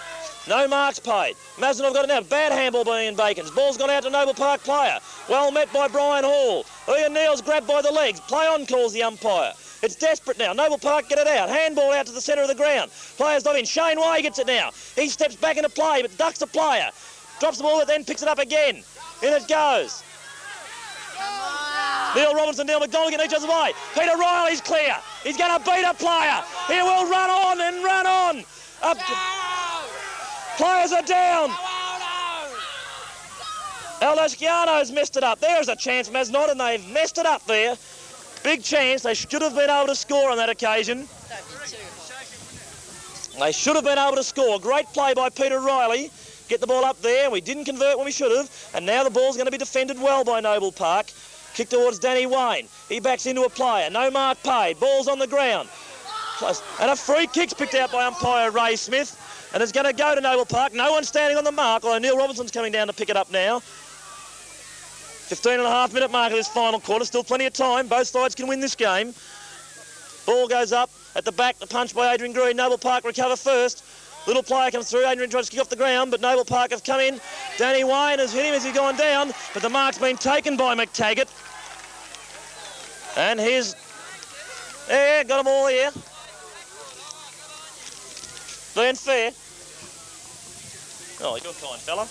No marks paid. Mazenod got it now. Bad handball by Ian Bacons. Ball's gone out to Noble Park player. Well met by Brian Hall. Ian Neal's grabbed by the legs. Play on, calls the umpire. It's desperate now. Noble Park get it out. Handball out to the centre of the ground. Players not in. Shane Way gets it now. He steps back into play, but ducks the player. Drops the ball, but then picks it up again. In it goes. Neil Robinson, Neil McDonald get each other's way. Peter Riley's clear. He's going to beat a player. He will run on and run on. Players are down. Aldo Schiano's messed it up. There's a chance, Mazenod, and they've messed it up there. Big chance. They should have been able to score on that occasion. They should have been able to score. Great play by Peter Riley. Get the ball up there. We didn't convert when we should have. And now the ball's going to be defended well by Noble Park. Kick towards Danny Wayne. He backs into a player. No mark paid. Ball's on the ground. And a free kick's picked out by umpire Ray Smith. And it's going to go to Noble Park. No one standing on the mark, although Neil Robinson's coming down to pick it up now. 15.5-minute mark of this final quarter. Still plenty of time. Both sides can win this game. Ball goes up at the back. The punch by Adrian Green. Noble Park recover first. Little player comes through. Adrian tries to kick off the ground, but Noble Park have come in. Danny Wayne has hit him as he's gone down, but the mark's been taken by McTaggart. And here's... Yeah, got them all here. Being fair. Oh, you're kind, fella.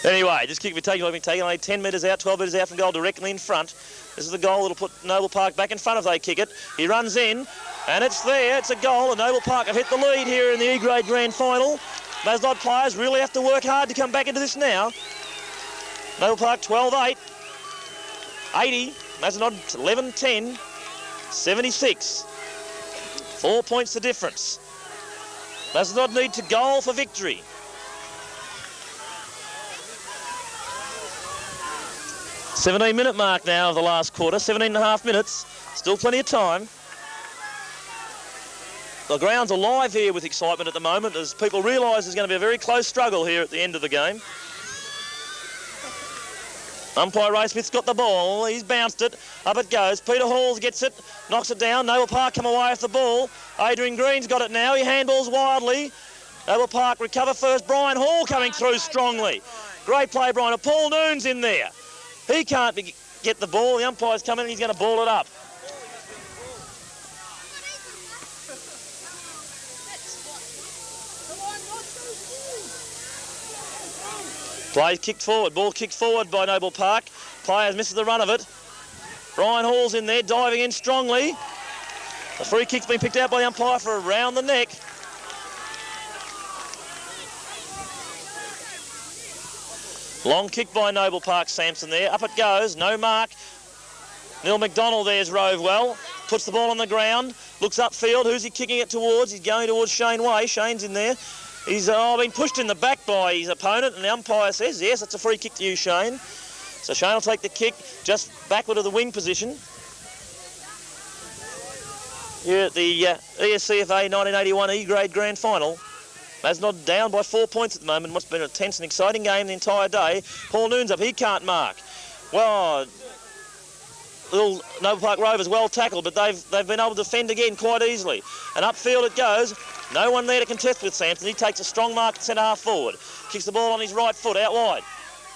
Anyway, this kick will be taken only 10 metres out, 12 metres out from goal, directly in front. This is the goal that'll put Noble Park back in front if they kick it. He runs in, and it's there. It's a goal, and Noble Park have hit the lead here in the E-grade grand final. Mazenod players really have to work hard to come back into this now. Noble Park 12-8, 80. Mazenod 11-10, 76. 4 points the difference. Mazenod need to goal for victory. $17-minute mark now of the last quarter, 17.5 minutes. Still plenty of time. The ground's alive here with excitement at the moment as people realise there's going to be a very close struggle here at the end of the game. Umpire Ray Smith's got the ball. He's bounced it. Up it goes. Peter Halls gets it. Knocks it down. Noble Park come away with the ball. Adrian Green's got it now. He handballs wildly. Noble Park recover first. Brian Hall coming through strongly. Great play, Brian. Paul Noon's in there. He can't get the ball. The umpire's coming and he's going to ball it up. Play kicked forward. Ball kicked forward by Noble Park. Players misses the run of it. Brian Hall's in there, diving in strongly. The free kick's been picked out by the umpire for around the neck. Long kick by Noble Park Sampson there. Up it goes. No mark. Neil McDonald there's rove well. Puts the ball on the ground. Looks upfield. Who's he kicking it towards? He's going towards Shane Way. Shane's in there. He's been pushed in the back by his opponent, and the umpire says, yes, it's a free kick to you, Shane. So Shane will take the kick just backward of the wing position. Here at the ESCFA 1981 E-grade grand final. Mazenod down by 4 points at the moment. What's been a tense and exciting game the entire day. Paul Noon's up. He can't mark. Well, little Noble Park Rovers well tackled, but they've been able to defend again quite easily. And upfield it goes. No one there to contest with Sampson. He takes a strong mark at centre half forward. Kicks the ball on his right foot out wide.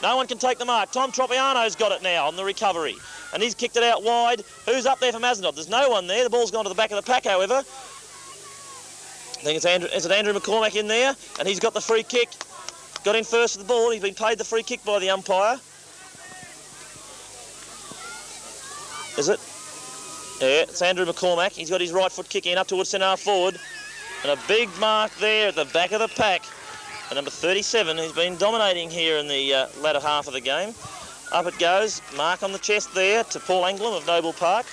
No one can take the mark. Tom Tropiano's got it now on the recovery. And he's kicked it out wide. Who's up there for Mazenod? There's no one there. The ball's gone to the back of the pack, however. I think it's Andrew McCormack in there. And he's got the free kick. Got in first with the ball. He's been paid the free kick by the umpire. Is it? Yeah, it's Andrew McCormack. He's got his right foot kicking up towards centre half forward. And a big mark there at the back of the pack. And number 37, who's been dominating here in the latter half of the game. Up it goes. Mark on the chest there to Paul Anglem of Noble Park.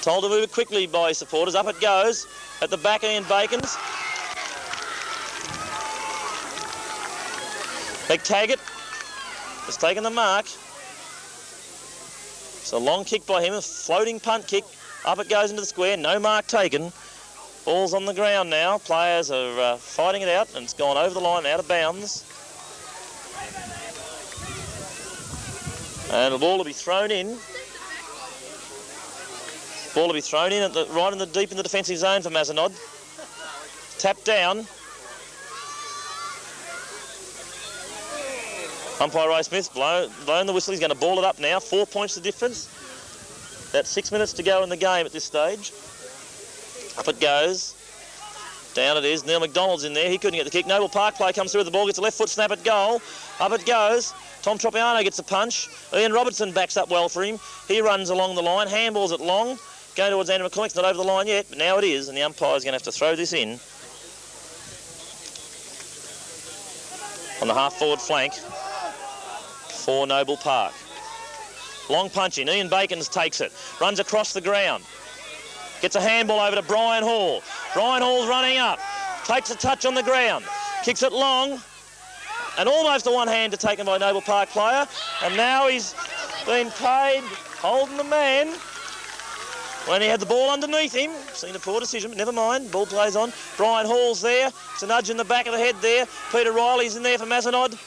Told to move it quickly by his supporters. Up it goes. At the back, Ian Bacon's. McTaggart has taken the mark. It's a long kick by him, a floating punt kick. Up it goes into the square, no mark taken. Ball's on the ground now. Players are fighting it out, and it's gone over the line, out of bounds. And the ball will be thrown in. Ball will be thrown in at right in the deep in the defensive zone for Mazenod. Tapped down. Umpire Ray Smith blown the whistle. He's going to ball it up now. 4 points the difference. About 6 minutes to go in the game at this stage. Up it goes. Down it is. Neil McDonald's in there. He couldn't get the kick. Noble Park play comes through with the ball. Gets a left foot snap at goal. Up it goes. Tom Tropiano gets a punch. Ian Robertson backs up well for him. He runs along the line. Handballs it long. Going towards Andrew McCormack. It's not over the line yet, but now it is. And the umpire's going to have to throw this in. On the half-forward flank for Noble Park. Long punch in. Ian Bacons takes it. Runs across the ground. Gets a handball over to Brian Hall. Brian Hall's running up. Takes a touch on the ground. Kicks it long. And almost a one-hander taken by Noble Park player. And now he's been paid holding the man when he had the ball underneath him. Seen a poor decision, but never mind. Ball plays on. Brian Hall's there. It's a nudge in the back of the head there. Peter Riley's in there for Mazenod.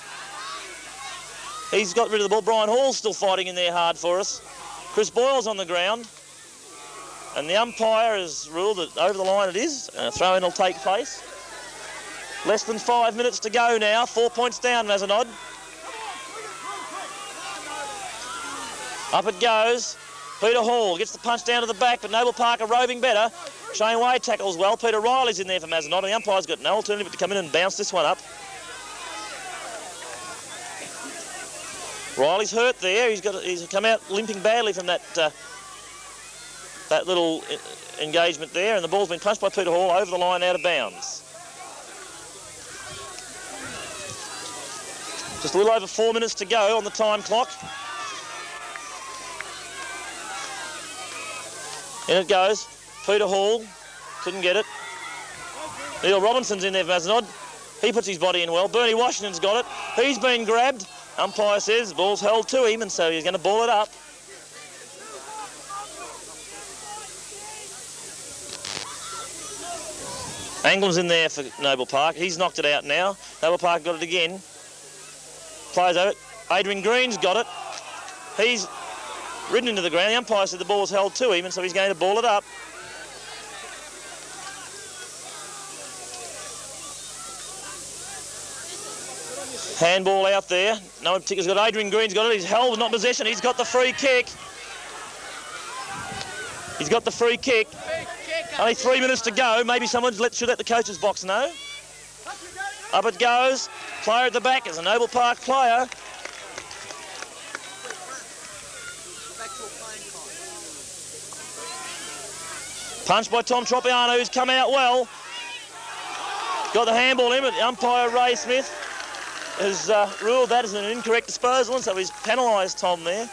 He's got rid of the ball. Brian Hall's still fighting in there hard for us. Chris Boyle's on the ground. And the umpire has ruled that over the line it is. And a throw-in will take place. Less than 5 minutes to go now. 4 points down, Mazenod. Up it goes. Peter Hall gets the punch down to the back, but Noble Park are roving better. Shane Wade tackles well. Peter Riley's in there for Mazenod, and the umpire's got no alternative but to come in and bounce this one up. Riley's hurt there. He's come out limping badly from that little engagement there, and the ball's been punched by Peter Hall over the line out of bounds. Just a little over 4 minutes to go on the time clock. In it goes. Peter Hall couldn't get it. Neil Robinson's in there for Mazenod. He puts his body in well. Bernie Washington's got it. He's been grabbed. Umpire says the ball's held to him, and so he's going to ball it up. Anglam's in there for Noble Park. He's knocked it out now. Noble Park got it again. Plays over it. Adrian Green's got it. He's ridden into the ground. The umpire said the ball's held to him, and so he's going to ball it up. Handball out there. No one particular's got Adrian Green's got it. He's held but not possession. He's got the free kick. He's got the free kick. Only 3 minutes to go. Maybe someone should let the coach's box know. Up it goes. Player at the back is a Noble Park player. Punched by Tom Tropiano, who's come out well. Got the handball in, but the umpire, Ray Smith, has ruled that as an incorrect disposal, and so he's penalised Tom there.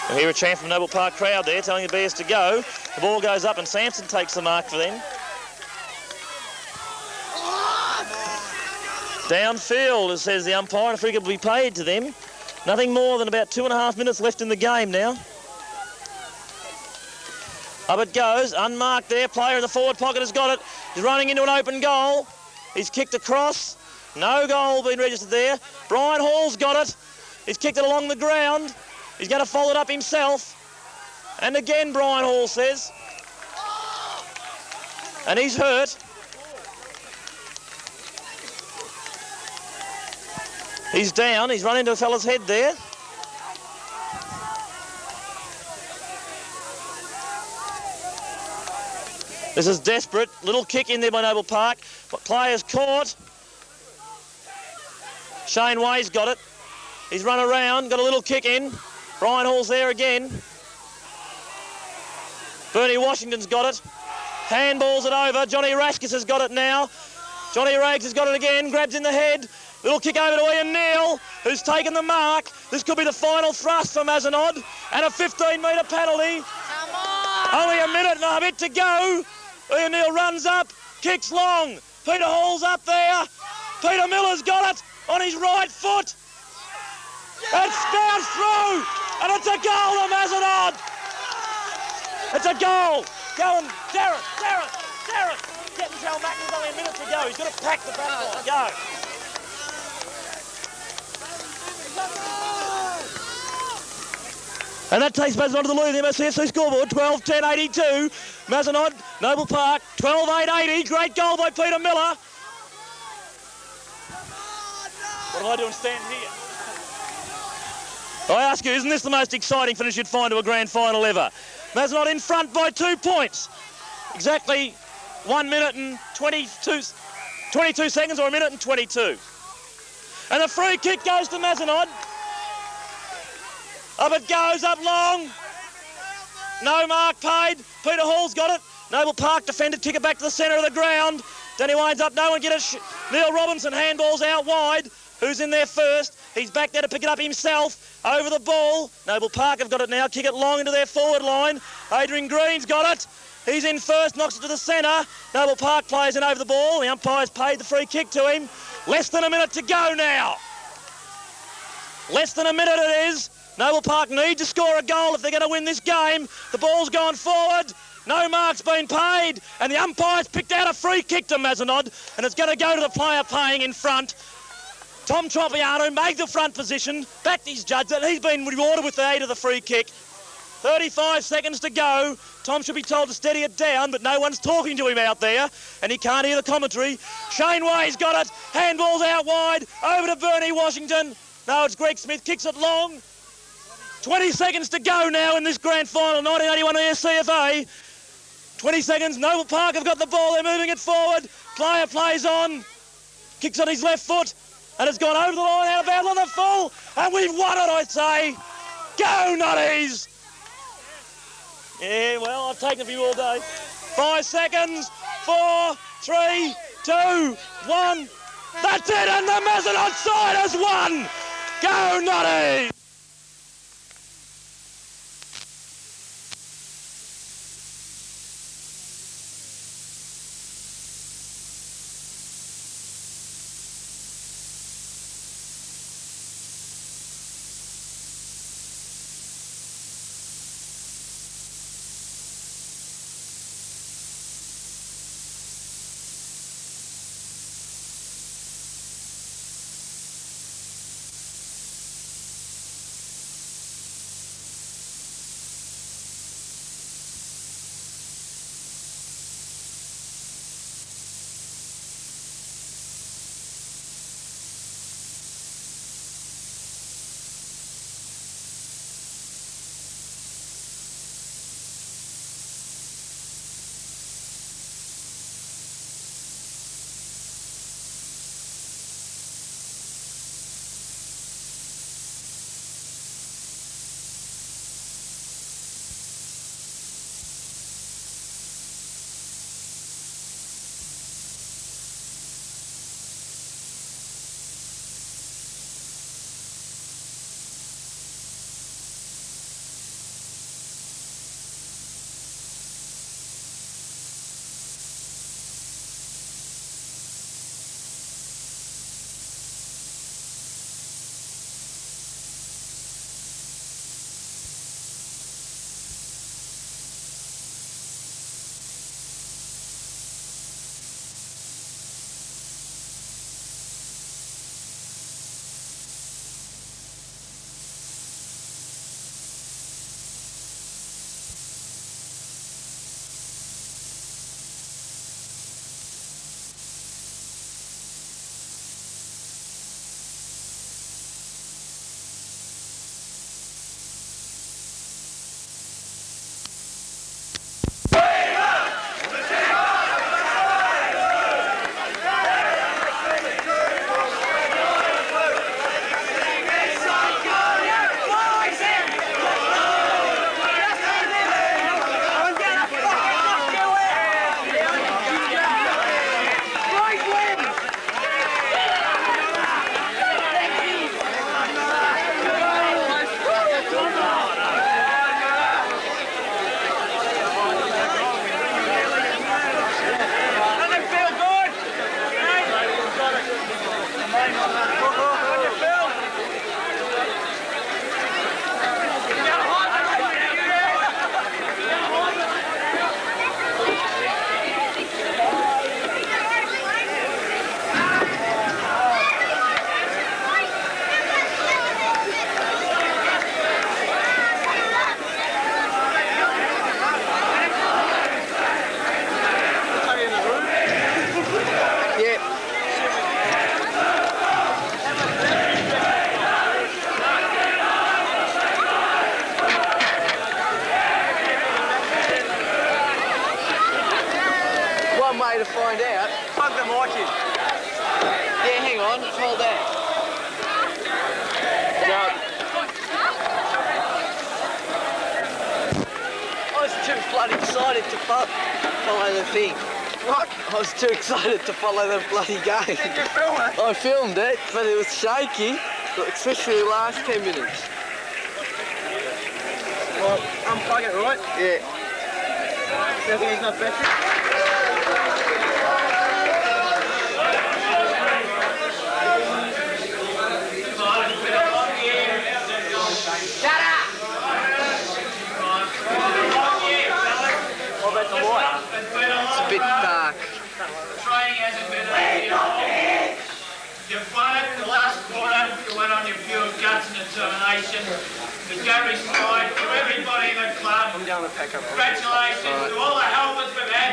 I hear a chant from Noble Park crowd there telling the Bears to go. The ball goes up and Sampson takes the mark for them. Downfield, says the umpire, and a free kick will be paid to them. Nothing more than about 2.5 minutes left in the game now. Up it goes, unmarked there. Player in the forward pocket has got it. He's running into an open goal. He's kicked across. No goal being registered there. Brian Hall's got it. He's kicked it along the ground. He's going to follow it up himself. And again, Brian Hall says. And he's hurt. He's down. He's run into a fella's head there. This is desperate. Little kick in there by Noble Park. But players caught. Shane Way's got it. He's run around, got a little kick in. Brian Hall's there again. Bernie Washington's got it. Handballs it over. Johnny Raskus has got it now. Johnny Rags has got it again. Grabs in the head. Little kick over to Ian Neal, who's taken the mark. This could be the final thrust for Mazenod. And a 15-metre penalty. Come on! Only a minute and a bit to go. Ian Neal runs up, kicks long. Peter Hall's up there. Peter Miller's got it on his right foot. It's bounced through, and it's a goal to Mazenod. It's a goal. Go on, Darren. Get and tell Mac there's only a minute to go. He's going to pack the back line. Go. And that takes Mazenod to the lead in the MOCFC scoreboard, 12-10-82. Mazenod, Noble Park, 12-8-80. Great goal by Peter Miller. What am I doing standing here? I ask you, isn't this the most exciting finish you'd find to a grand final ever? Mazenod in front by 2 points. Exactly 1 minute and 22 seconds, or a minute and 22. And the free kick goes to Mazenod. Up it goes, up long. No mark paid. Peter Hall's got it. Noble Park defended, kick it back to the centre of the ground. Danny Wayne's up, no one get it. Neil Robinson handballs out wide. Who's in there first? He's back there to pick it up himself. Over the ball. Noble Park have got it now. Kick it long into their forward line. Adrian Green's got it. He's in first, knocks it to the centre. Noble Park plays in over the ball. The umpire's paid the free kick to him. Less than a minute to go now. Less than a minute it is. Noble Park need to score a goal if they're going to win this game. The ball's gone forward. No mark's been paid. And the umpire's picked out a free kick to Mazenod. And it's going to go to the player playing in front. Tom Tropiano made the front position, backed his judge, and he's been rewarded with the aid of the free kick. 35 seconds to go. Tom should be told to steady it down, but no one's talking to him out there, and he can't hear the commentary. Shane Way's got it. Handball's out wide. Over to Bernie Washington. No, it's Greg Smith. Kicks it long. 20 seconds to go now in this grand final, 1981 CFA. 20 seconds. Noble Park have got the ball. They're moving it forward. Player plays on. kicks on his left foot, and it's gone over the line, out of bounds on the full, and we've won it, I say. Go Nutties! Yeah, well, I've taken a few all day. 5 seconds, 4, 3, 2, 1. That's it, and the Mazenod side has won! Go Nutties! way to find out. Plug the mic in. Yeah, hang on. Hold that. No. I was too bloody excited to follow the thing. What? I was too excited to follow the bloody game. Did you film it? I filmed it, but it was shaky, especially the last 10 minutes. Well, unplug it, right? Yeah. You think he's not battery? It's a bit dark. Training hasn't been easy. You've won it the last quarter. You went on your pure guts and determination. To Gary's side, to everybody in the club. Congratulations to all the helpers we've had.